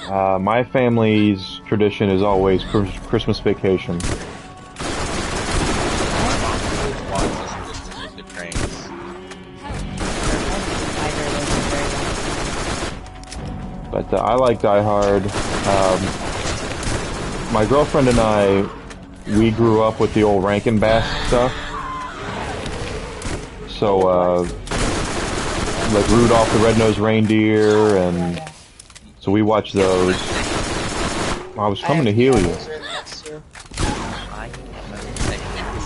A: My family's tradition is always Christmas vacation. But I like Die Hard. My girlfriend and I, we grew up with the old Rankin Bass stuff. So, like Rudolph the Red-Nosed Reindeer, and so we watched those. I was coming to heal you.
F: As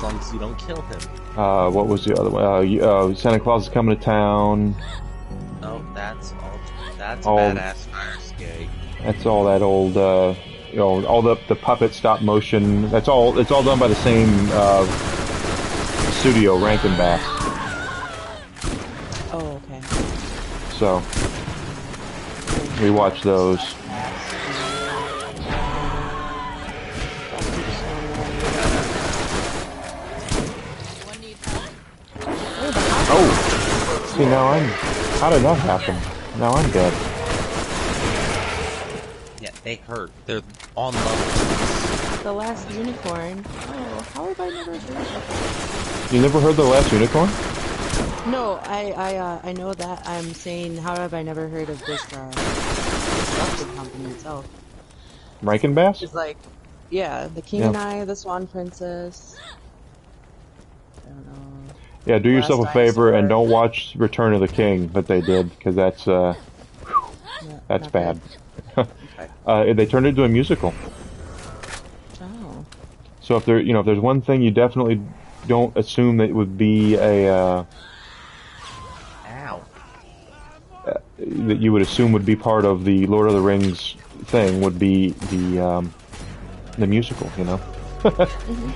F: long as you don't kill him.
A: What was the other one? Santa Claus is Coming to Town.
F: Oh, that's badass fire escape.
A: That's all that old, you know, all the puppet stop motion. It's all done by the same studio, Rankin Bass.
G: Oh, okay.
A: So we watch those. Oh, see now how did that happen? Now I'm dead.
F: Yeah, they hurt. They're on level.
G: The Last Unicorn. Oh, how have I never heard of that?
A: You never heard The Last Unicorn?
G: No, I know that. I'm saying, how have I never heard of this production company itself?
A: Rankin Bass?
G: It's like, yeah, The King and I, The Swan Princess. I don't know.
A: Yeah, do yourself a favor and don't watch Return of the King, but they did, because that's bad. They turned it into a musical.
G: Oh.
A: So if there's one thing you definitely don't assume that it would be a that you would assume would be part of the Lord of the Rings thing would be the musical, you know.
G: Mm-hmm.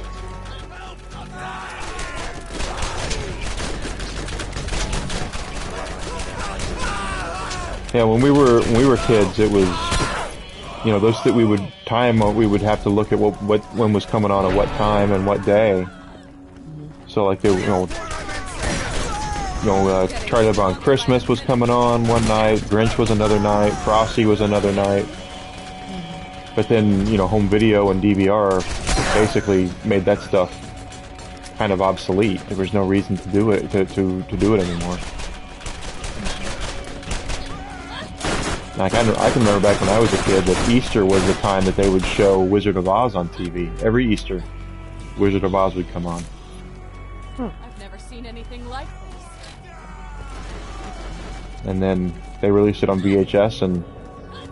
A: Yeah, when we were kids, it was, you know, those that we would have to look at when was coming on at what time and what day. So like they, you know, You know, Charlie Brown Christmas was coming on one night, Grinch was another night, Frosty was another night. But then, you know, home video and DVR basically made that stuff kind of obsolete. There was no reason to do it, to do it anymore. Like, I can remember back when I was a kid that Easter was the time that they would show Wizard of Oz on TV. Every Easter, Wizard of Oz would come on.
J: I've never seen anything like this.
A: And then they released it on VHS, and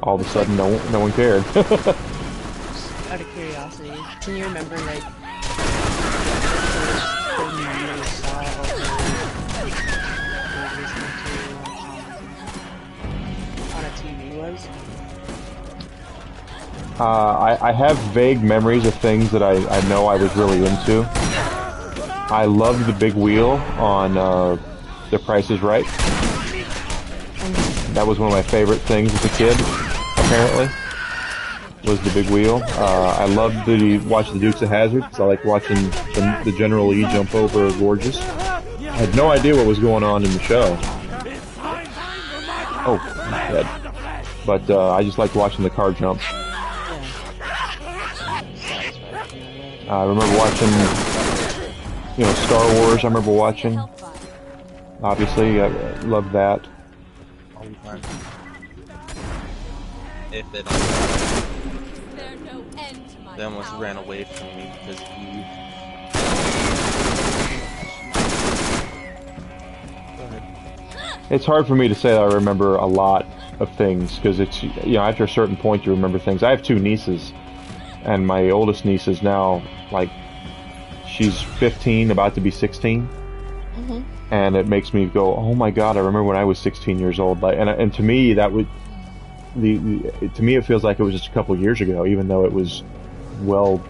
A: all of a sudden, no one cared.
G: Out of curiosity, can you remember like on a TV was?
A: I have vague memories of things that I know I was really into. I loved the big wheel on The Price is Right. That was one of my favorite things as a kid, apparently, was the big wheel. I loved to watch the Dukes of Hazzard, because I liked watching the General Lee jump over Gorgeous. I had no idea what was going on in the show. Oh, I'm dead. But I just liked watching the car jump. I remember watching, you know, Star Wars. I remember watching. Obviously, I loved that.
F: All the time. If they don't, they almost ran away from me because of you. Go ahead.
A: It's hard for me to say that I remember a lot of things, because it's, you know, after a certain point you remember things. I have two nieces, and my oldest niece is now, like, she's 15, about to be 16. And it makes me go, oh my god, I remember when I was 16 years old. Like, and to me, that would, to me it feels like it was just a couple years ago, even though it was well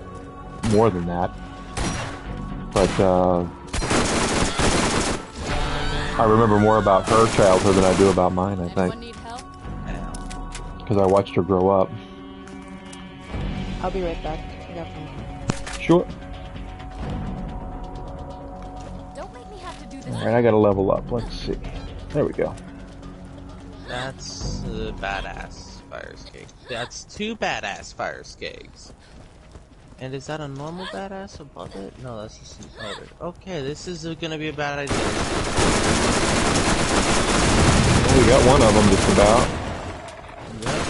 A: more than that. But I remember more about her childhood than I do about mine, I think. Because I watched her grow up.
G: I'll be right back. I got phone.
A: Sure. Alright, I gotta level up. Let's see. There we go.
F: That's a badass fire skeg. That's two badass fire skegs. And is that a normal badass above it? No, that's just an elder. Okay, this is gonna be a bad idea.
A: Well, we got one of them just about.
F: Yep.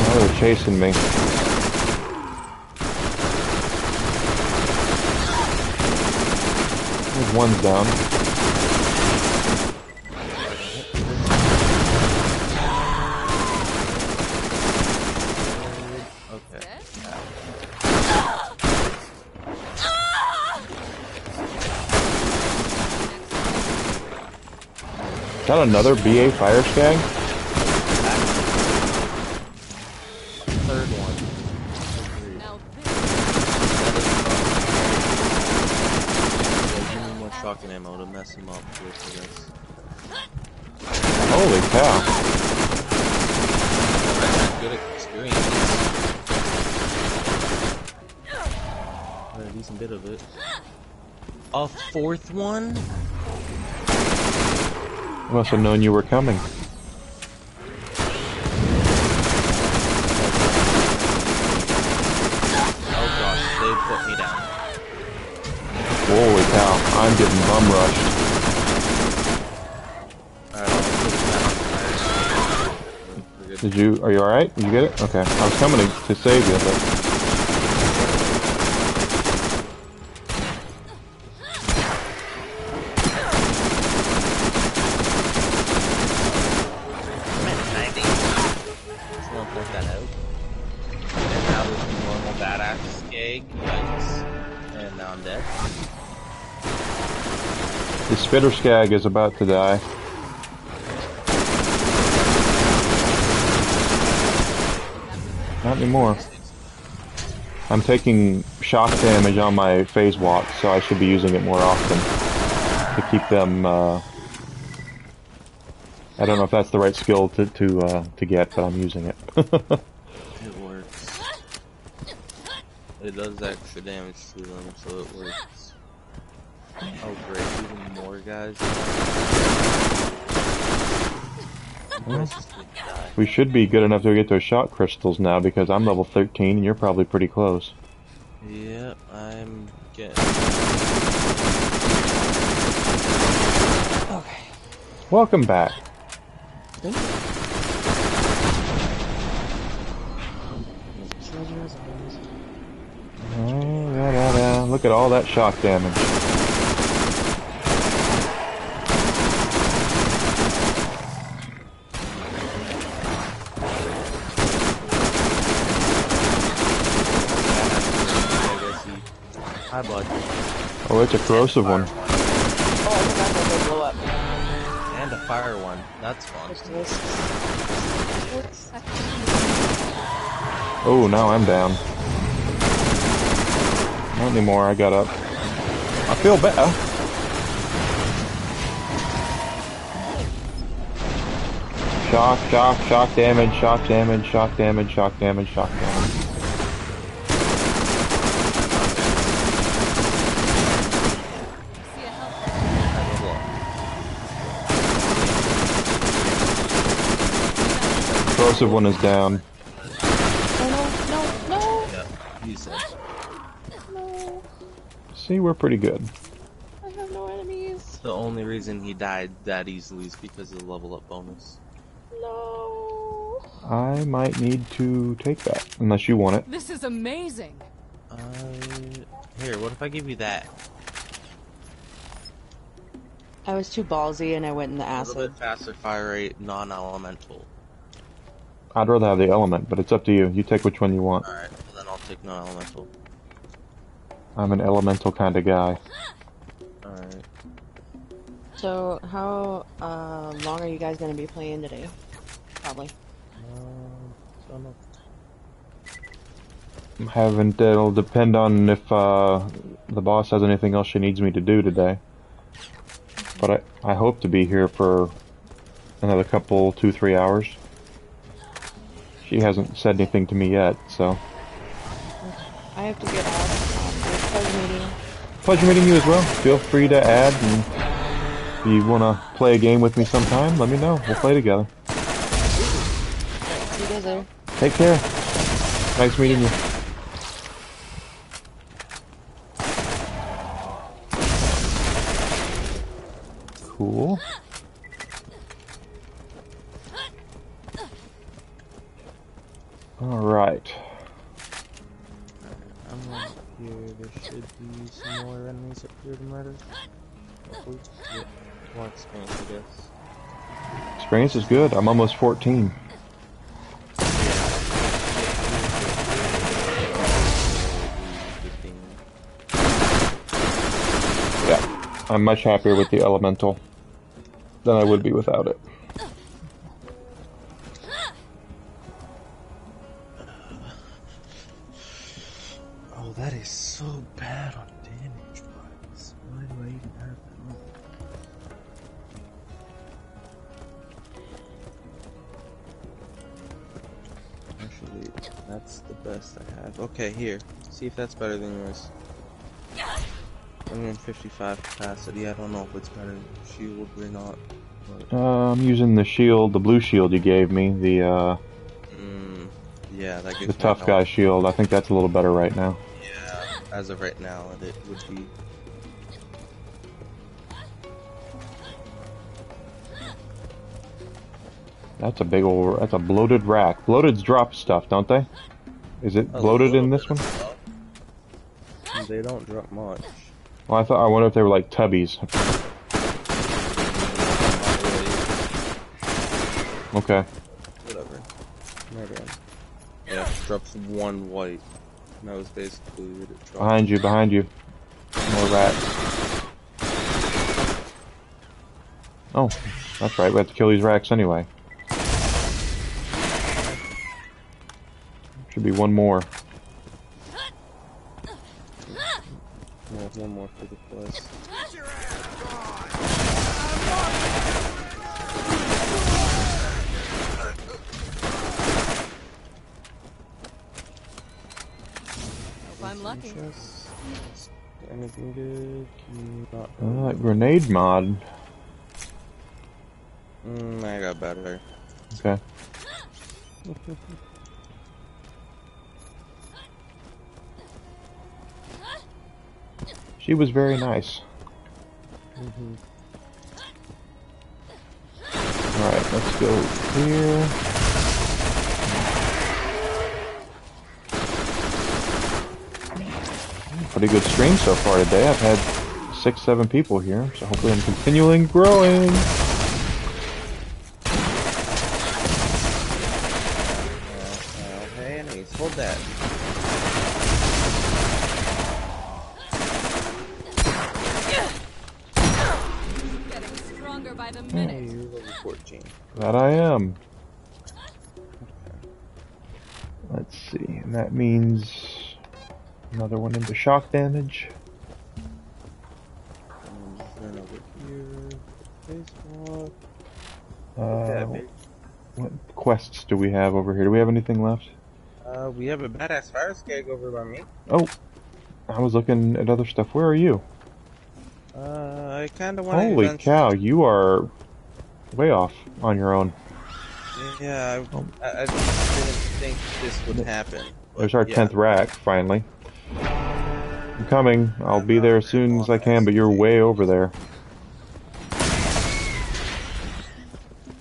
A: Oh, they're chasing me. One's down.
F: Okay.
A: Is that another BA fire skag?
F: Third one. Shotgun ammo to mess him up with this.
A: Holy cow.
F: Good experience. A decent bit of it. A fourth one?
A: I must have known you were coming.
F: Oh gosh, they put me down.
A: Holy cow, I'm getting bum rushed. Are you alright? Did you get it? Okay. I was coming to save you, but...
F: Someone point that out. And now there's a normal badass skeg. Yikes. And now I'm dead.
A: The spitter skag is about to die. Not anymore. I'm taking shock damage on my phase walk, so I should be using it more often to keep them. I don't know if that's the right skill to get, but I'm using it.
F: It works. It does extra damage to them, so it works. Oh great, even more guys.
A: Well, we should be good enough to get those shot crystals now because I'm level 13 and you're probably pretty close.
F: Yeah, I'm getting...
G: Okay.
A: Welcome back.
G: Thank you.
A: Look at all that shock damage.
F: Hi, bud.
A: Oh, it's a corrosive one.
G: Oh, I forgot that they blow up.
F: And a fire one. That's fun.
A: Oh, now I'm down. Not anymore, I got up. I feel better. Shock, shock, shock damage, shock damage, shock damage, shock damage, shock damage. Corrosive one is down.
G: Oh, no.
F: Yeah, he's dead.
G: No.
A: See, we're pretty good.
G: I have no enemies.
F: The only reason he died that easily is because of the level up bonus.
G: No.
A: I might need to take that, unless you want it.
J: This is amazing.
F: Here, what if I give you that?
G: I was too ballsy and I went in the
F: A little
G: acid.
F: bit faster fire rate, non-elemental.
A: I'd rather have the element, but it's up to you. You take which one you want.
F: Alright, well then I'll take non-elemental.
A: I'm an elemental kind of guy.
F: Alright.
G: So, how long are you guys going to be playing today? Probably.
F: Don't know.
A: Haven't. It'll depend on if the boss has anything else she needs me to do today. But I hope to be here for another couple, 2-3 hours. She hasn't said anything to me yet, so.
G: I have to get out. Pleasure meeting.
A: Pleasure meeting you as well. Feel free to add, and if you want to play a game with me sometime, let me know. We'll play together.
G: See you guys later.
A: Take care. Nice meeting you. Cool. Alright.
F: I'm right here. There should be some more enemies up here to murder. Hopefully. Yeah. More experience, I guess.
A: Experience is good. I'm almost 14. Yeah. I'm much happier with the elemental than I would be without it.
F: Oh, that is so bad on damage wise. Why do I even have that on? Actually, that's the best I have. Okay, here. See if that's better than yours. 155 capacity. I don't know if it's better than shield or not. But...
A: I'm using the shield, the blue shield you gave me, the
F: yeah, that gives
A: the tough guy shield. I think that's a little better right now.
F: Yeah, as of right now, it would be.
A: That's a big old. That's a bloated rack. Bloateds drop stuff, don't they? Is it bloated in this one?
F: They don't drop much.
A: Well, I wonder if they were like tubbies. Okay.
F: Whatever. Murder him. Yeah, it drops one white. And that was basically what it dropped.
A: Behind you, behind you. More rats. Oh, that's right. We have to kill these rats anyway. Should be one more.
F: Yeah, one more for the place.
J: If I'm lucky.
F: Anything good? Not
A: grenade mod.
F: I got better.
A: Okay. She was very nice. Alright, let's go here. Pretty good stream so far today. I've had 6-7 people here, so hopefully I'm continuing growing.
F: Hey, enemies, hold that.
J: Getting stronger by the minute.
F: Hey, you're level 14.
A: That I am. Let's see, and that means another one into shock damage.
F: Then over here, baseball.
A: What quests do we have over here? Do we have anything left?
F: We have a badass fire skag over by me.
A: Oh, I was looking at other stuff. Where are you?
F: I kind of want to.
A: Holy cow, you are way off on your own.
F: Yeah, I didn't think this would happen.
A: There's our 10th rack, finally. I'm coming. I'll be there as soon as I can, but you're way over there.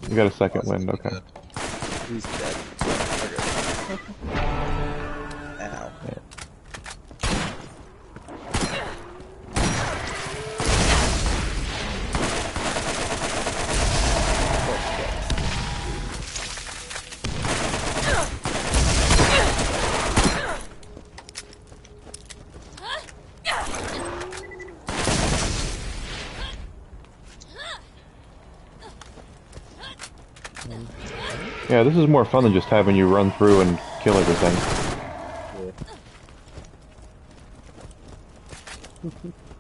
A: You got a second wind, okay.
F: He's dead. Ow.
A: Yeah. Yeah, this is more fun than just having you run through and kill everything.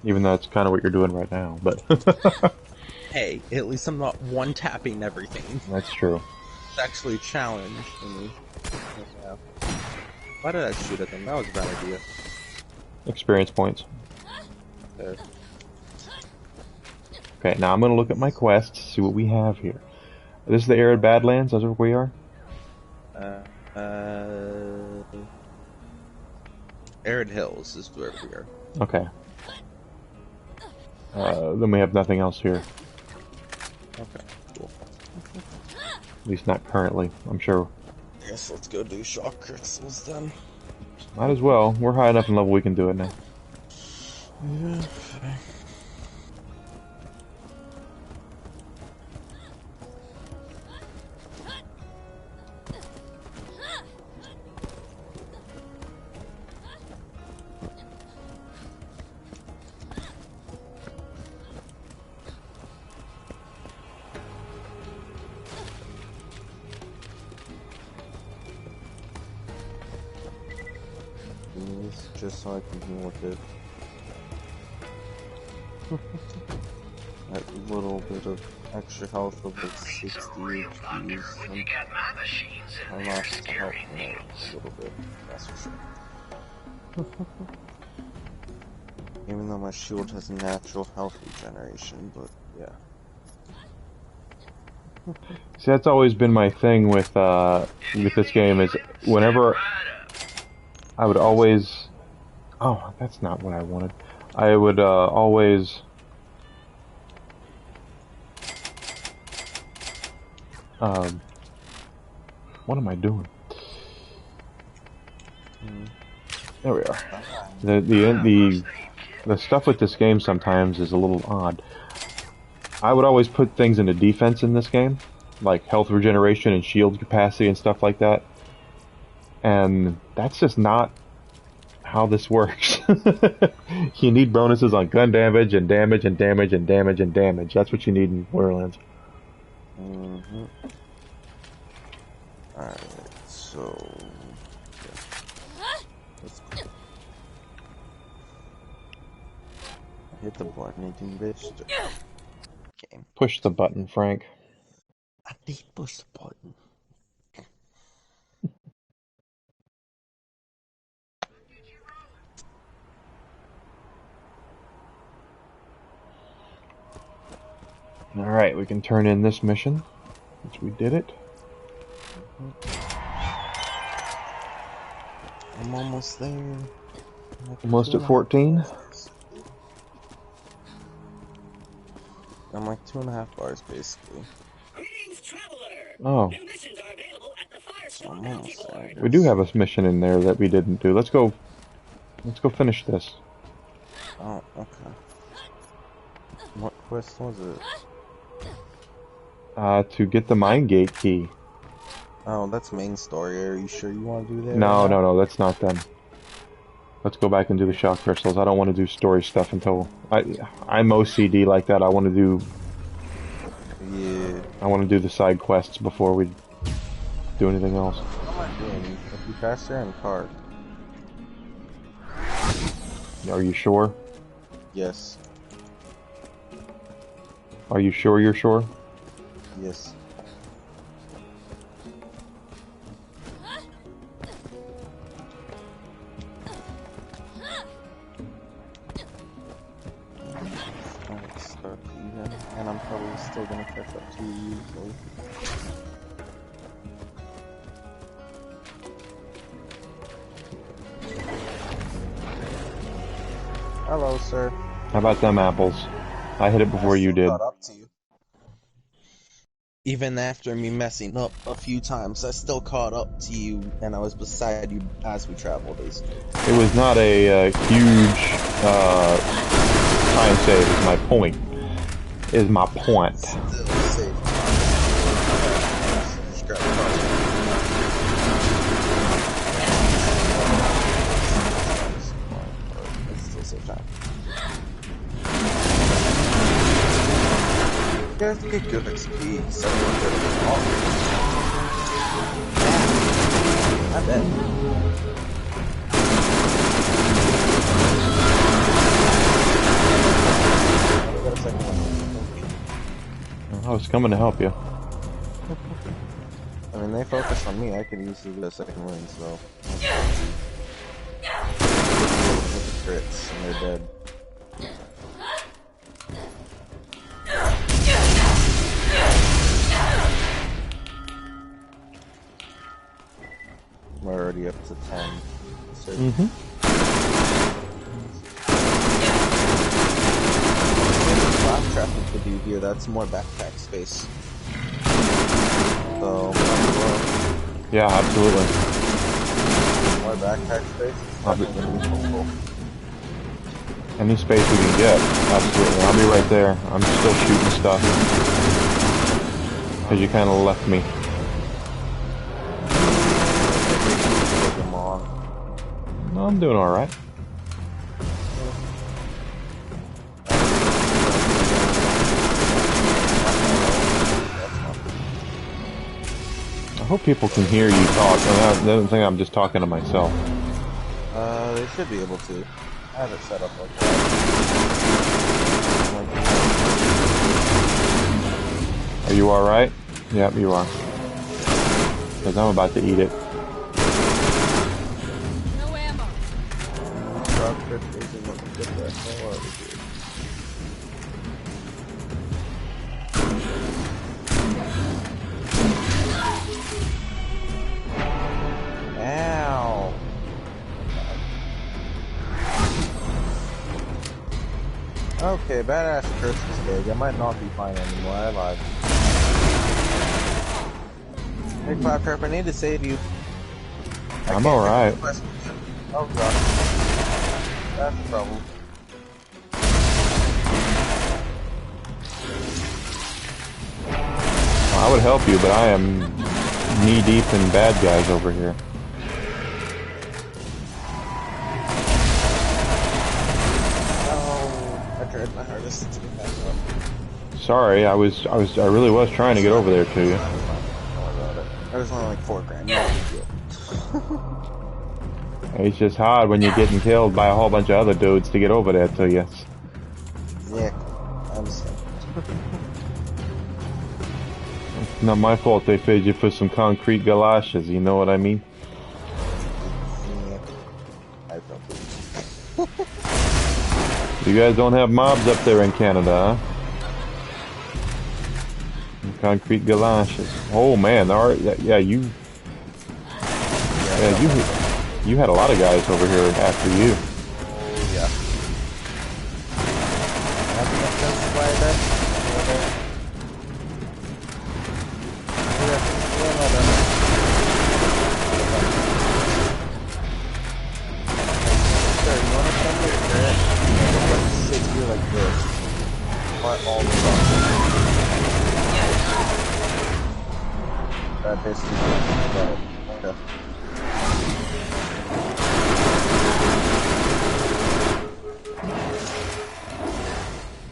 A: Even though that's kind of what you're doing right now, but...
F: Hey, at least I'm not one-tapping everything.
A: That's true.
F: It's actually a challenge for me. Yeah. Why did I shoot at them? That was a bad idea.
A: Experience points.
F: There.
A: Okay, now I'm going to look at my quests, see what we have here. This is the Arid Badlands, that's where we are?
F: Arid Hills is where we are.
A: Okay. Then we have nothing else here.
F: Okay, cool.
A: At least not currently, I'm sure.
F: I guess let's go do shock crystals then.
A: Might as well. We're high enough in level we can do it now.
F: Yeah. Just so I can heal with it. That little bit of extra health of like 60 HPs. I lost health in it a little bit, that's for sure. Even though my shield has natural health regeneration, but yeah.
A: See, that's always been my thing with this game, is whenever I would always... Oh, that's not what I wanted. I would always... what am I doing? There we are. The stuff with this game sometimes is a little odd. I would always put things into defense in this game, like health regeneration and shield capacity and stuff like that. And that's just not how this works. You need bonuses on gun damage and damage and damage and damage and damage. That's what you need in Borderlands.
F: Alright, so... Let's go. Hit the button, bitch. Okay.
A: Push the button, Frank.
F: I did push the button.
A: Alright, we can turn in this mission, since we did it.
F: I'm almost there.
A: Almost at 14?
F: I'm like 2.5 bars, basically.
A: Oh.
F: So I'm almost there, I guess.
A: We do have a mission in there that we didn't do. Let's go finish this.
F: Oh, okay. What quest was it?
A: To get the mine gate key.
F: Oh, that's main story. Are you sure you want to do that?
A: No, no, no, that's not them. Let's go back and do the shock crystals. I don't want to do story stuff until... I'm OCD like that. I want to do...
F: Yeah.
A: I want to do the side quests before we do anything else.
F: What am I doing? If you faster and car.
A: Are you sure?
F: Yes.
A: Are you sure you're sure?
F: Yes. And I'm probably still gonna catch up to you usually. Hello, sir.
A: How about them apples? I hit it before you did.
F: Caught up to you. Even after me messing up a few times, I still caught up to you, and I was beside you as we traveled, basically.
A: It was not a huge time save, is my point. Is my point.
F: Still safe. Just grab the car. It's still safe time. You guys get good XP, so everyone good at all. I bet.
A: I was coming to help you.
F: I mean, they focus on me. I could easily get a second win, so. With the crits, and they're dead. We're already up to 10.
A: Mm-hmm.
F: Traffic to do here, that's more backpack space. So,
A: yeah, absolutely.
F: More backpack space? Definitely gonna be helpful.
A: Any space we can get, absolutely. I'll be right there. I'm still shooting stuff. Because you kind of left me. No, I'm doing alright. I hope people can hear you talk. I don't think I'm just talking to myself.
F: They should be able to. I have it set up like that.
A: Are you alright? Yep, you are. Because I'm about to eat it.
J: No ammo.
F: Ow. Okay, badass Christmas Day. I might not be fine anymore. I lied. Hey, Claptrap, I need to save you.
A: I'm alright.
F: Oh god. That's the problem.
A: I would help you, but I am knee deep in bad guys over here.
F: I tried my hardest to get back up.
A: Sorry, I really was trying to get over there to you.
F: Don't worry about it. It was only like $4 grand. No big deal.
A: It's just hard when you're getting killed by a whole bunch of other dudes to get over there to you.
F: Yeah, I understand.
A: It's not my fault they fed you for some concrete galoshes, you know what I mean?
F: Yeah, I felt it.
A: You guys don't have mobs up there in Canada, huh? Concrete galoshes. Oh man, yeah, you had a lot of guys over here after you.
F: Oh yeah. Sit here like this. All the that basically okay.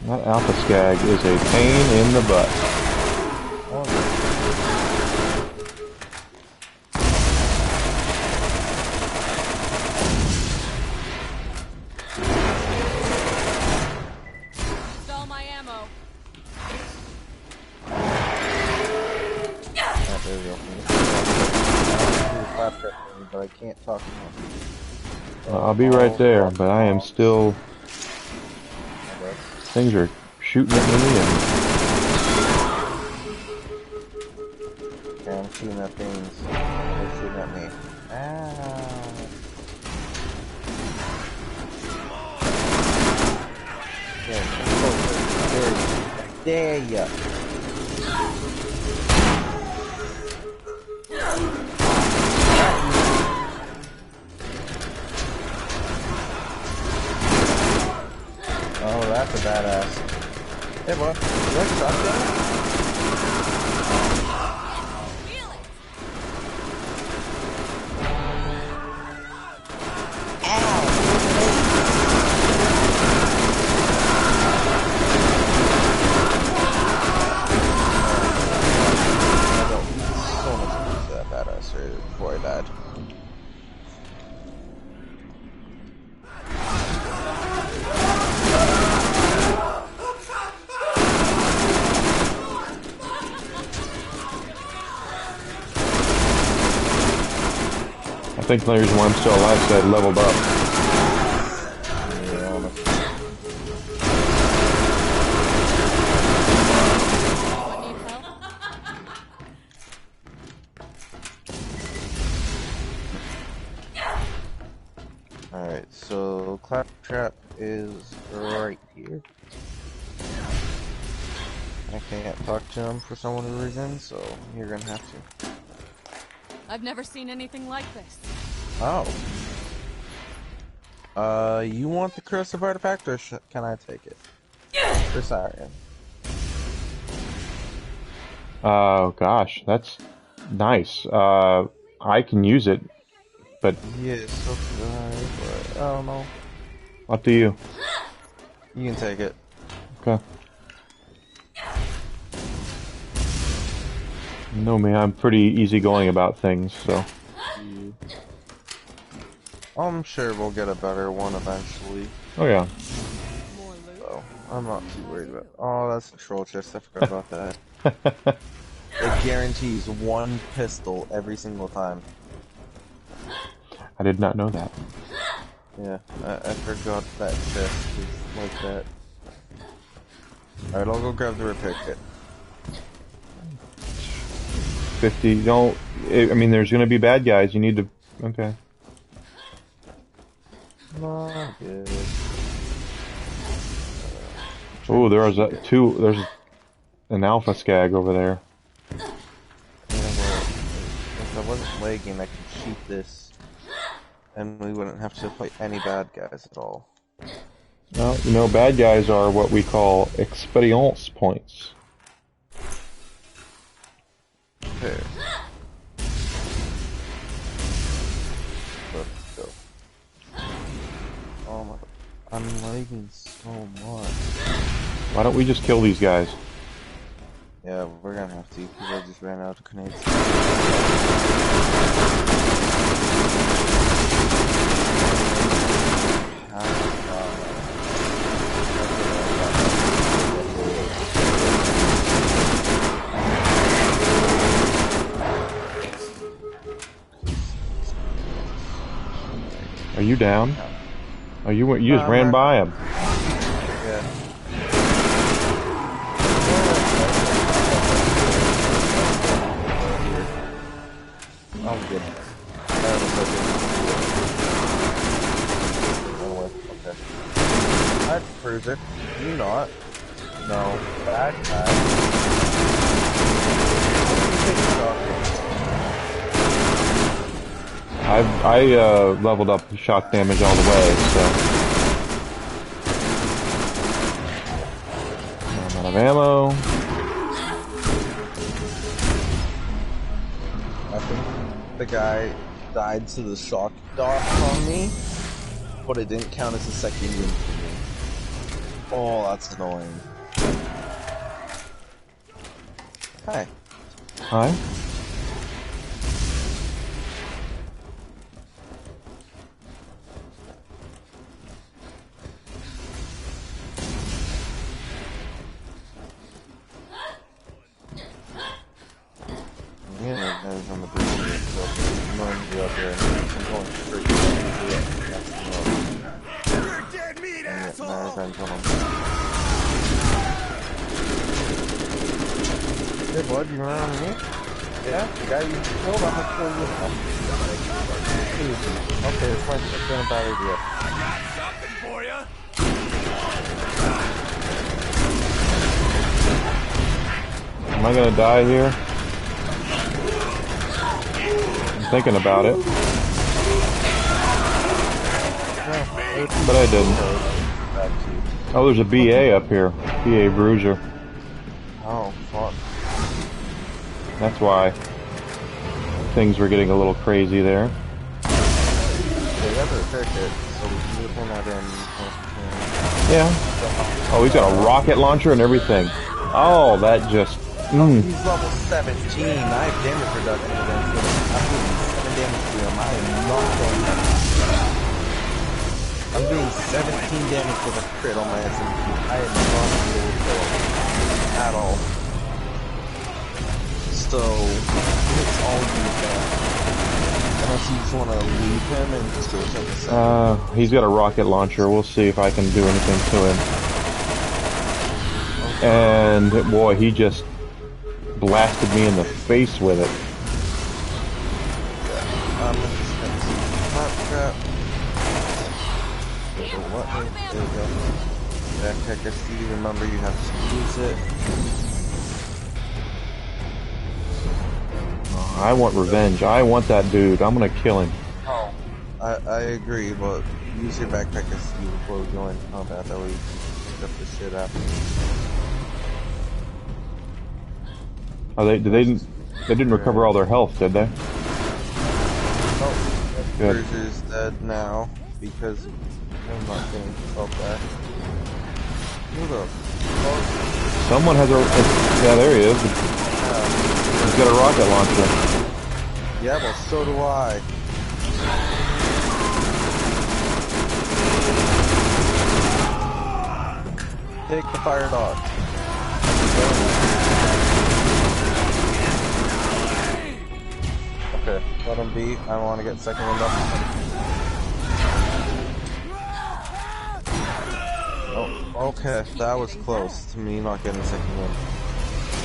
A: That alpha skag is a pain in the butt.
F: Oh,
J: Stall my ammo.
F: there we go. But I can't talk anymore.
A: I'll be right there, but I am still... Things are shooting at me and...
F: Yeah, I'm shooting at things. They're shooting at me. There you. Oh, that's a badass. Hey, boy. You like shotgun? Before I died.
A: I think the reason why I'm still alive is I leveled up.
F: Alright, so Claptrap is right here. I can't talk to him for some reason, so you're gonna have to.
J: I've never seen anything like this.
F: Oh. You want the corrosive artifact, or can I take it? For Siren.
A: Oh gosh, that's nice. I can use it, but...
F: Yes, so could I, but I don't know.
A: Up to you.
F: You can take it.
A: Okay. You know me, I'm pretty easygoing about things, so...
F: I'm sure we'll get a better one eventually.
A: Oh yeah.
F: So, I'm not too worried about it. Oh, that's a troll chest, I forgot about that. It guarantees one pistol every single time.
A: I did not know that.
F: Yeah, I forgot that chest is like that. Alright, I'll go grab the repair kit.
A: 50, don't... I mean, there's gonna be bad guys, you need to... Okay.
F: Not good.
A: Oh, there's an alpha skag over there.
F: Yeah, well, if I wasn't lagging, I could shoot this, and we wouldn't have to fight any bad guys at all.
A: Well, you know, bad guys are what we call experience points.
F: Okay. Let's go. Oh my... I'm lagging so much.
A: Why don't we just kill these guys?
F: Yeah, we're gonna have to, because I just ran out of grenades.
A: Are you down? Oh, you just ran by him.
F: Yeah.
M: bruiser. You not. No. Backpack.
A: I leveled up shock damage all the way, so. I'm out of ammo.
M: I think the guy died to the shock dart on me, but it didn't count as a second unit for me. Oh, that's annoying. Hi.
A: Hi.
M: Yeah, guys on the bridge here, so I'm going to be up here and I'm going straight to the next road.
H: You're dead meat, asshole!
M: Hey bud, you remember me? Yeah? The guy you killed, I'm gonna kill you. Okay, it's fine. It's been a bad idea.
H: I got something for you!
A: Am I gonna die here? I'm thinking about it. But I didn't. Oh, there's a BA up here. BA Bruiser.
M: Oh, fuck.
A: That's why things were getting a little crazy there.
M: They got their ticket, so we can put that in.
A: Yeah. Oh, he's got a rocket launcher and everything. Oh, that just...
M: He's level 17. I have damage reduction against him. I'm doing 7 damage to him. I am not going to... I'm doing 17 damage with a crit on my SMG. I am not able to kill him at all. So, it's all you guys. Unless you just want to leave him and just go check this out.
A: He's got a rocket launcher. We'll see if I can do anything to him. And, boy, he just blasted me in the face with it.
M: I'm just gonna see claptrap. There we go. Backpack SD, remember you have to use it.
A: Oh, I want revenge. I want that dude. I'm gonna kill him.
M: Oh, I agree, but use your backpack SD before we go into combat. That way you can pick up the shit after.
A: Oh, they didn't recover all their health, did they?
M: Oh,
A: good.
M: Bruiser's dead now because I'm not getting help back. Who the fuck?
A: Someone has a... Yeah, there he is. He's got a rocket launcher.
M: Yeah, well, so do I. Take the fire dog. Okay, let him be. I want to get second wind up. Oh, okay, that was close to me not getting second wind.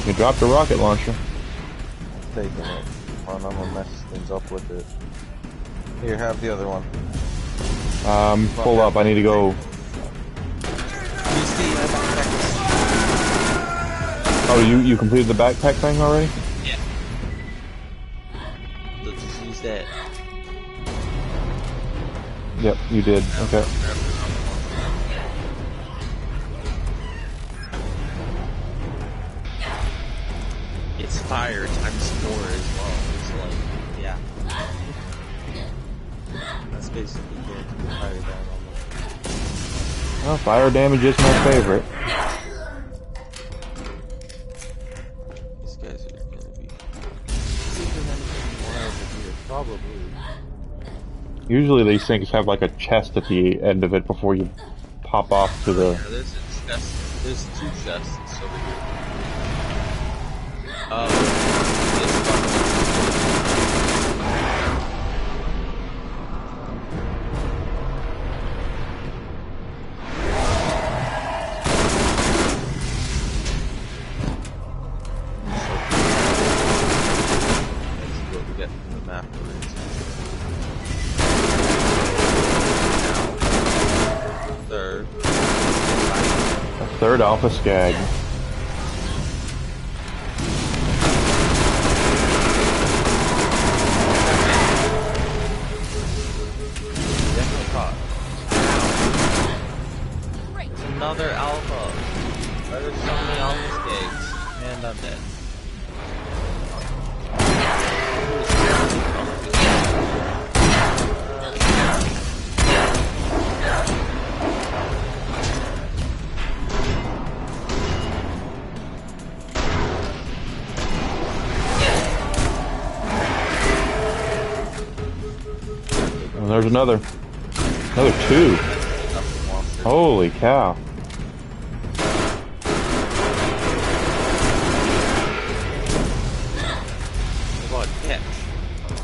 A: You dropped the rocket launcher.
M: I'm taking it. I'm gonna mess things up with it. Here, have the other one.
A: Pull up. I need to go. Oh, you completed the backpack thing already?
F: Yeah. So just use that.
A: Yep, you did. Okay.
F: It's fire times 4 as well. So like, yeah. That's basically good. Fire down almost.
A: Well, fire damage is my favorite.
F: These guys are gonna be. See if there's anything more over here. Probably.
A: Usually these things have like a chest at the end of it before you pop off to the...
F: Yeah, there's a chest. There's 2 chests over here. This one. Third.
A: third alpha skag.
F: Another alpha. There's so many alpha skags. And I'm dead.
A: And there's another two. Holy cow.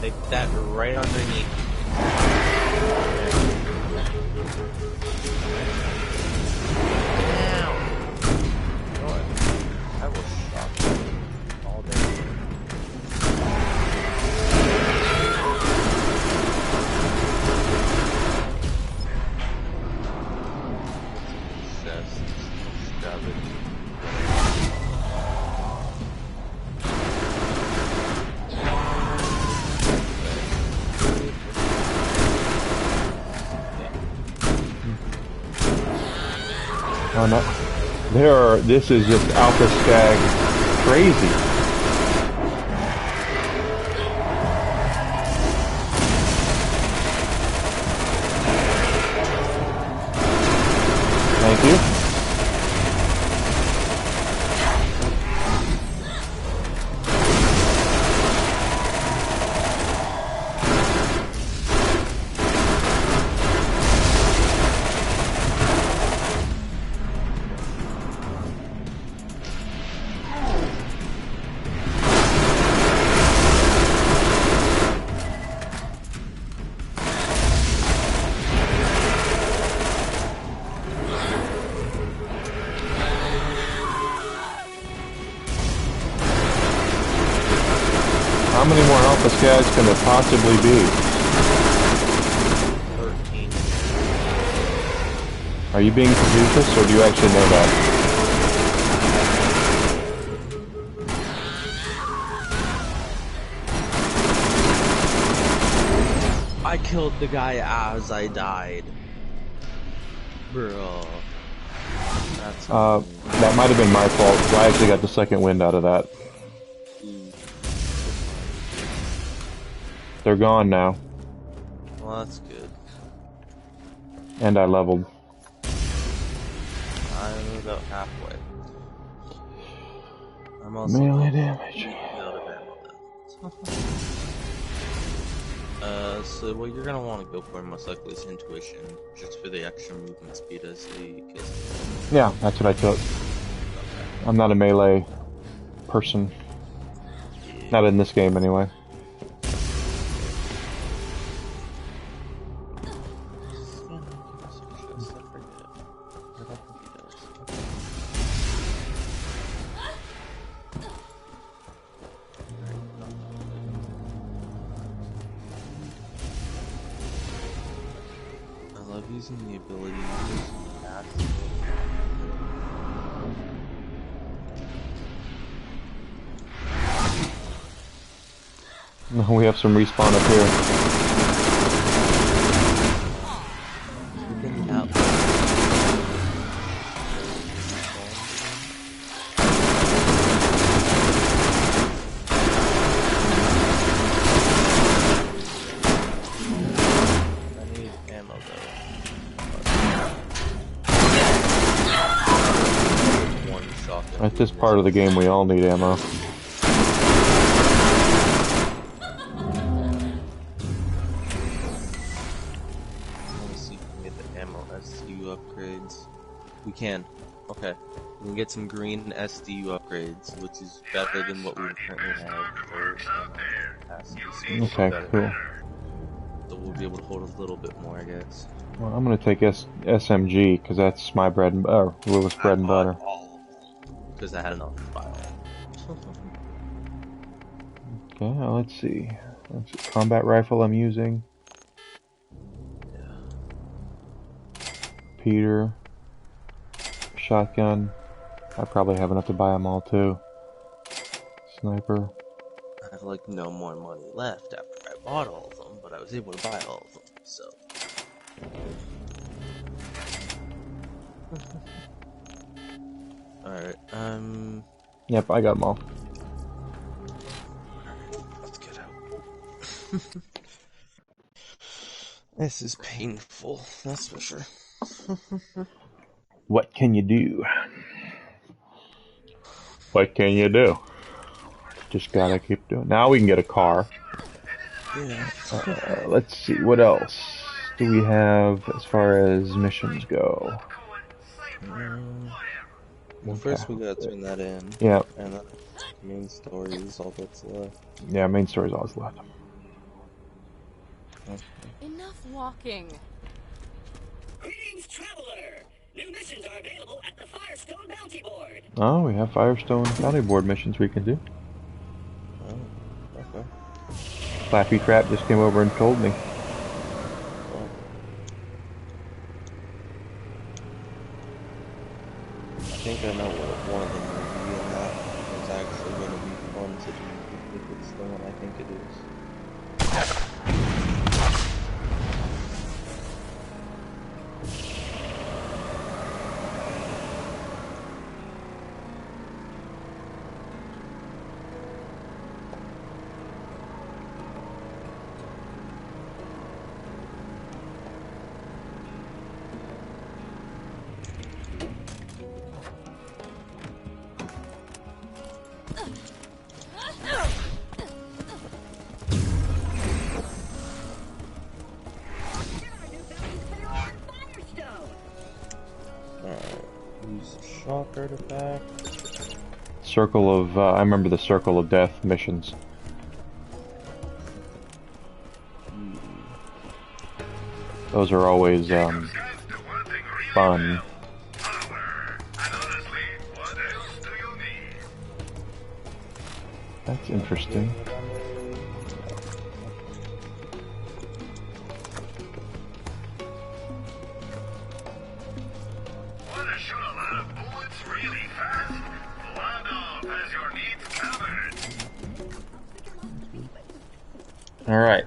F: Take that right underneath. I will shock you all day.
A: Oh no. This is just alpha skag crazy. Thank you. How many more alpha skags can there possibly be?
F: 13.
A: Are you being facetious, or do you actually know that?
F: I killed the guy as I died. Bro. That's
A: that might have been my fault. I actually got the second wind out of that. They're gone now.
F: Well, that's good.
A: And I leveled.
F: I moved out halfway. I'm also
A: melee damage.
F: Out of ammo. So what you're gonna want to go for most likely is intuition, just for the extra movement speed as the kids.
A: Yeah, that's what I took. Okay. I'm not a melee person. Yeah. Not in this game, anyway.
F: Using the ability to
A: No, we have some respawn up here. At this part of the game, we all need ammo.
F: Let me see if we can get the ammo SDU upgrades. We can. Okay. We can get some green SDU upgrades, which is better than what we currently have for
A: Okay, cool.
F: So we'll be able to hold a little bit more, I guess.
A: Well, I'm gonna take SMG, because that's my bread and Lewis' bread and butter.
F: Because I had enough file.
A: Okay, let's see. Combat rifle I'm using.
F: Yeah.
A: Peter. shotgun. I probably have enough to buy them all too. Sniper.
F: I have like no more money left after I bought all of them, but I was able to buy all of them, so. Alright,
A: Yep, I got them all.
F: let's get out. This is painful, that's for sure.
A: What can you do? What can you do? Just gotta keep doing. Now we can get a car.
F: Yeah.
A: Let's see, what else do we have as far as missions go?
F: Well, first we gotta turn that in.
A: Yeah.
F: And then main story is all that's left.
A: Yeah, main story's all that's left.
F: Okay.
J: Enough walking.
B: Greetings, traveler! New missions are available at the Firestone Bounty Board.
A: Oh, we have Firestone Bounty Board missions we can do.
F: Oh, okay.
A: Flappy Trap just came over and told me.
F: I think I know what one of them will be, and that is actually going to be fun to do if it's the one I think it is. Use shock artifact.
A: Circle of, I remember the Circle of Death missions. Those are always, fun. That's interesting. Alright.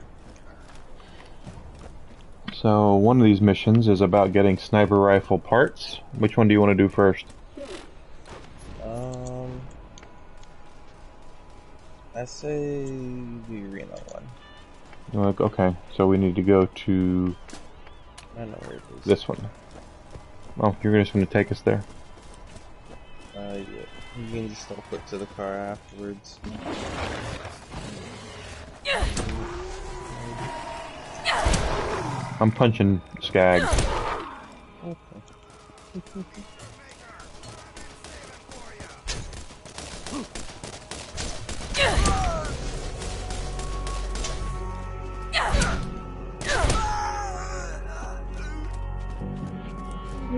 A: So, one of these missions is about getting sniper rifle parts. Which one do you want to do first?
F: I say the arena one.
A: Okay, so we need to go to
F: I know where it is.
A: this one. Oh, you're just going to take us there?
F: Yeah. You can just teleport to the car afterwards.
A: I'm punching Skag.
F: Okay.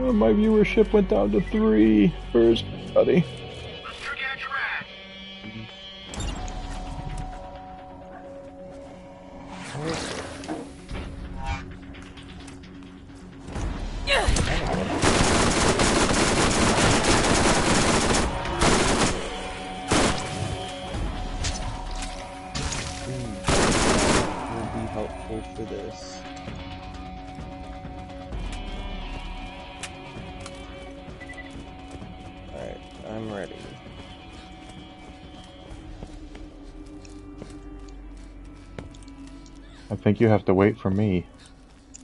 A: Oh, my viewership went down to 3. Where's buddy?
F: Would be helpful for this. Alright, I'm ready.
A: I think you have to wait for me.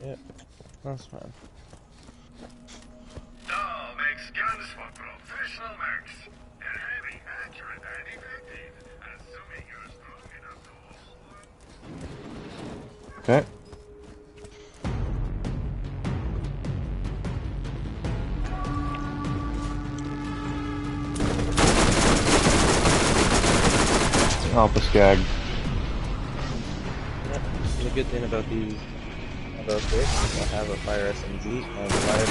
F: Yep, that's fine.
C: Doll makes guns for professional mercs. They're heavy, accurate, and effective, assuming you're strong enough to hold one.
A: Okay. Alpha Skag.
F: The good thing about this is I have a fire SMG and fire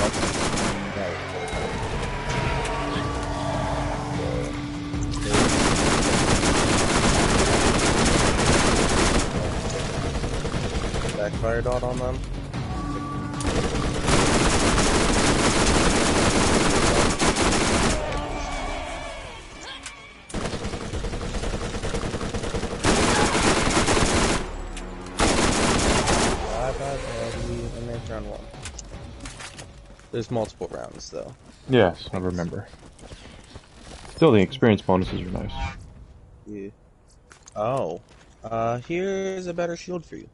F: backfire dot on them. There's multiple rounds, though.
A: Yes, I remember. Still, the experience bonuses are nice.
F: Yeah. Oh. Here's a better shield for you.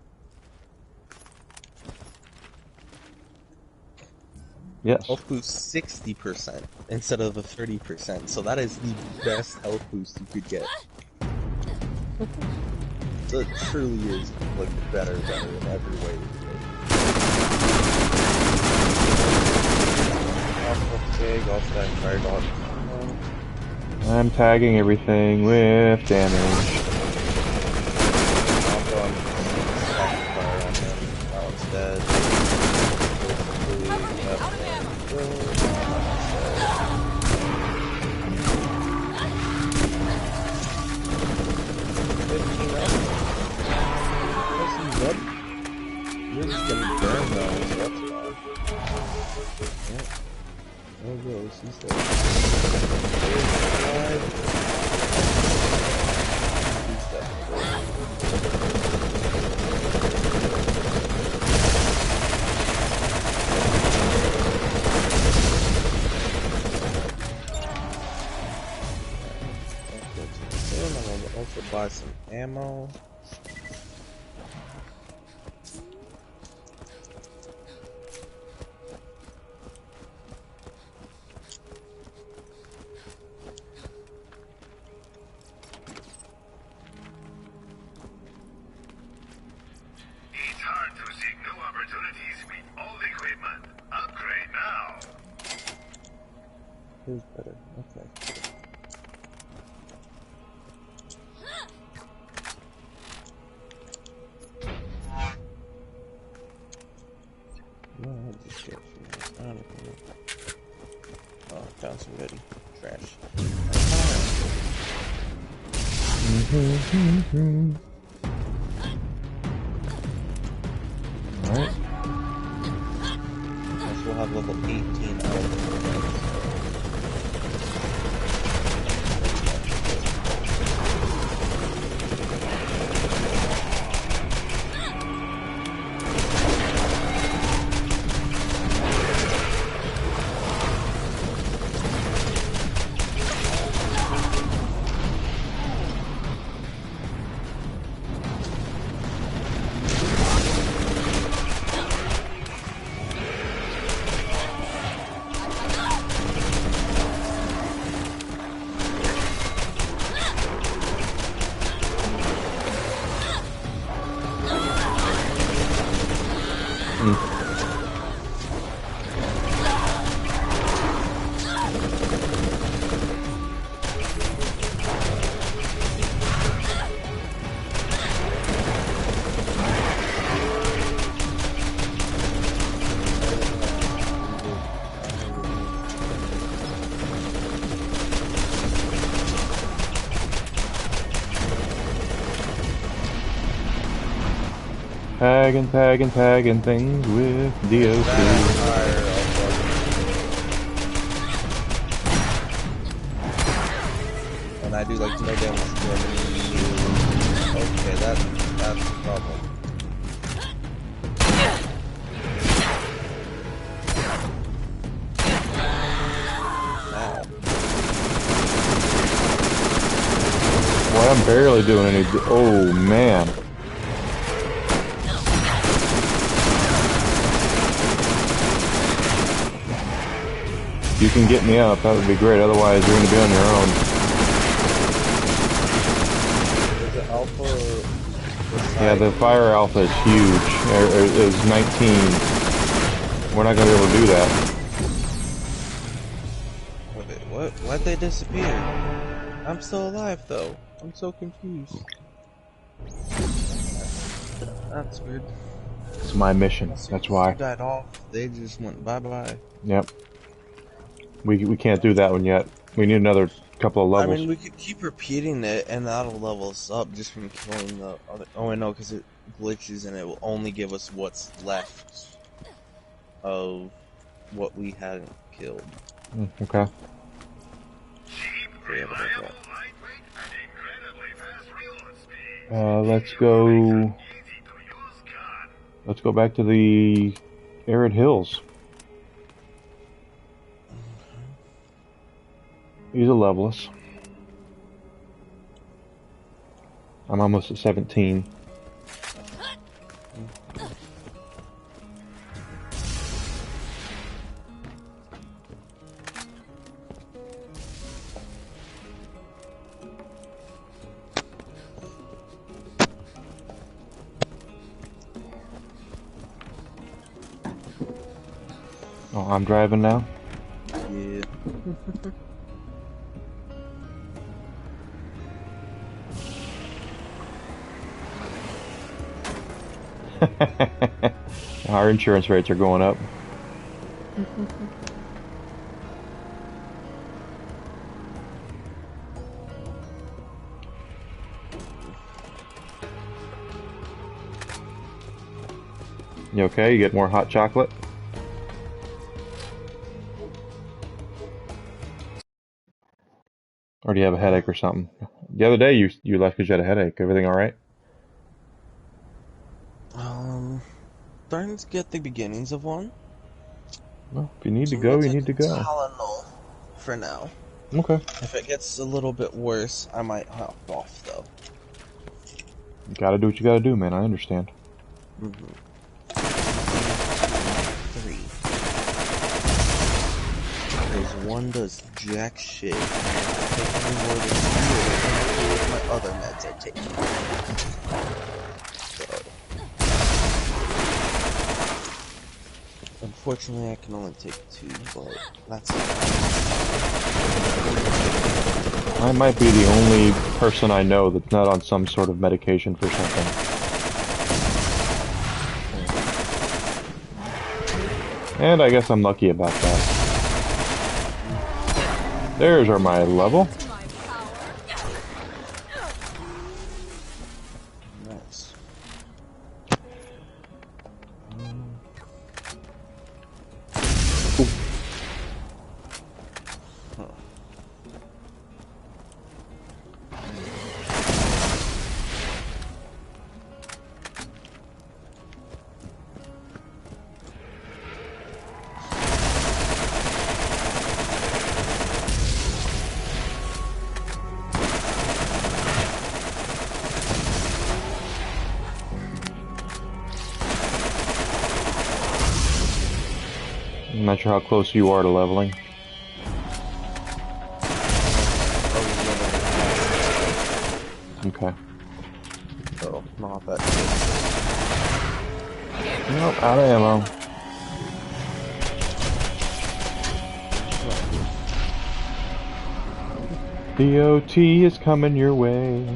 A: Yes.
F: Health boost 60% instead of the 30%, so that is the best health boost you could get. So it truly is, like, better in every way. Off that fire dog.
A: I'm tagging everything with damage.
F: That one's dead. You're just getting burned though, so that's fine. Yeah. There goes, he's dead. He's dead. I'm gonna also buy some ammo. Who's better? Okay. What did this get from this? I don't even know. Oh, I found some goody. Trash.
A: Alright.
F: Next we'll have level 18 out.
A: Tagging things with DOC.
F: And I do like no damage to enemy. Okay, that's the problem. Now.
A: Boy, I'm barely doing any. Oh man. If you can get me up, that would be great. Otherwise, you're going to be on your own.
F: Is it alpha?
A: Yeah, the fire alpha is huge. Is 19. We're not going to be able to do that.
F: Wait, what? Why'd they disappear? I'm still alive, though. I'm so confused. That's weird.
A: It's my mission. That's why.
F: They died off. They just went bye-bye.
A: Yep. We can't do that one yet. We need another couple of levels.
F: I mean, we could keep repeating it, and that'll level us up just from killing the other. Oh, I know, because it glitches, and it will only give us what's left of what we hadn't killed.
A: Okay. Let's go. Let's go back to the arid hills. He's a leveless. I'm almost at 17. Oh, I'm driving now?
M: Yeah.
A: Our insurance rates are going up. You okay? You get more hot chocolate? Or do you have a headache or something? The other day you left because you had a headache. Everything alright?
M: Starting to get the beginnings of one.
A: Well, if you need
M: So
A: to
M: I'm
A: go,
M: gonna
A: you
M: take
A: need to go.
M: Tylenol for now.
A: Okay.
M: If it gets a little bit worse, I might hop off though.
A: You gotta do what you gotta do, man. I understand.
M: Mm-hmm. 3. Because 1 does jack shit. I take any more than 2 with my other meds I take. So, unfortunately, I can only take 2, but that's it.
A: I might be the only person I know that's not on some sort of medication for something. And I guess I'm lucky about that. There's my level.
M: Nice.
A: I'm not sure how close you are to leveling. Okay.
M: So, not that good.
A: Nope, out of ammo. The OT is coming your way.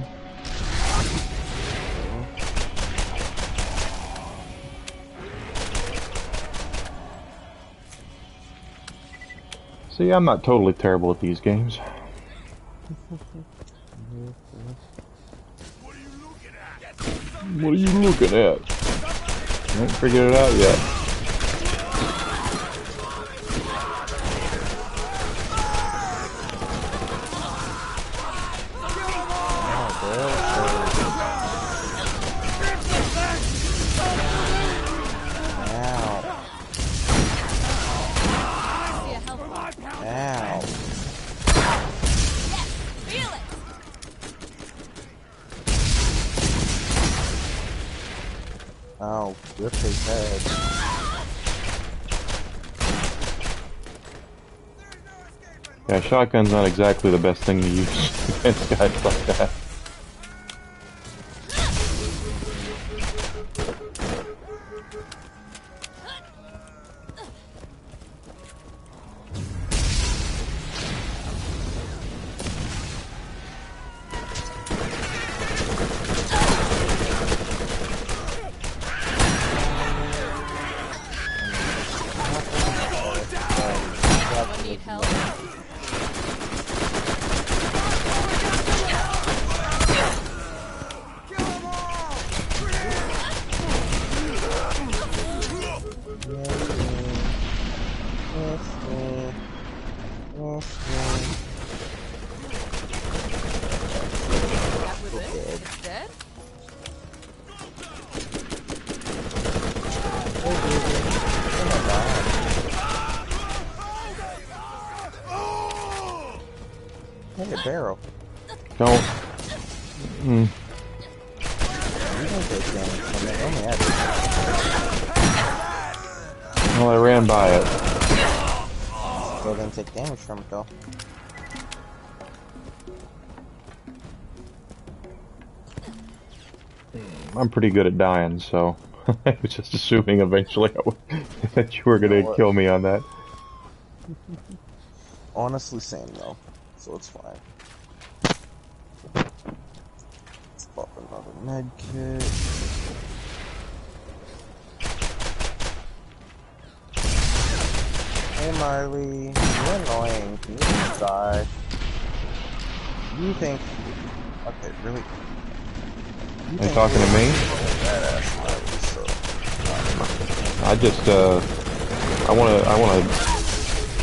A: See, I'm not totally terrible at these games. What are you looking at? I haven't figured it out yet.
M: Ow, rip his head.
A: Yeah, shotgun's not exactly the best thing to use against guys like that.
M: barrel.
A: Don't.
M: You don't take damage from it. Only I do.
A: Well, I ran by it.
M: Still didn't take damage from it though.
A: I'm pretty good at dying, so I was just assuming eventually that you were gonna kill me on that.
M: Honestly, same though, so it's fine. Let's pop another med kit. Hey Marley, you're annoying. Can you just die? You think... Okay, really?
A: Are you talking to me? I just, I wanna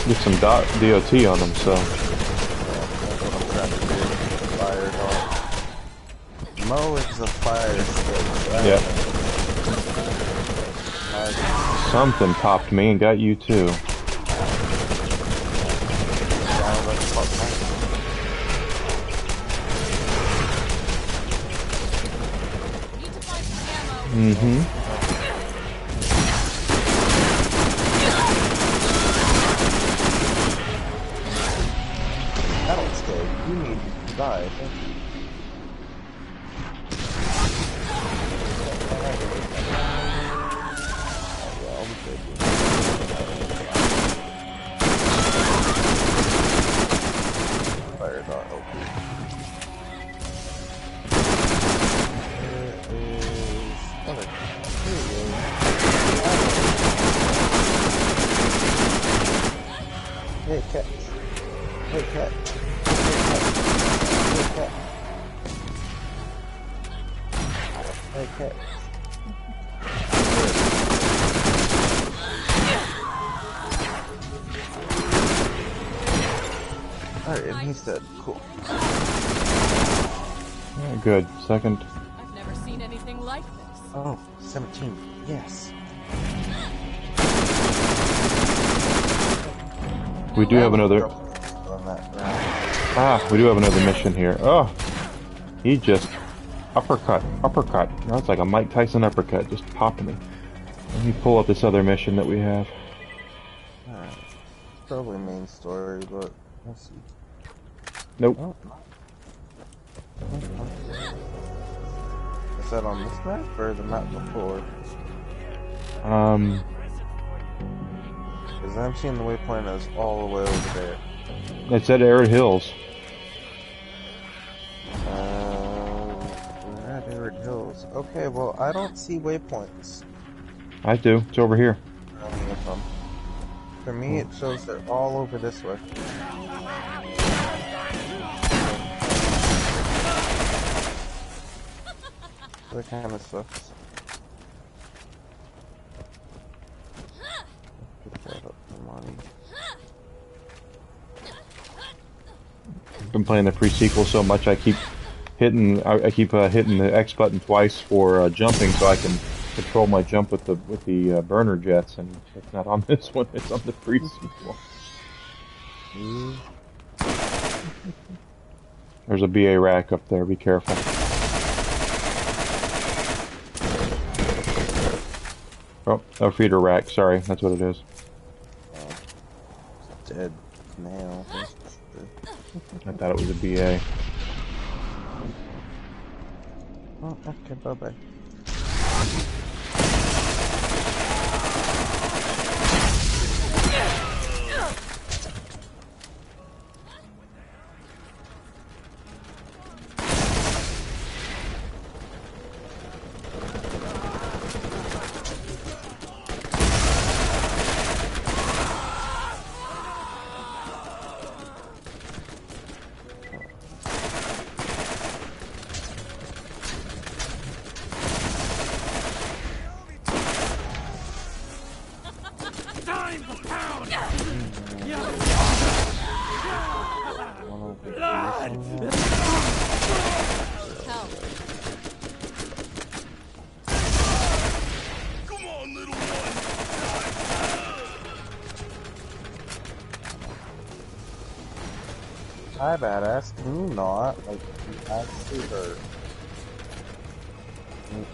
A: get some DOT on them, so.
M: Mo is a fire stick, right?
A: Yeah. Something popped me and got you too. Mm-hmm.
M: That one's good. You need to die, I think. Yeah, I'll be good. Fire dot OP. Hey, cat. Hey, cat. Hey, cat. Hey, cat. Alright, and he's dead. Cool.
A: Yeah, good. Second.
J: I've never seen anything like this.
M: Oh, 17. Yes.
A: We do have another. We do have another mission here. Oh, he just uppercut. That's like a Mike Tyson uppercut, just popped me. Let me pull up this other mission that we have.
M: Probably main story, but we'll see.
A: Nope.
M: Oh. Is that on this map or the map before? Because I'm seeing the waypoint as all the way over there.
A: It's at Arid Hills.
M: We're at Arid Hills. Okay, well, I don't see waypoints.
A: I do. It's over here.
M: For me, it shows they're all over this way. That kind of sucks. Pick that up for money.
A: I've been playing the pre-sequel so much I keep hitting hitting the X button twice for jumping so I can control my jump with the burner jets, and it's not on this one, it's on the pre-sequel. There's a BA rack up there, be careful. Oh, a feeder rack, sorry, that's what it is.
M: Dead nail.
A: I thought it was a BA.
M: Oh, okay, bye-bye. Hi, badass. Can you not? Like, you actually hurt. Can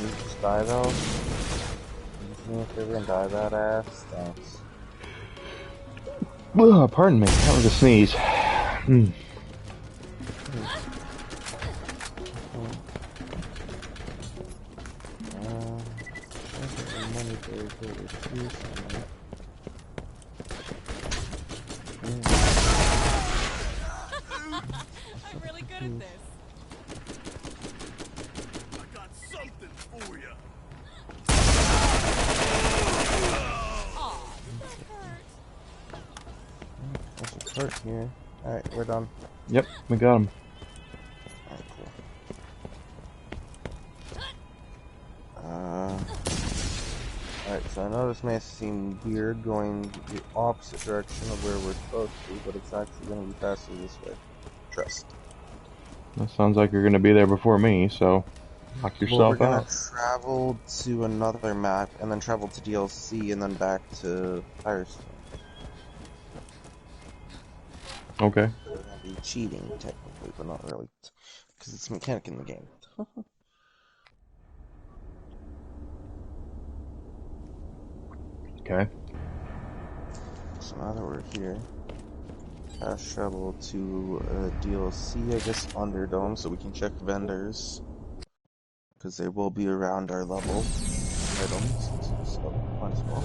M: you just die, though? Can you just do me a favor and die, badass? Thanks.
A: Ugh, pardon me, that was a sneeze. Mm.
J: I'm really good at this.
C: I got something for you.
J: Aw,
M: There's a cart here. Alright, we're done.
A: Yep, we got him.
M: Alright, cool. Alright, so I know this may seem weird going the opposite direction of where we're supposed to, but it's actually going to be faster this way. Trust.
A: That sounds like you're going to be there before me, so knock yourself
M: we're
A: out.
M: gonna travel to another map, and then travel to DLC, and then back to Firestone.
A: Okay.
M: We're gonna be cheating, technically, but not really, because it's a mechanic in the game.
A: Okay.
M: So now that we're here, fast travel to DLC, I guess, Underdome, so we can check vendors. Because they will be around our level items, so might as well.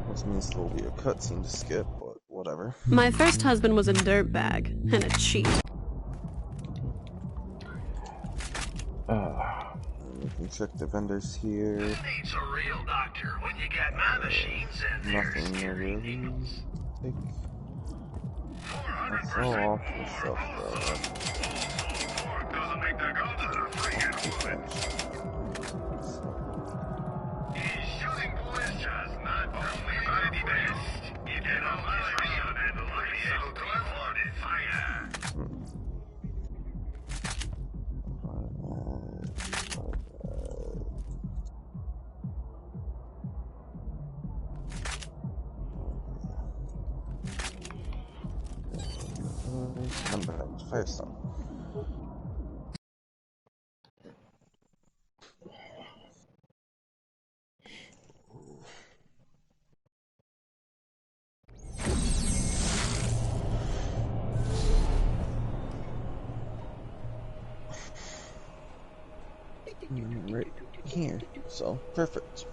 M: Which means there will be a cutscene to skip, but whatever.
N: My first husband was a dirtbag and a cheat.
M: We can check the vendors here.
E: Needs a real doctor when you got my machines and
M: Nothing really. That's all off the stuff
E: doesn't make the gods that are shooting boys just not only by the best. You get all my around and like so clever fire.
M: Come back to Firestone. Right here, so perfect.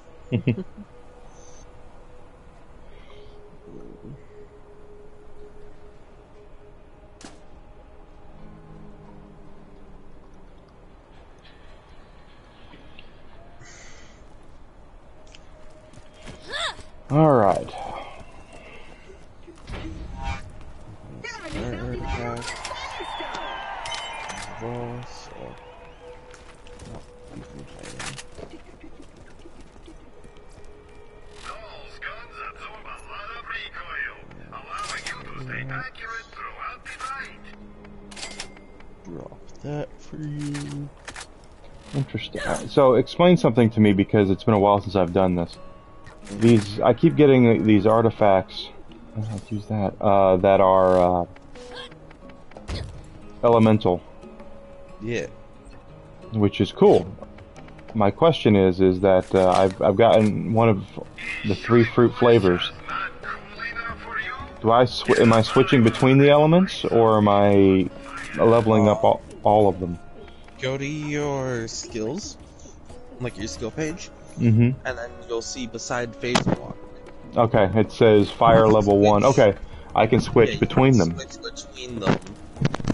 A: All right.
E: Those guns absorb a lot of recoil, allowing you to stay accurate throughout the night.
M: Drop that for you.
A: Interesting. So explain something to me, because it's been a while since I've done this. I keep getting these artifacts. Let's use that. That are elemental.
M: Yeah.
A: Which is cool. My question is that I've gotten one of the 3 fruit flavors. Am I switching between the elements, or am I leveling up all of them?
F: Go to your skills, like your skill page,
A: and
F: then you'll see beside phase block.
A: Okay, it says fire level 1. Okay, I can switch between them.
F: Switch between them,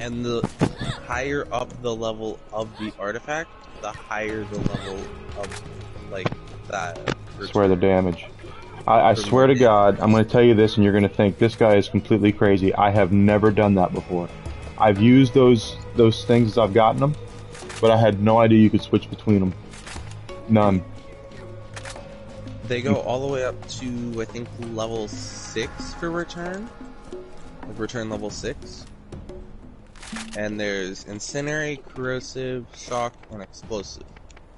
F: and the higher up the level of the artifact, the higher the level of like that.
A: Swear the damage. I swear to God, I'm going to tell you this, and you're going to think this guy is completely crazy. I have never done that before. I've used those things as I've gotten them, but I had no idea you could switch between them. None.
F: They go all the way up to, I think, level 6 for return. Like return level 6. And there's incinerate, corrosive, shock, and explosive.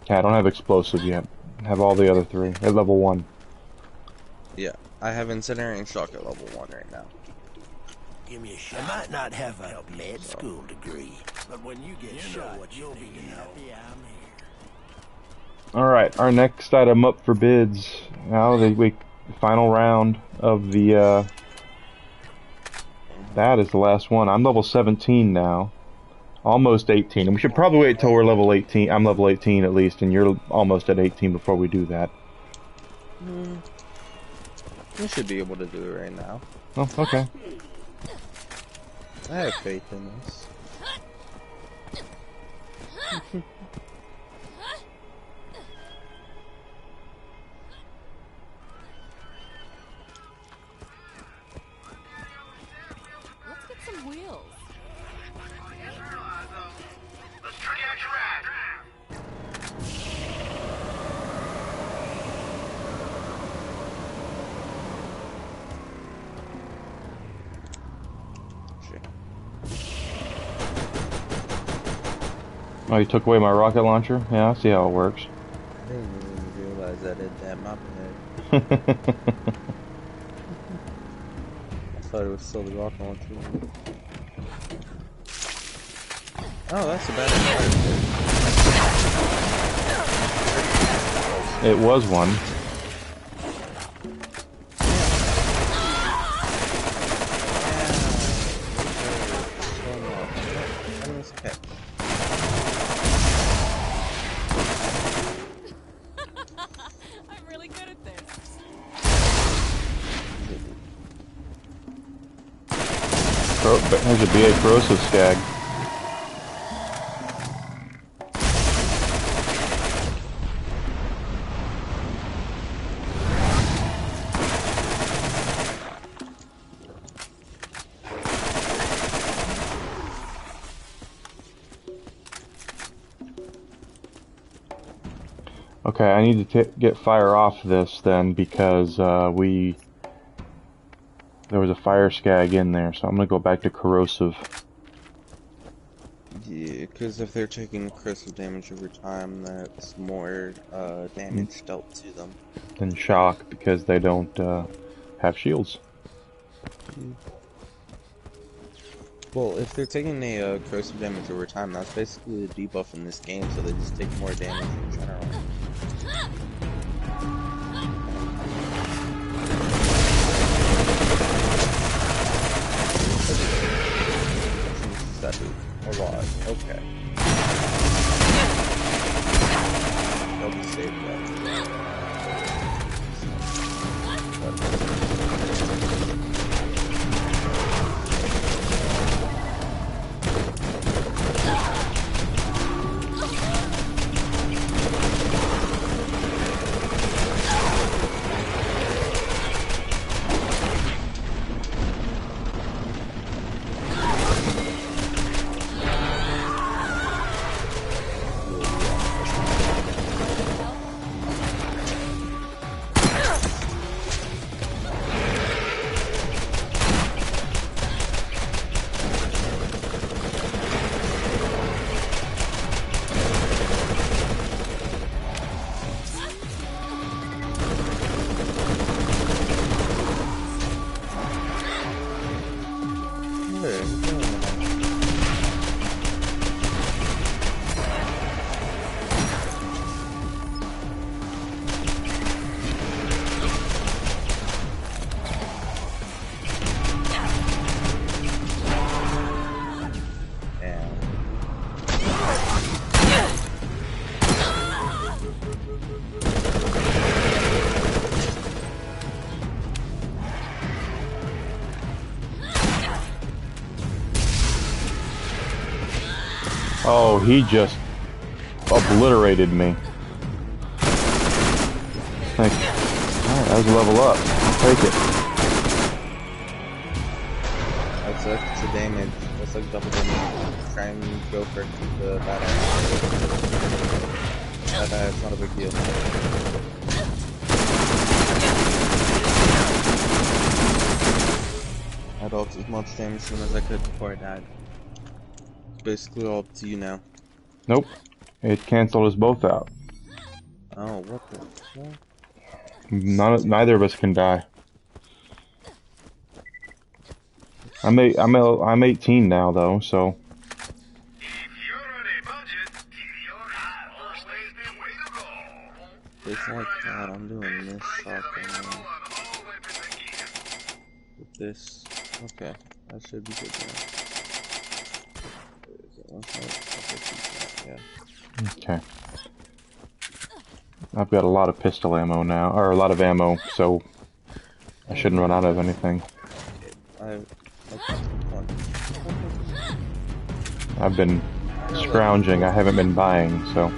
A: Yeah, I don't have explosive yet. I have all the other 3 at level 1.
F: Yeah, I have incinerate and shock at level 1 right now.
E: Give me a shot. I might not have a med school degree, but when you get shot, you'll be happy I'm here.
A: Alright, our next item up for bids. Now the final round of the that is the last one. I'm level 17 now. Almost 18. And we should probably wait till we're level 18. I'm level 18 at least, and you're almost at 18 before we do that.
M: We should be able to do it right now.
A: Oh, okay.
M: I have faith in this.
J: Let's get some wheels.
A: Oh, you took away my rocket launcher? Yeah, I see how it works.
M: I didn't even realize that it damn my bad. I thought it was still the rocket launcher. Oh, that's a bad idea.
A: It was one.
J: I'm really good at this.
A: There's a BA corrosive skag. Okay, I need to get fire off this then because there was a fire skag in there, so I'm gonna go back to corrosive.
M: Yeah, because if they're taking corrosive damage over time, that's more damage dealt to them.
A: Then shock because they don't have shields.
M: Well, if they're taking a corrosive damage over time, that's basically the debuff in this game, so they just take more damage in general. That do a lot. Okay. They'll be saved
A: Oh, he just obliterated me. Thank you. Alright, that was a level up. I'll take it.
M: That's extra damage. That's like double damage. Try and go for the badass. It's not a big deal. I dealt as much damage to him as I could before I died. It's basically all up to you now.
A: Nope. It canceled us both out.
M: Oh, what the fuck?
A: Neither of us can die. I'm 18 now though, so.
M: It's like that. I'm doing this shotgun now. With this. Okay. That should be good now. Is it one shot? Yeah.
A: Okay. I've got a lot of pistol ammo now, or a lot of ammo, so I shouldn't run out of anything. I've been scrounging, I haven't been buying, so.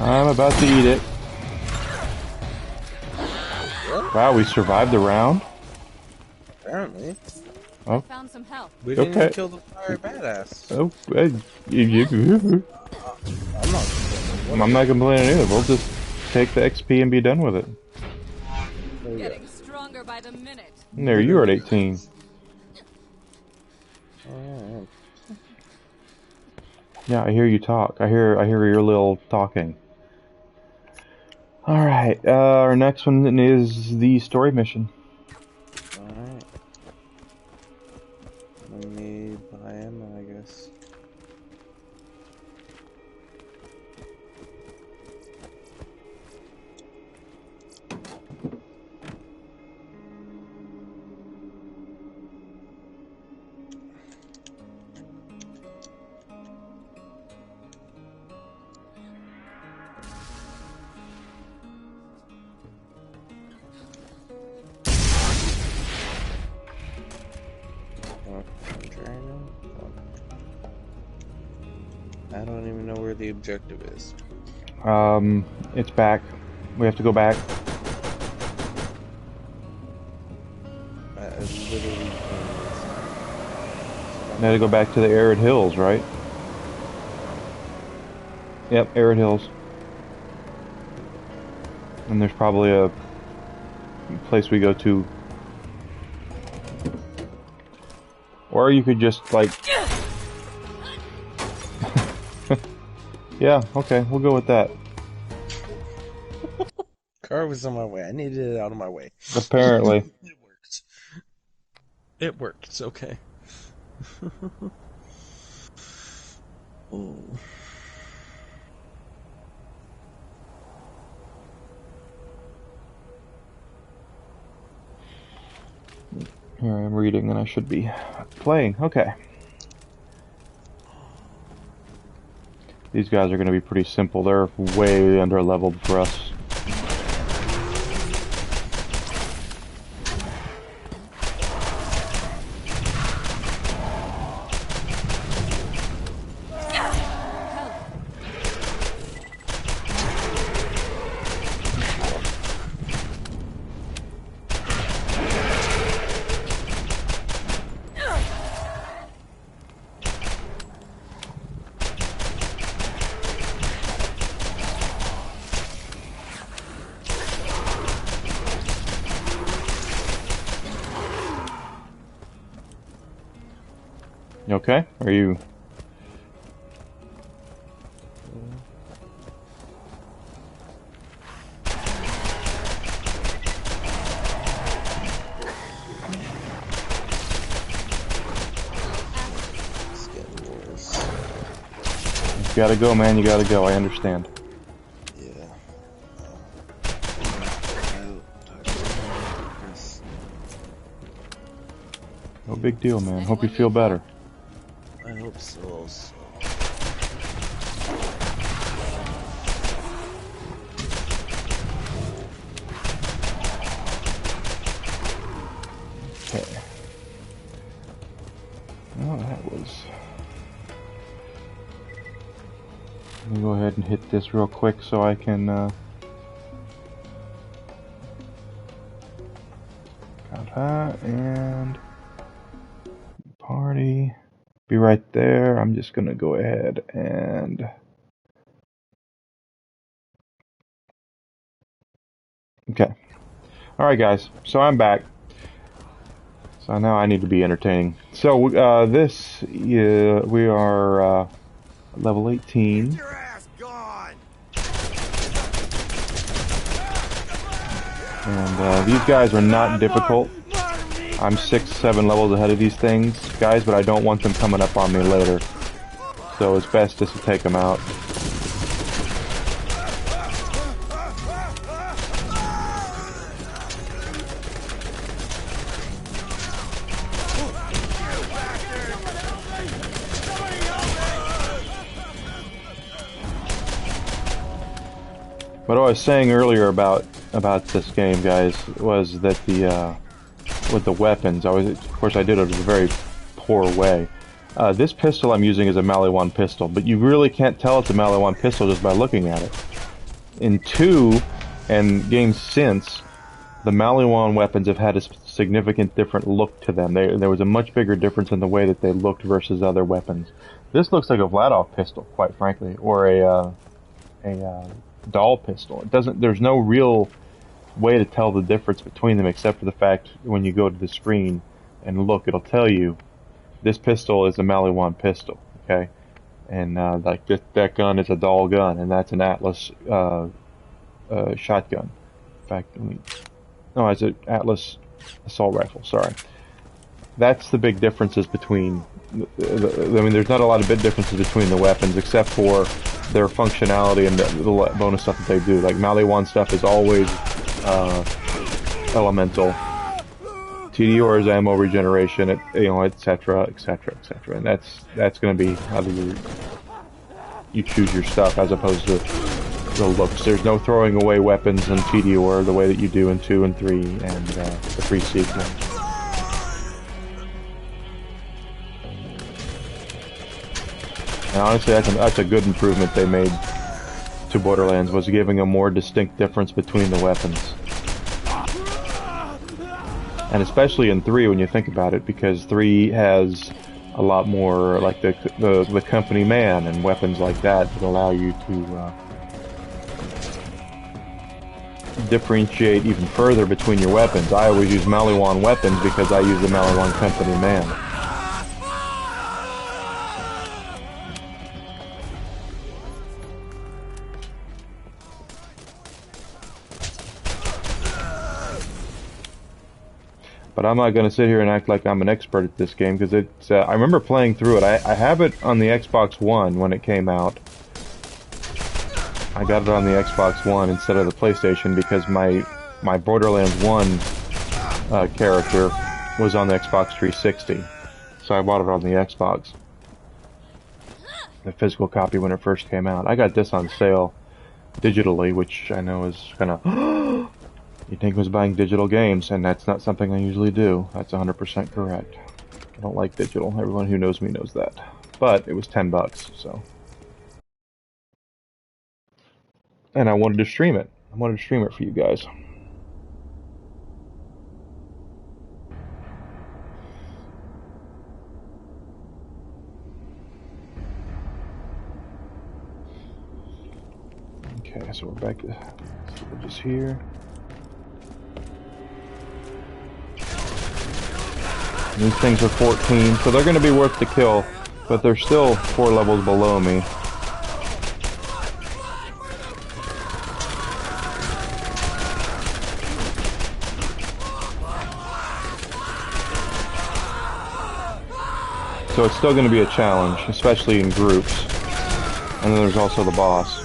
A: I'm about to eat it. Wow, we survived the round?
M: Apparently.
A: Oh.
I: Found some help.
M: We didn't even kill the fire badass.
A: Oh, I'm not complaining either. We'll just take the XP and be done with it.
I: Getting stronger by the minute.
A: There, you are at 18. Yeah, I hear you talk. I hear your little talking. Alright, our next one is the story mission.
M: Alright. Let me buy ammo, I guess. I don't even know where the objective is.
A: It's back. We have to go back.
M: I literally
A: Now to go back to the arid hills, right? Yep, arid hills. And there's probably a place we go to. Or you could just, like... Yeah, okay, we'll go with that.
M: Car was on my way. I needed it out of my way.
A: Apparently.
M: It worked. It worked. It's okay. Oh.
A: Here I am reading and I should be playing. Okay. These guys are going to be pretty simple. They're way under leveled for us. You okay? Are you... You gotta go, man. You gotta go. I understand.
M: Yeah.
A: No big deal, man. Hope you feel better.
M: I hope so also.
A: Okay. go ahead and hit this real quick so I can got that and party. Be right there. I'm just gonna go ahead and okay. Alright guys, so I'm back. So now I need to be entertaining. So we are level 18. And these guys are not difficult. I'm 6-7 levels ahead of these things, guys, but I don't want them coming up on me later. So it's best just to take them out. What I was saying earlier about this game, guys, was that with the weapons, of course I did it in a very poor way. This pistol I'm using is a Maliwan pistol, but you really can't tell it's a Maliwan pistol just by looking at it. In 2 and games since, the Maliwan weapons have had a significant different look to them. There was a much bigger difference in the way that they looked versus other weapons. This looks like a Vladov pistol, quite frankly, or a doll pistol. There's no real way to tell the difference between them except for the fact when you go to the screen and look, it'll tell you this pistol is a Maliwan pistol, okay? And like that gun is a doll gun, and that's an Atlas shotgun. In fact, no, it's an Atlas assault rifle, sorry. That's the big differences between I mean, there's not a lot of big differences between the weapons except for their functionality and the bonus stuff that they do. Like Maliwan stuff is always elemental. TDR is ammo regeneration, etc., etc., etc. And that's going to be how you choose your stuff as opposed to the looks. There's no throwing away weapons in TDR the way that you do in 2 and 3 and the free sequence. And honestly, that's a good improvement they made to Borderlands, was giving a more distinct difference between the weapons. And especially in 3 when you think about it, because 3 has a lot more like the company man and weapons like that that allow you to differentiate even further between your weapons. I always use Maliwan weapons because I use the Maliwan company man. But I'm not going to sit here and act like I'm an expert at this game, because it's. I remember playing through it. I have it on the Xbox One when it came out. I got it on the Xbox One instead of the PlayStation because my Borderlands 1 character was on the Xbox 360. So I bought it on the Xbox. The physical copy when it first came out. I got this on sale digitally, which I know is kind of... You'd think I was buying digital games, and that's not something I usually do. That's 100% correct. I don't like digital. Everyone who knows me knows that. But it was $10, so. And I wanted to stream it. I wanted to stream it for you guys. Okay, so we're back to just here. These things are 14, so they're going to be worth the kill, but they're still 4 levels below me. So it's still going to be a challenge, especially in groups. And then there's also the boss.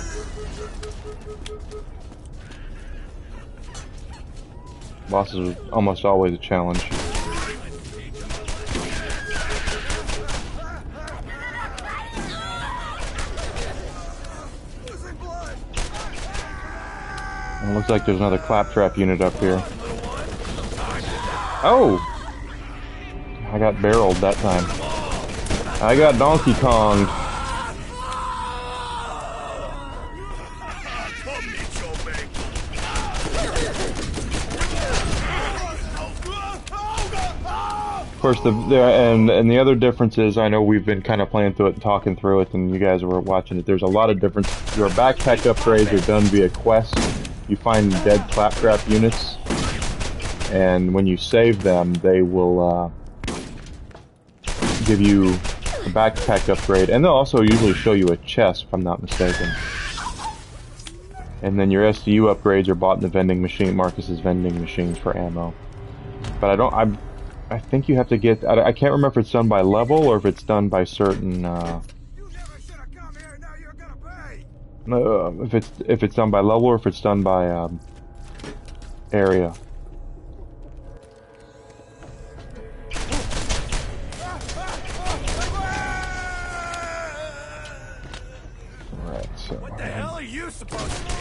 A: Bosses are almost always a challenge. It looks like there's another claptrap unit up here. Oh! I got barreled that time. I got Donkey Konged. Of course, and the other difference is, I know we've been kind of playing through it and talking through it, and you guys were watching it. There's a lot of difference. Your backpack upgrades are done via quests. You find dead claptrap units, and when you save them, they will give you a backpack upgrade, and they'll also usually show you a chest, if I'm not mistaken. And then your SDU upgrades are bought in the vending machine, Marcus's vending machines for ammo. But I think you have to get, I can't remember if it's done by level or if it's done by certain, if it's done by level or if it's done by, area. Alright, so.
H: What the hell are you supposed to be?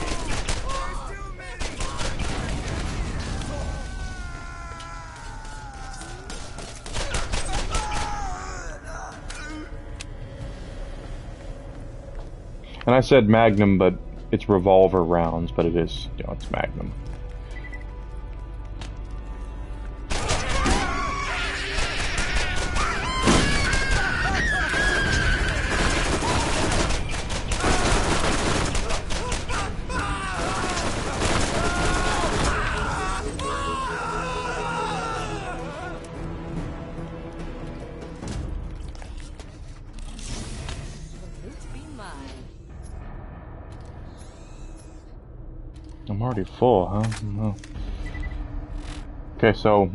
A: And I said Magnum, but it's revolver rounds, but it is, you know, it's Magnum. I'm already full, huh? No. Okay, so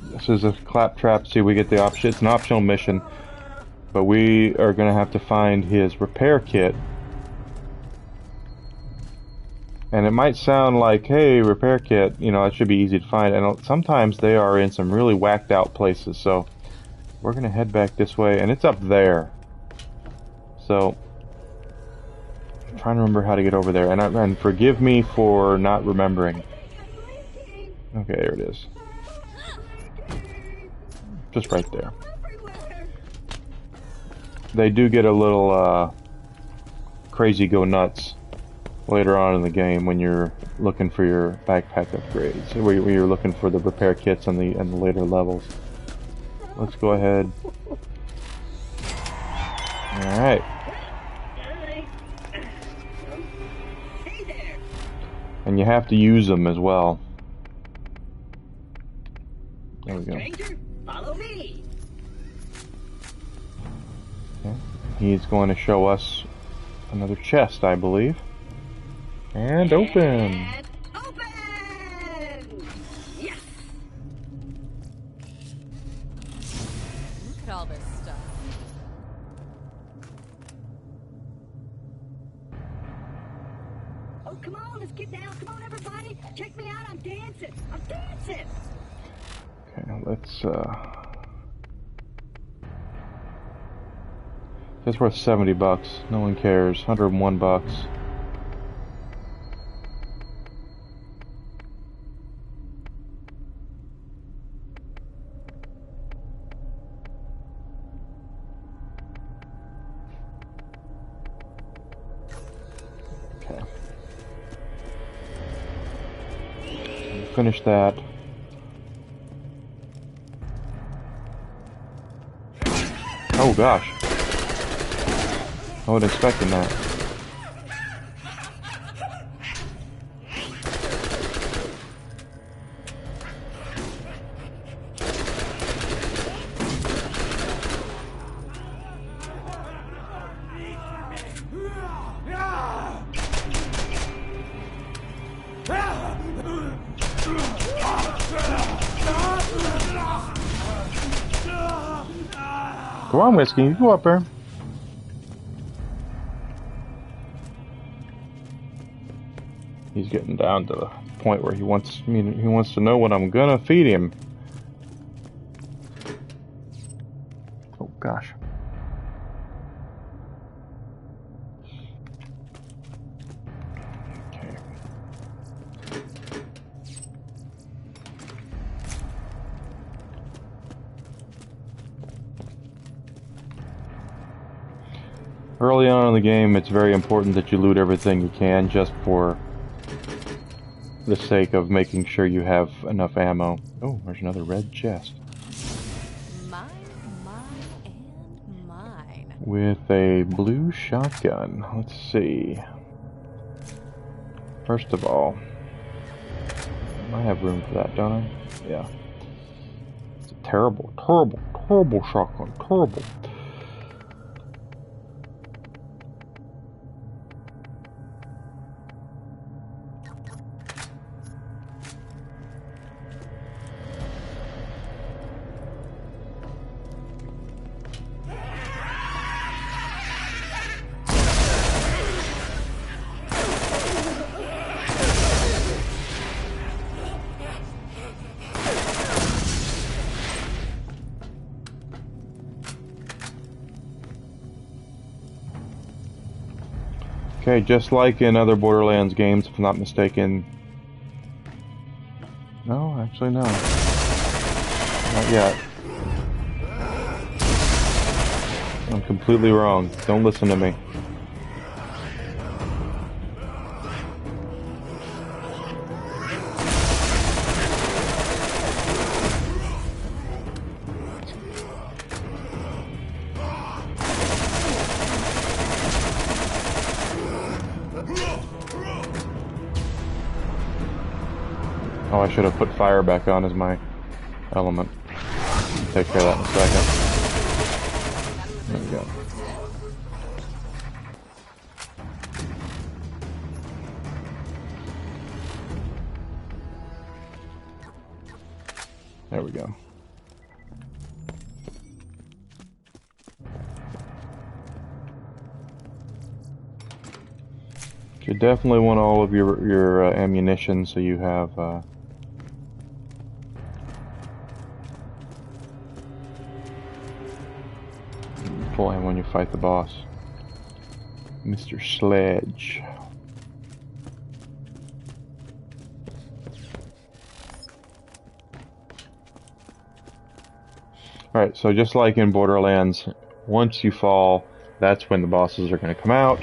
A: this is a claptrap. See, we get the option. It's an optional mission, but we are going to have to find his repair kit. And it might sound like, hey, repair kit, you know, it should be easy to find. And sometimes they are in some really whacked out places. So we're going to head back this way, and it's up there. So I'm trying to remember how to get over there, and forgive me for not remembering. Okay, there it is. Just right there. They do get a little crazy go nuts later on in the game when you're looking for your backpack upgrades, where you're looking for the repair kits on the later levels. Let's go ahead. All right. And you have to use them as well. There we go.
B: Stranger, follow me.
A: Okay. He's going to show us another chest, I believe. And open.
B: Yes.
J: Look at all this stuff.
B: Oh, come on, let's get down. Come on, everybody. Check me out. I'm dancing. I'm dancing.
A: Okay, let's It's worth $70. No one cares. $101. Okay. Finish that. Oh gosh. I wasn't expecting that. Come on, Whiskey, you go up there. He's getting down to the point where he wants to know what I'm gonna feed him. Oh gosh. Okay. Early on in the game, it's very important that you loot everything you can, just for the sake of making sure you have enough ammo. Oh, there's another red chest. with a blue shotgun. Let's see. First of all, I have room for that, don't I? Yeah. It's a terrible, terrible, terrible shotgun. Terrible. Okay, just like in other Borderlands games, if I'm not mistaken. No, actually no. Not yet. I'm completely wrong. Don't listen to me. Oh, I should have put fire back on as my element. Take care of that in a second. There we go. There we go. You definitely want all of your ammunition, so you have full ammo when you fight the boss, Mr. Sledge. Alright, so just like in Borderlands, once you fall, that's when the bosses are going to come out.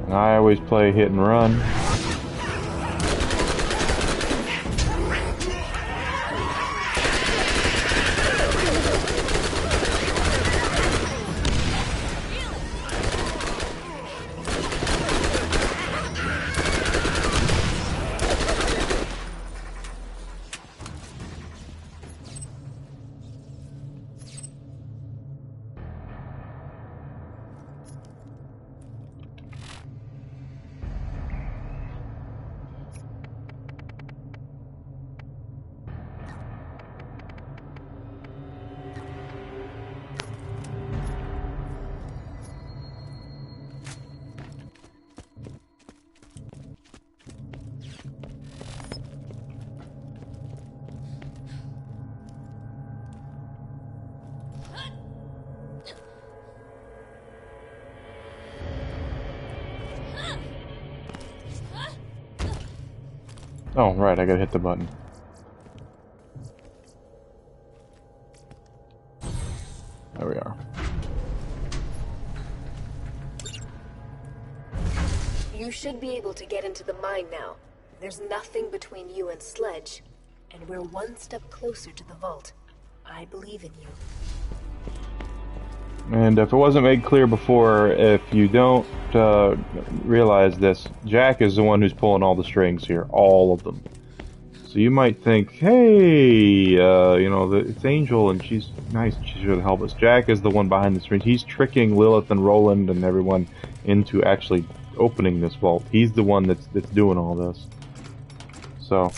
A: And I always play hit and run. Oh, right, I gotta hit the button. There we are.
D: You should be able to get into the mine now. There's nothing between you and Sledge, and we're one step closer to the vault. I believe in you.
A: And if it wasn't made clear before, if you don't realize this, Jack is the one who's pulling all the strings here, all of them. So you might think, hey, you know, it's Angel and she's nice, she should help us. Jack is the one behind the strings. He's tricking Lilith and Roland and everyone into actually opening this vault. He's the one that's doing all this. So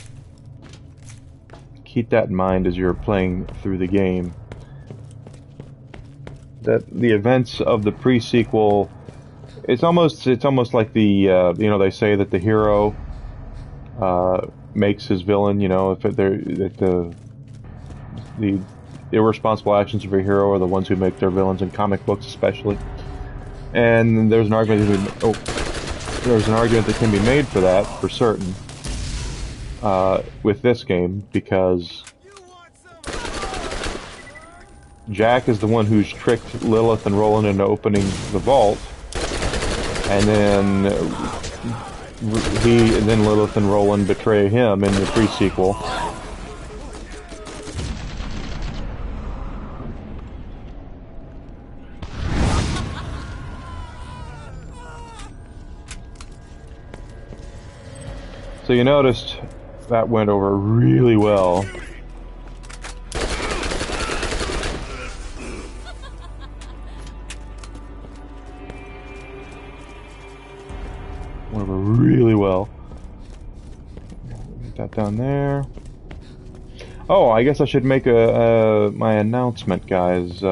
A: keep that in mind as you're playing through the game. That the events of the pre-sequel, it's almost like the you know, they say that the hero makes his villain. You know, if the irresponsible actions of a hero are the ones who make their villains in comic books, especially. And there's an argument that can be made for that, for certain, with this game, because Jack is the one who's tricked Lilith and Roland into opening the vault, and then Lilith and Roland betray him in the pre-sequel. So you noticed that went over really well. Went over really well. Get that down there. Oh, I guess I should make my announcement, guys.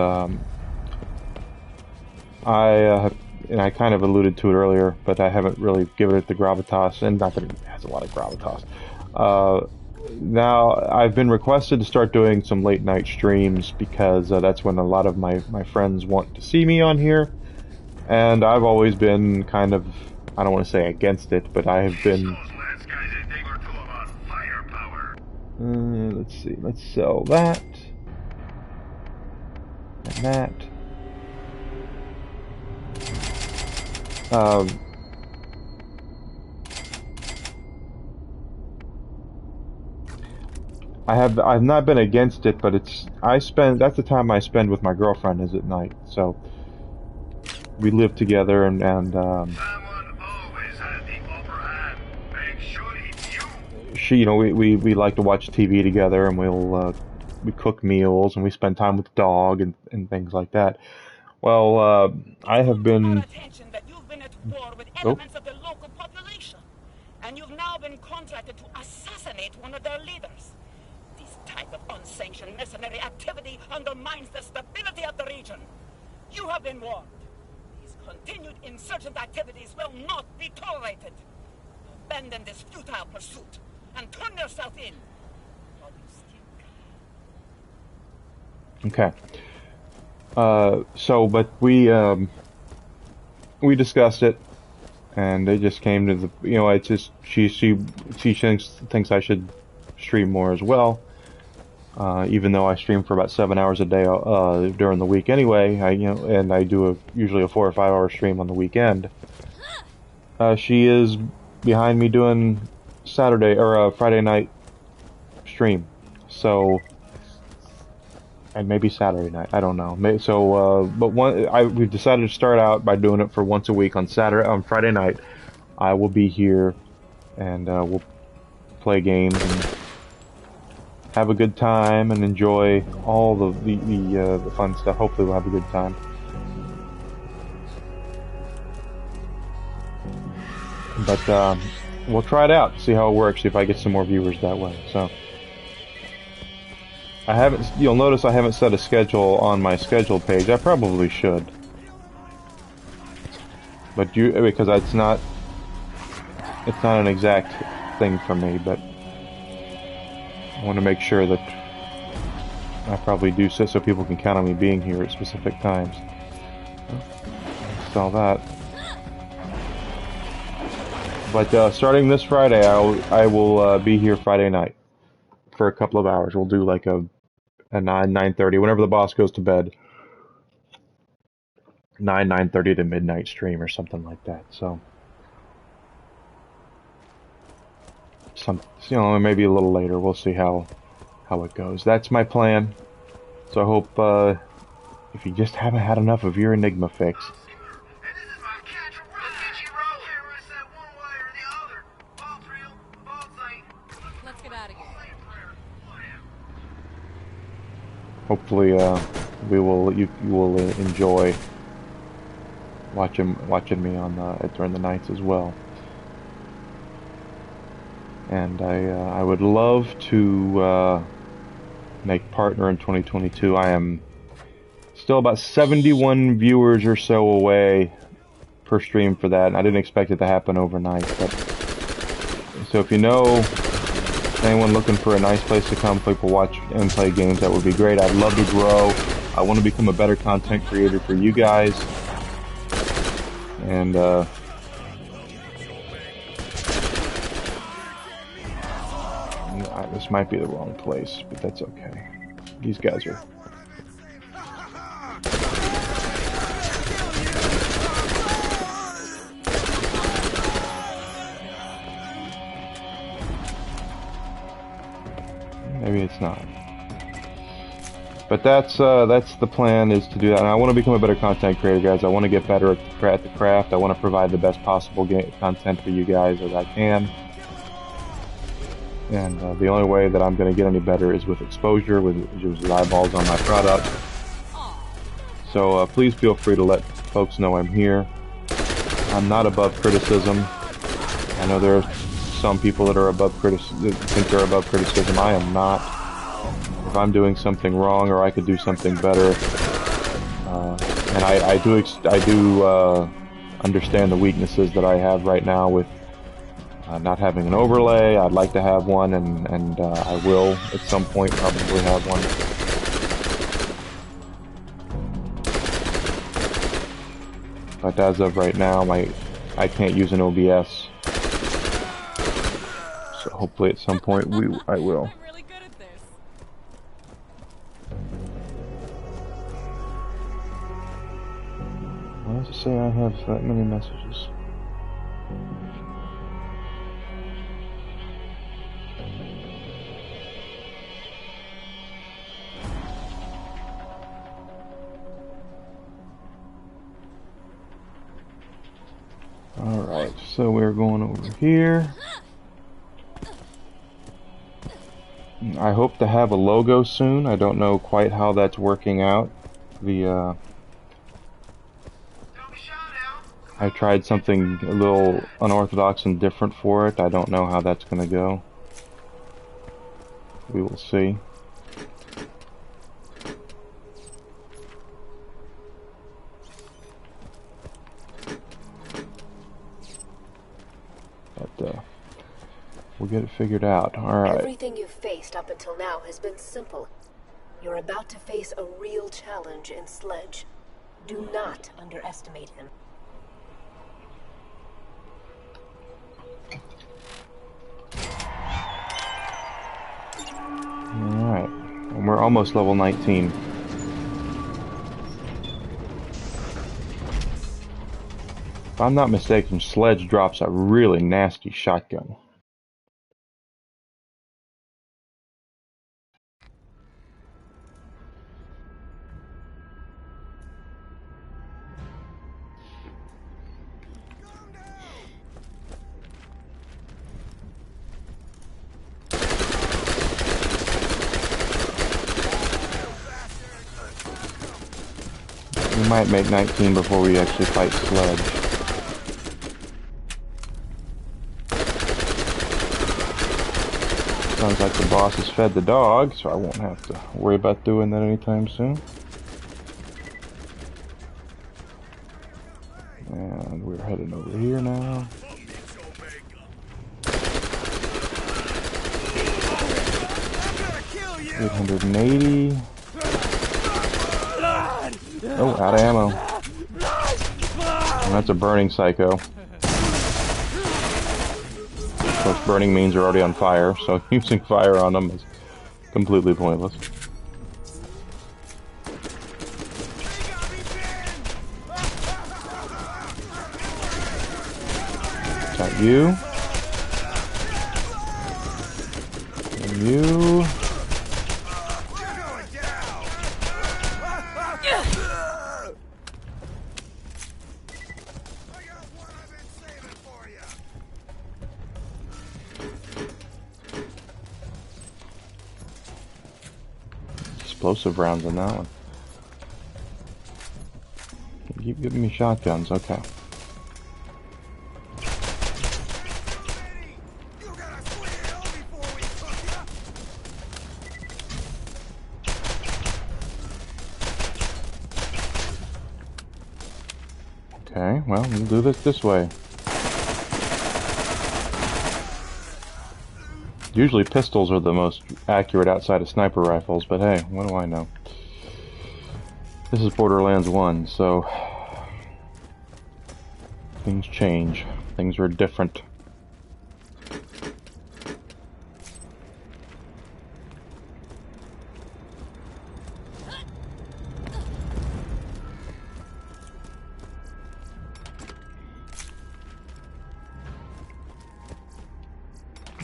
A: And I kind of alluded to it earlier, but I haven't really given it the gravitas, and not that it has a lot of gravitas. Now, I've been requested to start doing some late night streams because that's when a lot of my friends want to see me on here. And I've always been kind of, I don't want to say against it, but I have been... let's see, let's sell that. And that. I've not been against it, but that's the time I spend with my girlfriend is at night. So we live together, and she, you know, we like to watch TV together, and we cook meals, and we spend time with the dog and things like that. Well, I have been.
O: War with elements of the local population, and you've now been contracted to assassinate one of their leaders. This type of unsanctioned mercenary activity undermines the stability of the region. You have been warned. These continued insurgent activities will not be tolerated. Abandon this futile pursuit and turn yourself in.
A: Okay. But we discussed it, and it just came to the, you know, it's just she thinks I should stream more as well. Even though I stream for about 7 hours a day during the week anyway, and I do usually a 4 or 5 hour stream on the weekend. She is behind me doing Saturday or Friday night stream, so. And maybe Saturday night, I don't know. But we've decided to start out by doing it for once a week on Friday night. I will be here, and we'll play games and have a good time and enjoy all the fun stuff. Hopefully, we'll have a good time. But we'll try it out, see how it works, see if I get some more viewers that way. So. You'll notice I haven't set a schedule on my schedule page. I probably should. But because it's not an exact thing for me, but I want to make sure that I probably do so people can count on me being here at specific times. Install that. But starting this Friday, I will be here Friday night for a couple of hours. We'll do like a 9:30, whenever the boss goes to bed. 9:30 to midnight stream or something like that. So, maybe a little later. We'll see how it goes. That's my plan. So I hope if you just haven't had enough of your Enigma fix.
J: Let's get out of here.
A: Hopefully, you will enjoy watching me during the nights as well. And I would love to make partner in 2022. I am still about 71 viewers or so away per stream for that, and I didn't expect it to happen overnight. But so if you know anyone looking for a nice place to come, people watch and play games, that would be great. I'd love to grow. I want to become a better content creator for you guys. And this might be the wrong place, but that's okay. These guys are... maybe it's not. But that's the plan, is to do that. And I want to become a better content creator, guys. I want to get better at the craft. I want to provide the best possible content for you guys as I can. And the only way that I'm going to get any better is with exposure, with eyeballs on my product. So please feel free to let folks know I'm here. I'm not above criticism. I know there are some people that are above that think they're above criticism. I am not. If I'm doing something wrong, or I could do something better, and I do understand the weaknesses that I have right now with not having an overlay. I'd like to have one, and I will at some point probably have one. But as of right now, I can't use an OBS. So hopefully at some point I will. Why does it say I have that many messages? Alright, so we're going over here. I hope to have a logo soon. I don't know quite how that's working out. I tried something a little unorthodox and different for it. I don't know how that's going to go. We will see. But we'll get it figured out. Alright.
D: Everything you've faced up until now has been simple. You're about to face a real challenge in Sledge. Do not underestimate him.
A: Alright. And we're almost level 19. If I'm not mistaken, Sledge drops a really nasty shotgun. We might make 19 before we actually fight Sledge. Sounds like the boss has fed the dog, so I won't have to worry about doing that anytime soon. And we're heading over here now. $880. Oh, out of ammo. And that's a burning psycho. Of course, burning means you're already on fire, so using fire on them is completely pointless. Is that you? And you? Explosive rounds on that one. You keep giving me shotguns, okay. Okay, well, we'll do this way. Usually pistols are the most accurate outside of sniper rifles, but hey, what do I know? This is Borderlands 1, so things change. Things are different.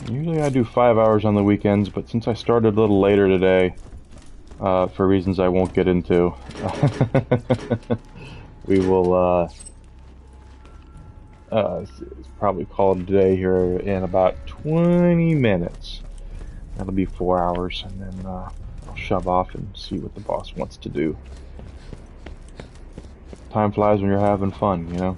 A: Usually I do 5 hours on the weekends, but since I started a little later today, for reasons I won't get into, we will probably call it a day here in about 20 minutes. That'll be 4 hours, and then I'll shove off and see what the boss wants to do. Time flies when you're having fun, you know?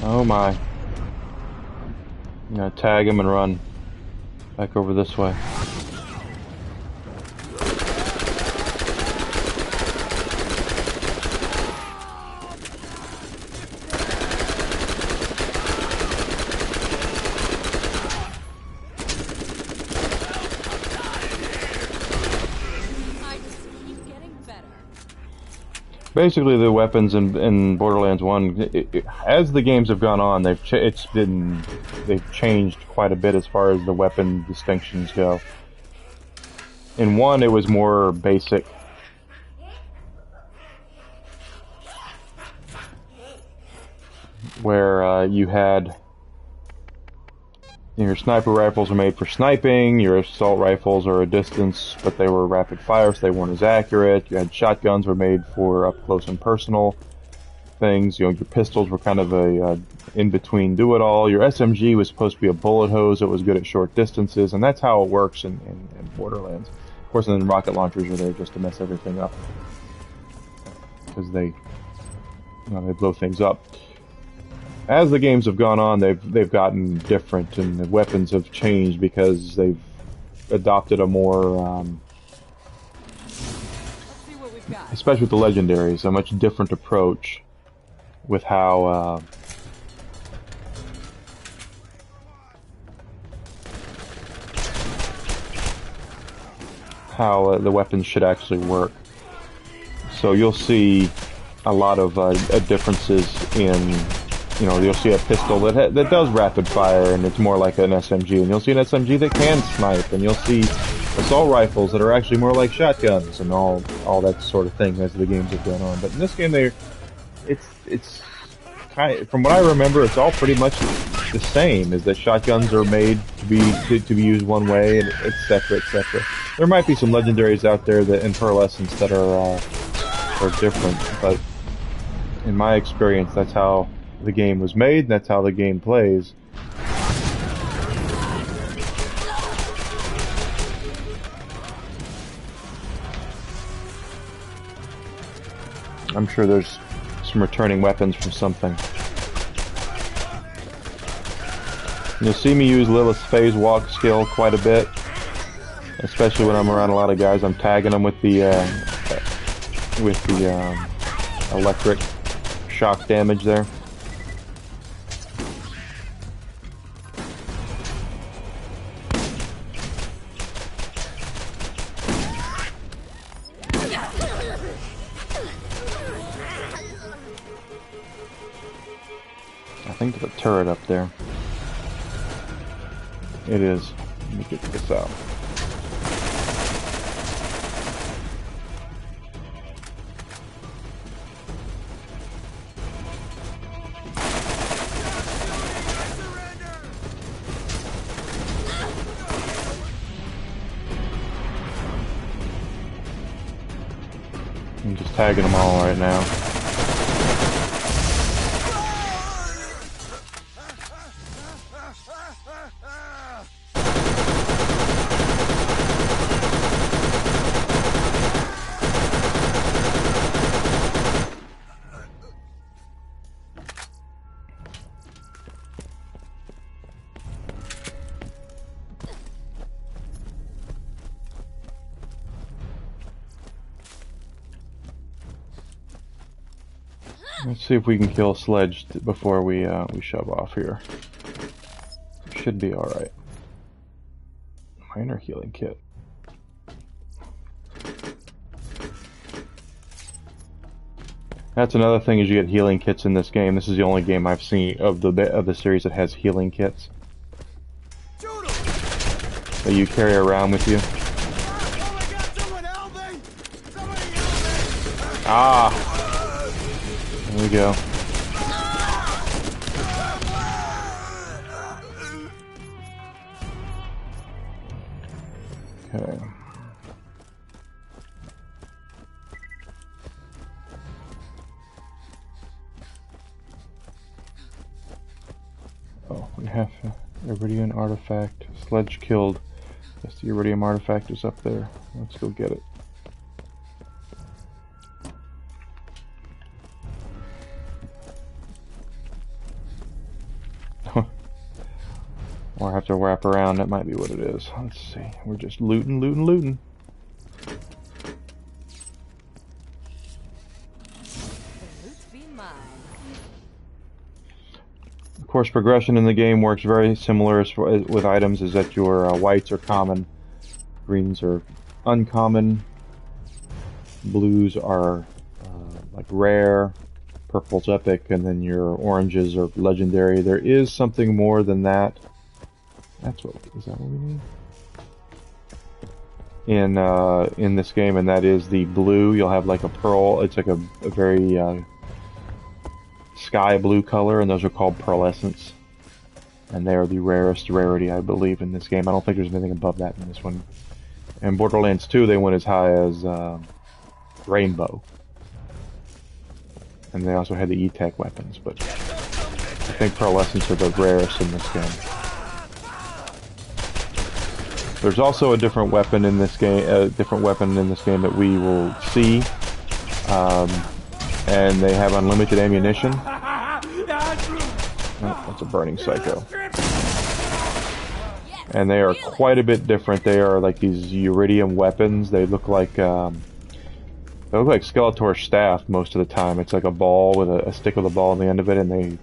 A: Oh my. I'm gonna tag him and run back over this way. Basically, the weapons in Borderlands 1, as the games have gone on, they've changed quite a bit as far as the weapon distinctions go. In 1, it was more basic. Where you had your sniper rifles were made for sniping, your assault rifles are a distance, but they were rapid fire, so they weren't as accurate. You had shotguns were made for up close and personal things. You know, your pistols were kind of a in-between do-it-all. Your SMG was supposed to be a bullet hose that was good at short distances, and that's how it works in Borderlands. Of course, and then rocket launchers are there just to mess everything up, because they blow things up. As the games have gone on, they've gotten different, and the weapons have changed because they've adopted a more, especially with the legendaries, a much different approach with how the weapons should actually work. So you'll see a lot of differences in. You know, you'll see a pistol that does rapid fire, and it's more like an SMG, and you'll see an SMG that can snipe, and you'll see assault rifles that are actually more like shotguns, and all that sort of thing as the games have gone on. But in this game, it's kind of, from what I remember, it's all pretty much the same. Is that shotguns are made to be used one way, and etc. etc. There might be some legendaries out there that in Pearlescence that are different, but in my experience, that's how the game was made, and that's how the game plays. I'm sure there's some returning weapons from something. You'll see me use Lilith's phase walk skill quite a bit, especially when I'm around a lot of guys. I'm tagging them with the electric shock damage there. I think there's a turret up there. It is. Let me get this out. I'm just tagging them all right now. Let's see if we can kill Sledge before we shove off here. Should be all right. Minor healing kit. That's another thing, is you get healing kits in this game. This is the only game I've seen of the series that has healing kits that you carry around with you. Ah, there we go. Okay. Oh, we have Iridium artifact. Sledge killed. Yes, the Iridium artifact is up there. Let's go get it. Or I have to wrap around. That might be what it is. Let's see. We're just looting. Of course, progression in the game works very similar with items, is that your whites are common, greens are uncommon, blues are like rare, purple's epic, and then your oranges are legendary. There is something more than that. Is that what we need? In this game, and that is the blue. You'll have like a pearl. It's like a very sky blue color, and those are called pearlescents. And they are the rarest rarity, I believe, in this game. I don't think there's anything above that in this one. In Borderlands 2, they went as high as rainbow. And they also had the E-Tech weapons, but I think pearlescents are the rarest in this game. There's also a different weapon in this game. That we will see, and they have unlimited ammunition. Oh, that's a burning psycho. And they are quite a bit different. They are like these iridium weapons. They look like Skeletor's staff most of the time. It's like a ball with a stick with a ball on the end of it, and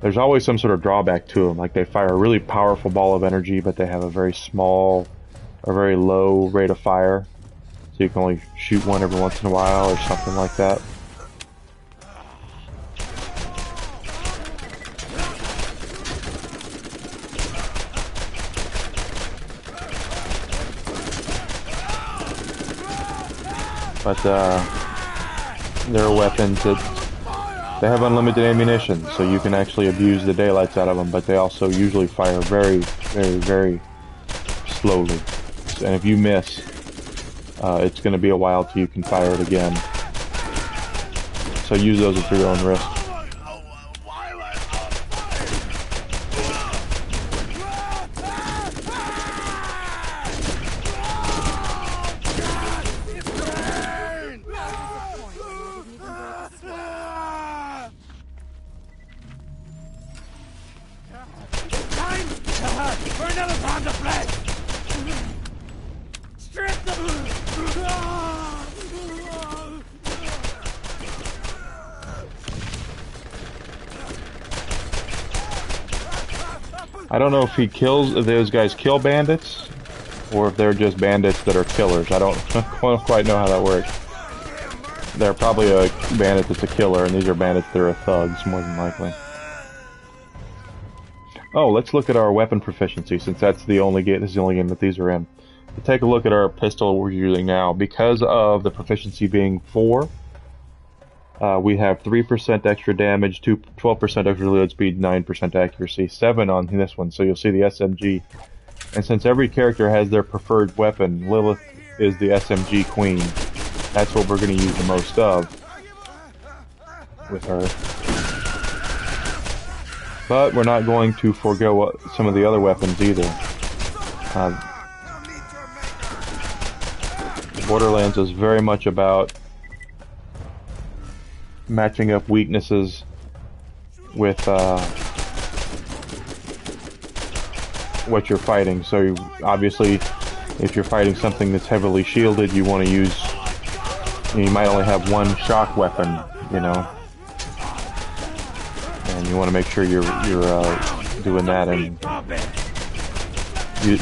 A: there's always some sort of drawback to them. Like they fire a really powerful ball of energy, but they have a very small or very low rate of fire. So you can only shoot one every once in a while or something like that. But they're weapons that they have unlimited ammunition, so you can actually abuse the daylights out of them, but they also usually fire very, very, very slowly. And if you miss, it's going to be a while till you can fire it again. So use those at your own risk. I don't know if those guys kill bandits, or if they're just bandits that are killers. I don't quite know how that works. They're probably a bandit that's a killer, and these are bandits that are thugs, more than likely. Oh, let's look at our weapon proficiency, since that's the only game. This is the only game that these are in. To take a look at our pistol we're using now, because of the proficiency being 4. We have 3% extra damage, 12% extra reload speed, 9% accuracy, 7 on this one, so you'll see the SMG. And since every character has their preferred weapon, Lilith is the SMG queen. That's what we're going to use the most of with her. But we're not going to forego some of the other weapons either. Borderlands is very much about matching up weaknesses with what you're fighting. So obviously, if you're fighting something that's heavily shielded, you want to use. You might only have one shock weapon, you know, and you want to make sure you're doing that and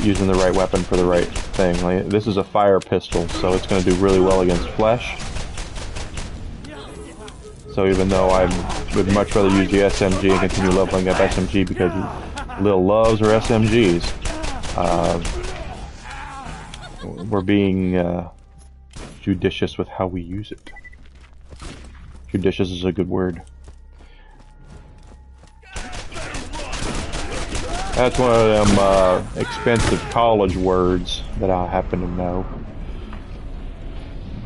A: using the right weapon for the right thing. Like, this is a fire pistol, so it's going to do really well against flesh. So even though I would much rather use the SMG and continue leveling up SMG because Lil loves her SMGs, we're being judicious with how we use it. Judicious is a good word. That's one of them expensive college words that I happen to know.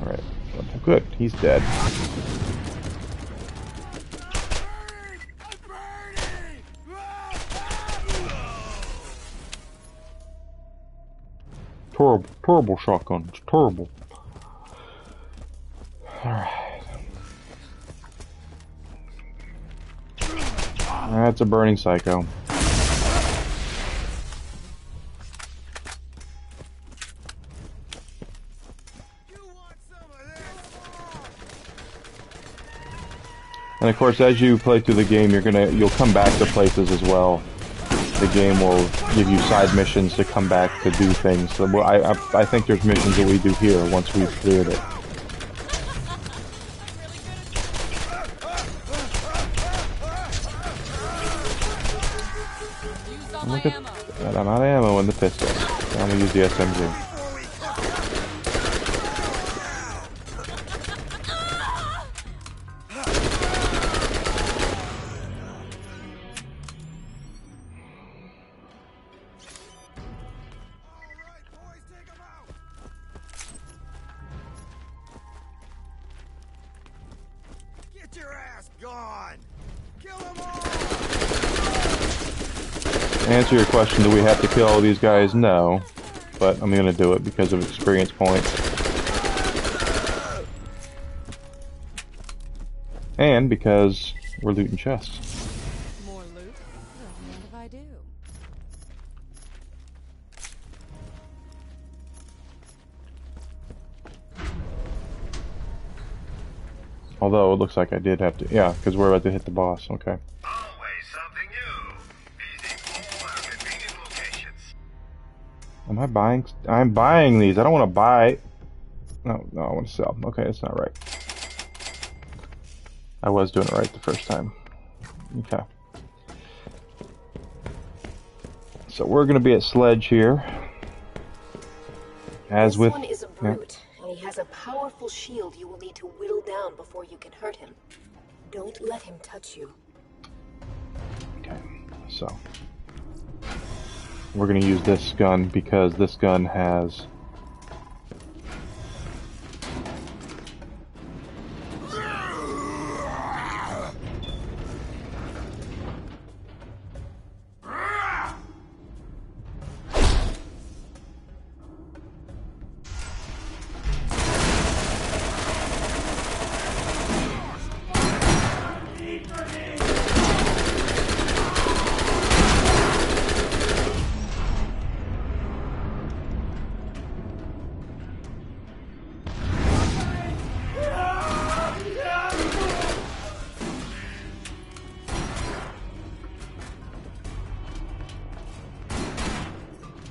A: Alright, good, he's dead. Terrible shotgun, it's terrible. Alright. That's a burning psycho. And of course, as you play through the game, you'll come back to places as well. The game will give you side missions to come back to do things. So I think there's missions that we do here once we've cleared it. Look at that, I'm out of ammo in the pistol. I'm gonna use the SMG. To answer your question, do we have to kill all these guys? No. But I'm gonna do it because of experience points. And because we're looting chests.
J: More loot? What if I do?
A: Although it looks like I did have to, yeah, because we're about to hit the boss, okay. Am I buying? I'm buying these. I don't want to buy. No, I want to sell. Okay, that's not right. I was doing it right the first time. Okay. So we're going to be at Sledge here. As
D: this
A: with...
D: one is a brute, and he has a powerful shield you will need to whittle down before you can hurt him. Don't let him touch you.
A: Okay, so... we're going to use this gun because this gun has...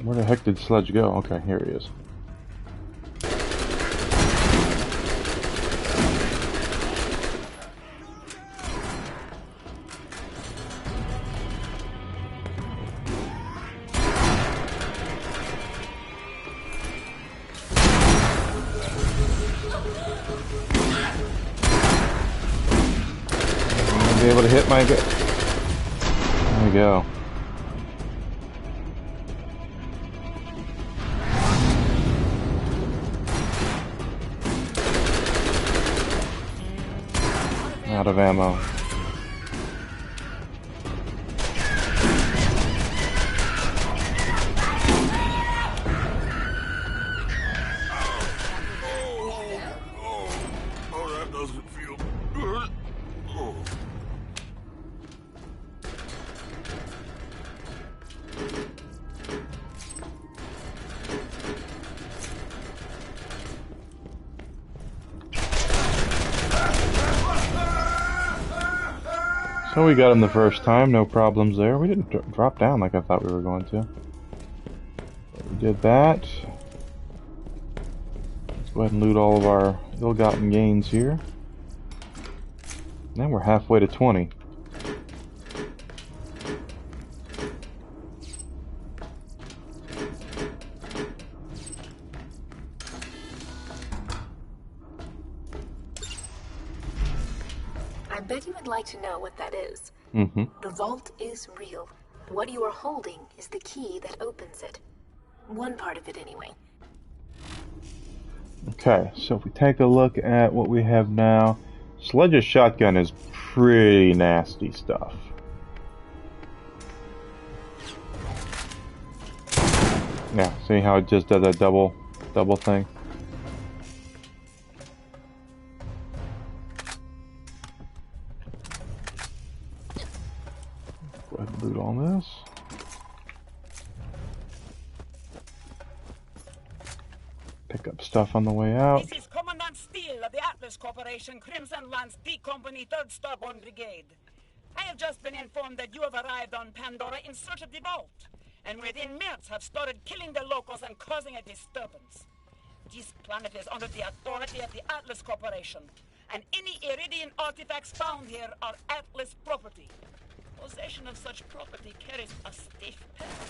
A: Where the heck did Sledge go? Okay, here he is. I'll be able to hit my... There we go. Out of ammo.
C: Oh, that doesn't feel good. Oh.
A: So we got him the first time, no problems there. We didn't drop down like I thought we were going to. But we did that. Let's go ahead and loot all of our ill-gotten gains here. Now we're halfway to 20.
D: I bet you would like to know what that is.
A: Mm-hmm.
D: The vault is real. What you are holding is the key that opens it. One part of it, anyway.
A: Okay, so if we take a look at what we have now, Sledge's shotgun is pretty nasty stuff. Yeah, see how it just does that double thing? Go ahead and loot all this. Pick up stuff on the way out.
O: This is Commandant Steele of the Atlas Corporation, Crimson Lance D Company, 3rd Starborn Brigade. I have just been informed that you have arrived on Pandora in search of the vault, and within minutes have started killing the locals and causing a disturbance. This planet is under the authority of the Atlas Corporation, and any Iridian artifacts found here are Atlas property. Possession of such property carries a stiff penalty.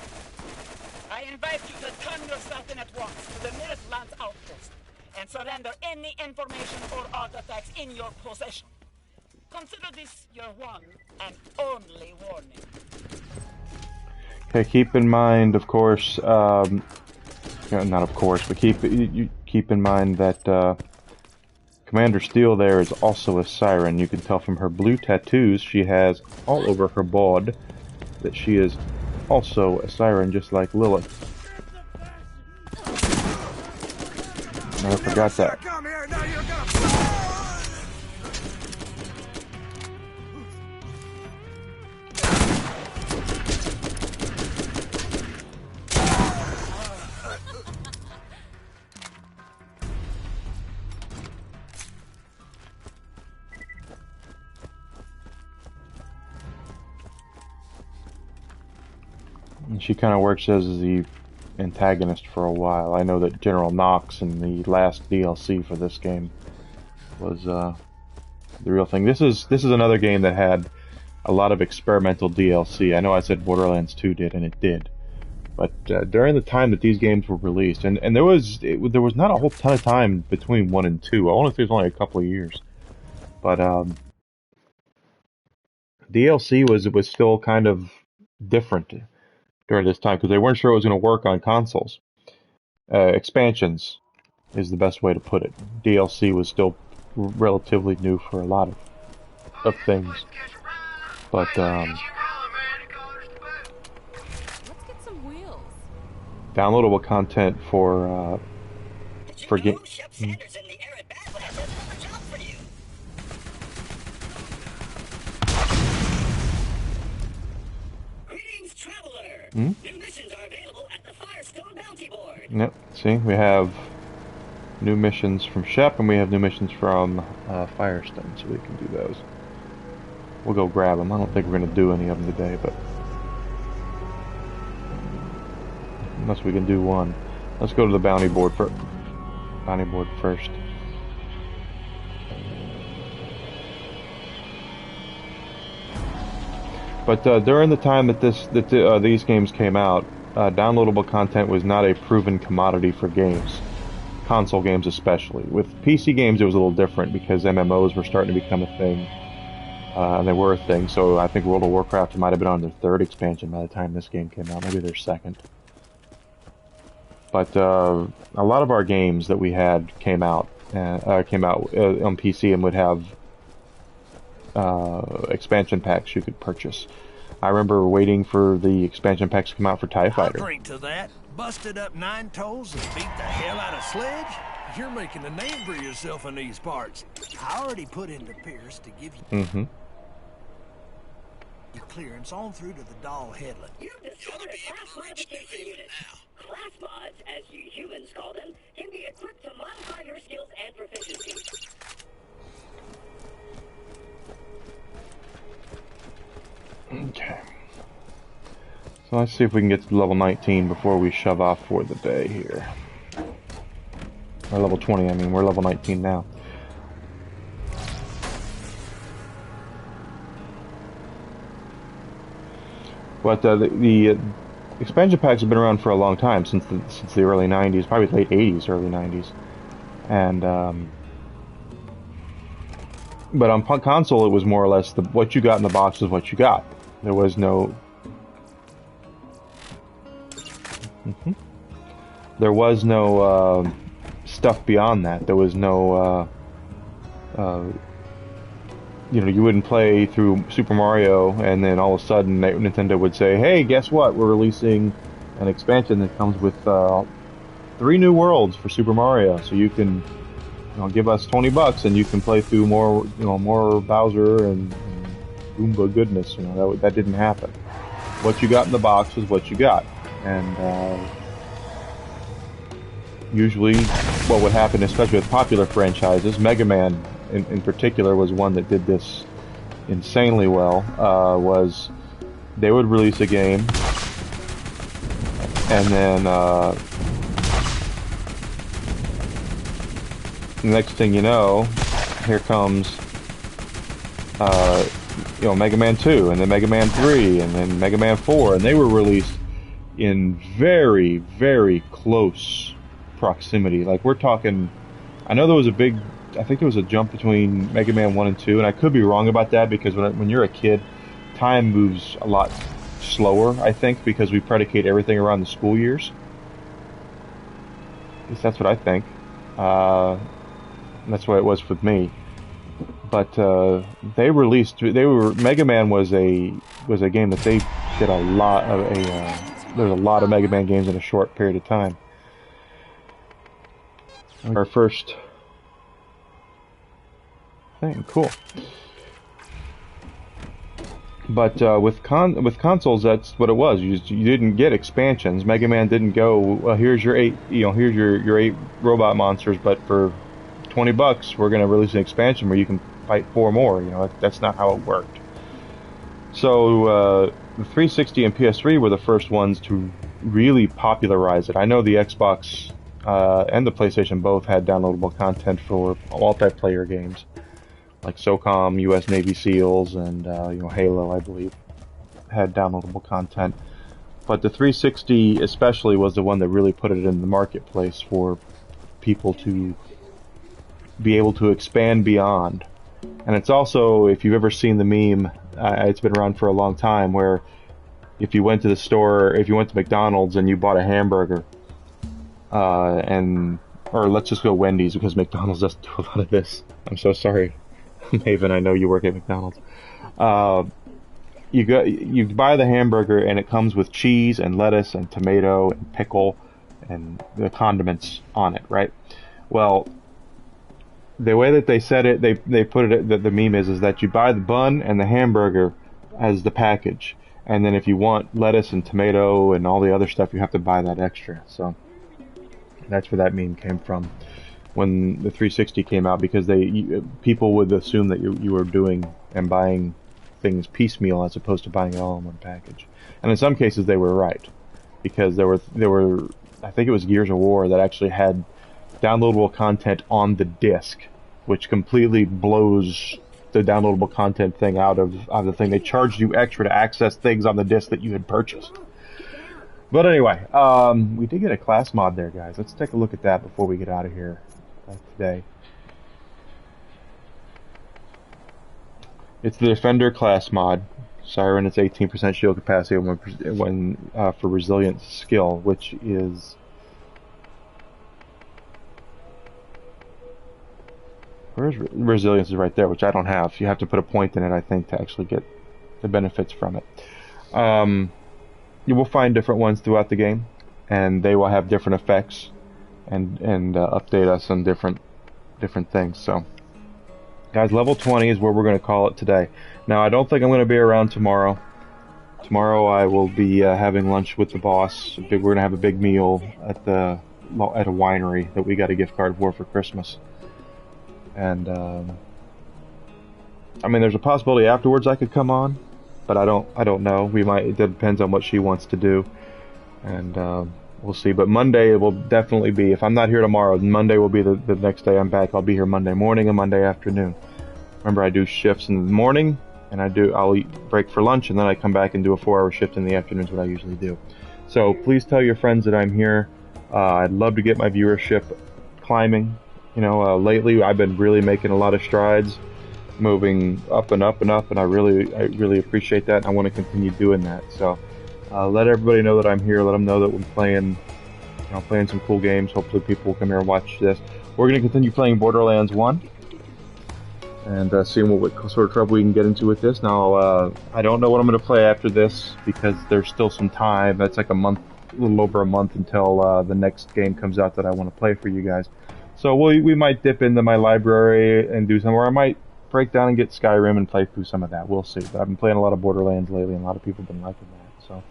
O: I invite you to turn yourself in at once to the nearest Lance outpost and surrender any information or artifacts in your possession. Consider this your one and only warning.
A: Okay, keep in mind, of course, not of course, but keep in mind that Commander Steele there is also a siren. You can tell from her blue tattoos she has all over her bod that she is also a siren, just like Lilith. Never forgot that. And she kind of works as the antagonist for a while. I know that General Knox in the last DLC for this game was the real thing. This is another game that had a lot of experimental DLC. I know I said Borderlands 2 did, and it did. But during the time that these games were released, and there was not a whole ton of time between 1 and 2. I want to say it was only a couple of years. But DLC was still kind of different during this time because they weren't sure it was going to work on consoles. Expansions is the best way to put it. DLC was still relatively new for a lot of things. But
J: Let's get some wheels.
A: downloadable content for game.
B: New missions are available at the Firestone Bounty Board.
A: Yep, see, we have new missions from Shep, and we have new missions from Firestone, so we can do those. We'll go grab them. I don't think we're going to do any of them today, but unless we can do one. Let's go to the bounty board first. But during the time that these games came out, downloadable content was not a proven commodity for games, console games especially. With PC games, it was a little different because MMOs were starting to become a thing, and they were a thing. So I think World of Warcraft might have been on their 3rd expansion by the time this game came out, maybe their 2nd. But a lot of our games that we had came out on PC and would have expansion packs you could purchase. I remember waiting for the expansion packs to come out for TIE Fighter.
H: I'll drink to that. Busted up 9 toes and beat the hell out of Sledge? You're making a name for yourself in these parts. I already put into Pierce to give you your clearance on through to the Doll Headland.
B: You've discovered a class modification unit. Class mods, as you humans call them, can be equipped to modify your skills and proficiency.
A: Okay. So let's see if we can get to level 19 before we shove off for the day here. Or level 20, I mean. We're level 19 now. But the expansion packs have been around for a long time, since the early 90s, probably late 80s, early 90s. And but on console, it was more or less what you got in the box is what you got. There was no there was no stuff beyond that. There was no you know, you wouldn't play through Super Mario and then all of a sudden Nintendo would say, hey, guess what, we're releasing an expansion that comes with 3 new worlds for Super Mario, so you can, you know, give us $20 and you can play through more, you know, more Bowser and Goomba goodness. You know, that didn't happen. What you got in the box was what you got. And usually what would happen, especially with popular franchises, Mega Man in particular was one that did this insanely well, was they would release a game and then the next thing you know, here comes you know, Mega Man 2 and then Mega Man 3 and then Mega Man 4, and they were released in very, very close proximity. Like, we're talking, I know there was I think there was a jump between Mega Man 1 and 2, and I could be wrong about that, because when you're a kid, time moves a lot slower, I think, because we predicate everything around the school years. At least that's what I think. That's what it was with me. But Mega Man was a game that they did a lot of there's a lot of Mega Man games in a short period of time. Our first thing, cool. But with consoles, that's what it was. You didn't get expansions. Mega Man didn't go, well, here's your 8 robot monsters, but for $20 we're going to release an expansion where you can fight 4 more. You know, that's not how it worked. So the 360 and PS3 were the first ones to really popularize it. I know the Xbox and the PlayStation both had downloadable content for multiplayer games, like SOCOM, U.S. Navy SEALs, and you know, Halo, I believe, had downloadable content. But the 360 especially was the one that really put it in the marketplace for people to be able to expand beyond. And it's also, if you've ever seen the meme, it's been around for a long time, where if you went to the store, if you went to McDonald's and you bought a hamburger, or let's just go Wendy's, because McDonald's doesn't do a lot of this. I'm so sorry, Maven, I know you work at McDonald's. You buy the hamburger and it comes with cheese and lettuce and tomato and pickle and the condiments on it, right? Well, the way that they said it, they put it, the meme is that you buy the bun and the hamburger as the package, and then if you want lettuce and tomato and all the other stuff, you have to buy that extra. So that's where that meme came from when the 360 came out, because people would assume that you were doing and buying things piecemeal as opposed to buying it all in one package. And in some cases they were right, because there were I think it was Gears of War that actually had downloadable content on the disc, which completely blows the downloadable content thing out of the thing. They charged you extra to access things on the disc that you had purchased. But anyway, we did get a class mod there, guys. Let's take a look at that before we get out of here today. It's the Defender class mod. Siren is 18% shield capacity when for resilience skill, which is resilience is right there, which I don't have. You have to put a point in it, I think, to actually get the benefits from it. You will find different ones throughout the game, and they will have different effects and update us on different things. So, guys, level 20 is where we're going to call it today. Now, I don't think I'm going to be around tomorrow. Tomorrow I will be having lunch with the boss. We're going to have a big meal at a winery that we got a gift card for Christmas. And I mean, there's a possibility afterwards I could come on, but I don't know. We might. It depends on what she wants to do, and we'll see. But Monday it will definitely be. If I'm not here tomorrow, Monday will be the next day I'm back. I'll be here Monday morning and Monday afternoon. Remember, I do shifts in the morning and I'll break for lunch, and then I come back and do a 4-hour shift in the afternoons, what I usually do. So please tell your friends that I'm here. I'd love to get my viewership climbing. You know, lately I've been really making a lot of strides, moving up and up and up, and I really appreciate that, and I want to continue doing that. So let everybody know that I'm here. Let them know that we're playing some cool games. Hopefully people will come here and watch this. We're going to continue playing Borderlands 1 and seeing what sort of trouble we can get into with this. Now, I don't know what I'm going to play after this because there's still some time. That's like a little over a month until the next game comes out that I want to play for you guys. So we might dip into my library and do some, or I might break down and get Skyrim and play through some of that. We'll see. But I've been playing a lot of Borderlands lately, and a lot of people have been liking that. So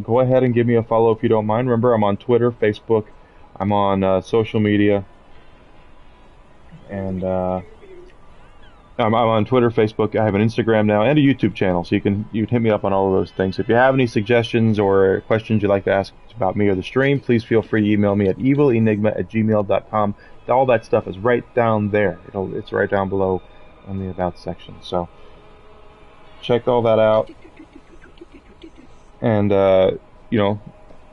A: go ahead and give me a follow if you don't mind. Remember, I'm on Twitter, Facebook. I'm on social media. And I'm on Twitter, Facebook. I have an Instagram now and a YouTube channel, so you can hit me up on all of those things. If you have any suggestions or questions you'd like to ask about me or the stream, please feel free to email me at evilenigma@gmail.com. All that stuff is right down there. It's right down below in the About section. So check all that out, and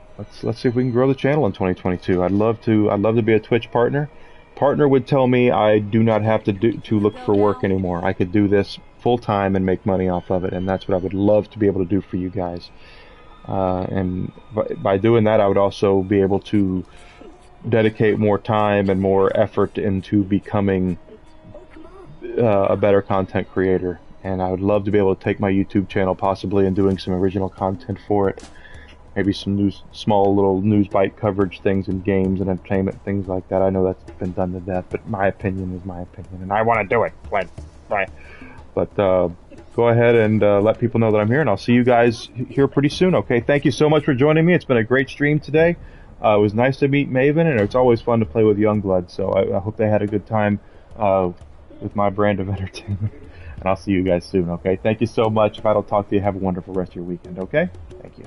A: let's see if we can grow the channel in 2022. I'd love to be a Twitch partner. Partner would tell me I do not have to look for work anymore. I could do this full time and make money off of it, and that's what I would love to be able to do for you guys. And by doing that, I would also be able to dedicate more time and more effort into becoming a better content creator. And I would love to be able to take my YouTube channel possibly and doing some original content for it. Maybe some small little news bite coverage things in games and entertainment, things like that. I know that's been done to death, but my opinion is my opinion, and I want to do it. Right. But go ahead and let people know that I'm here, and I'll see you guys here pretty soon, okay? Thank you so much for joining me. It's been a great stream today. It was nice to meet Maven, and it's always fun to play with Youngblood, so I hope they had a good time with my brand of entertainment. And I'll see you guys soon, okay? Thank you so much. If I don't talk to you, have a wonderful rest of your weekend, okay? Thank you.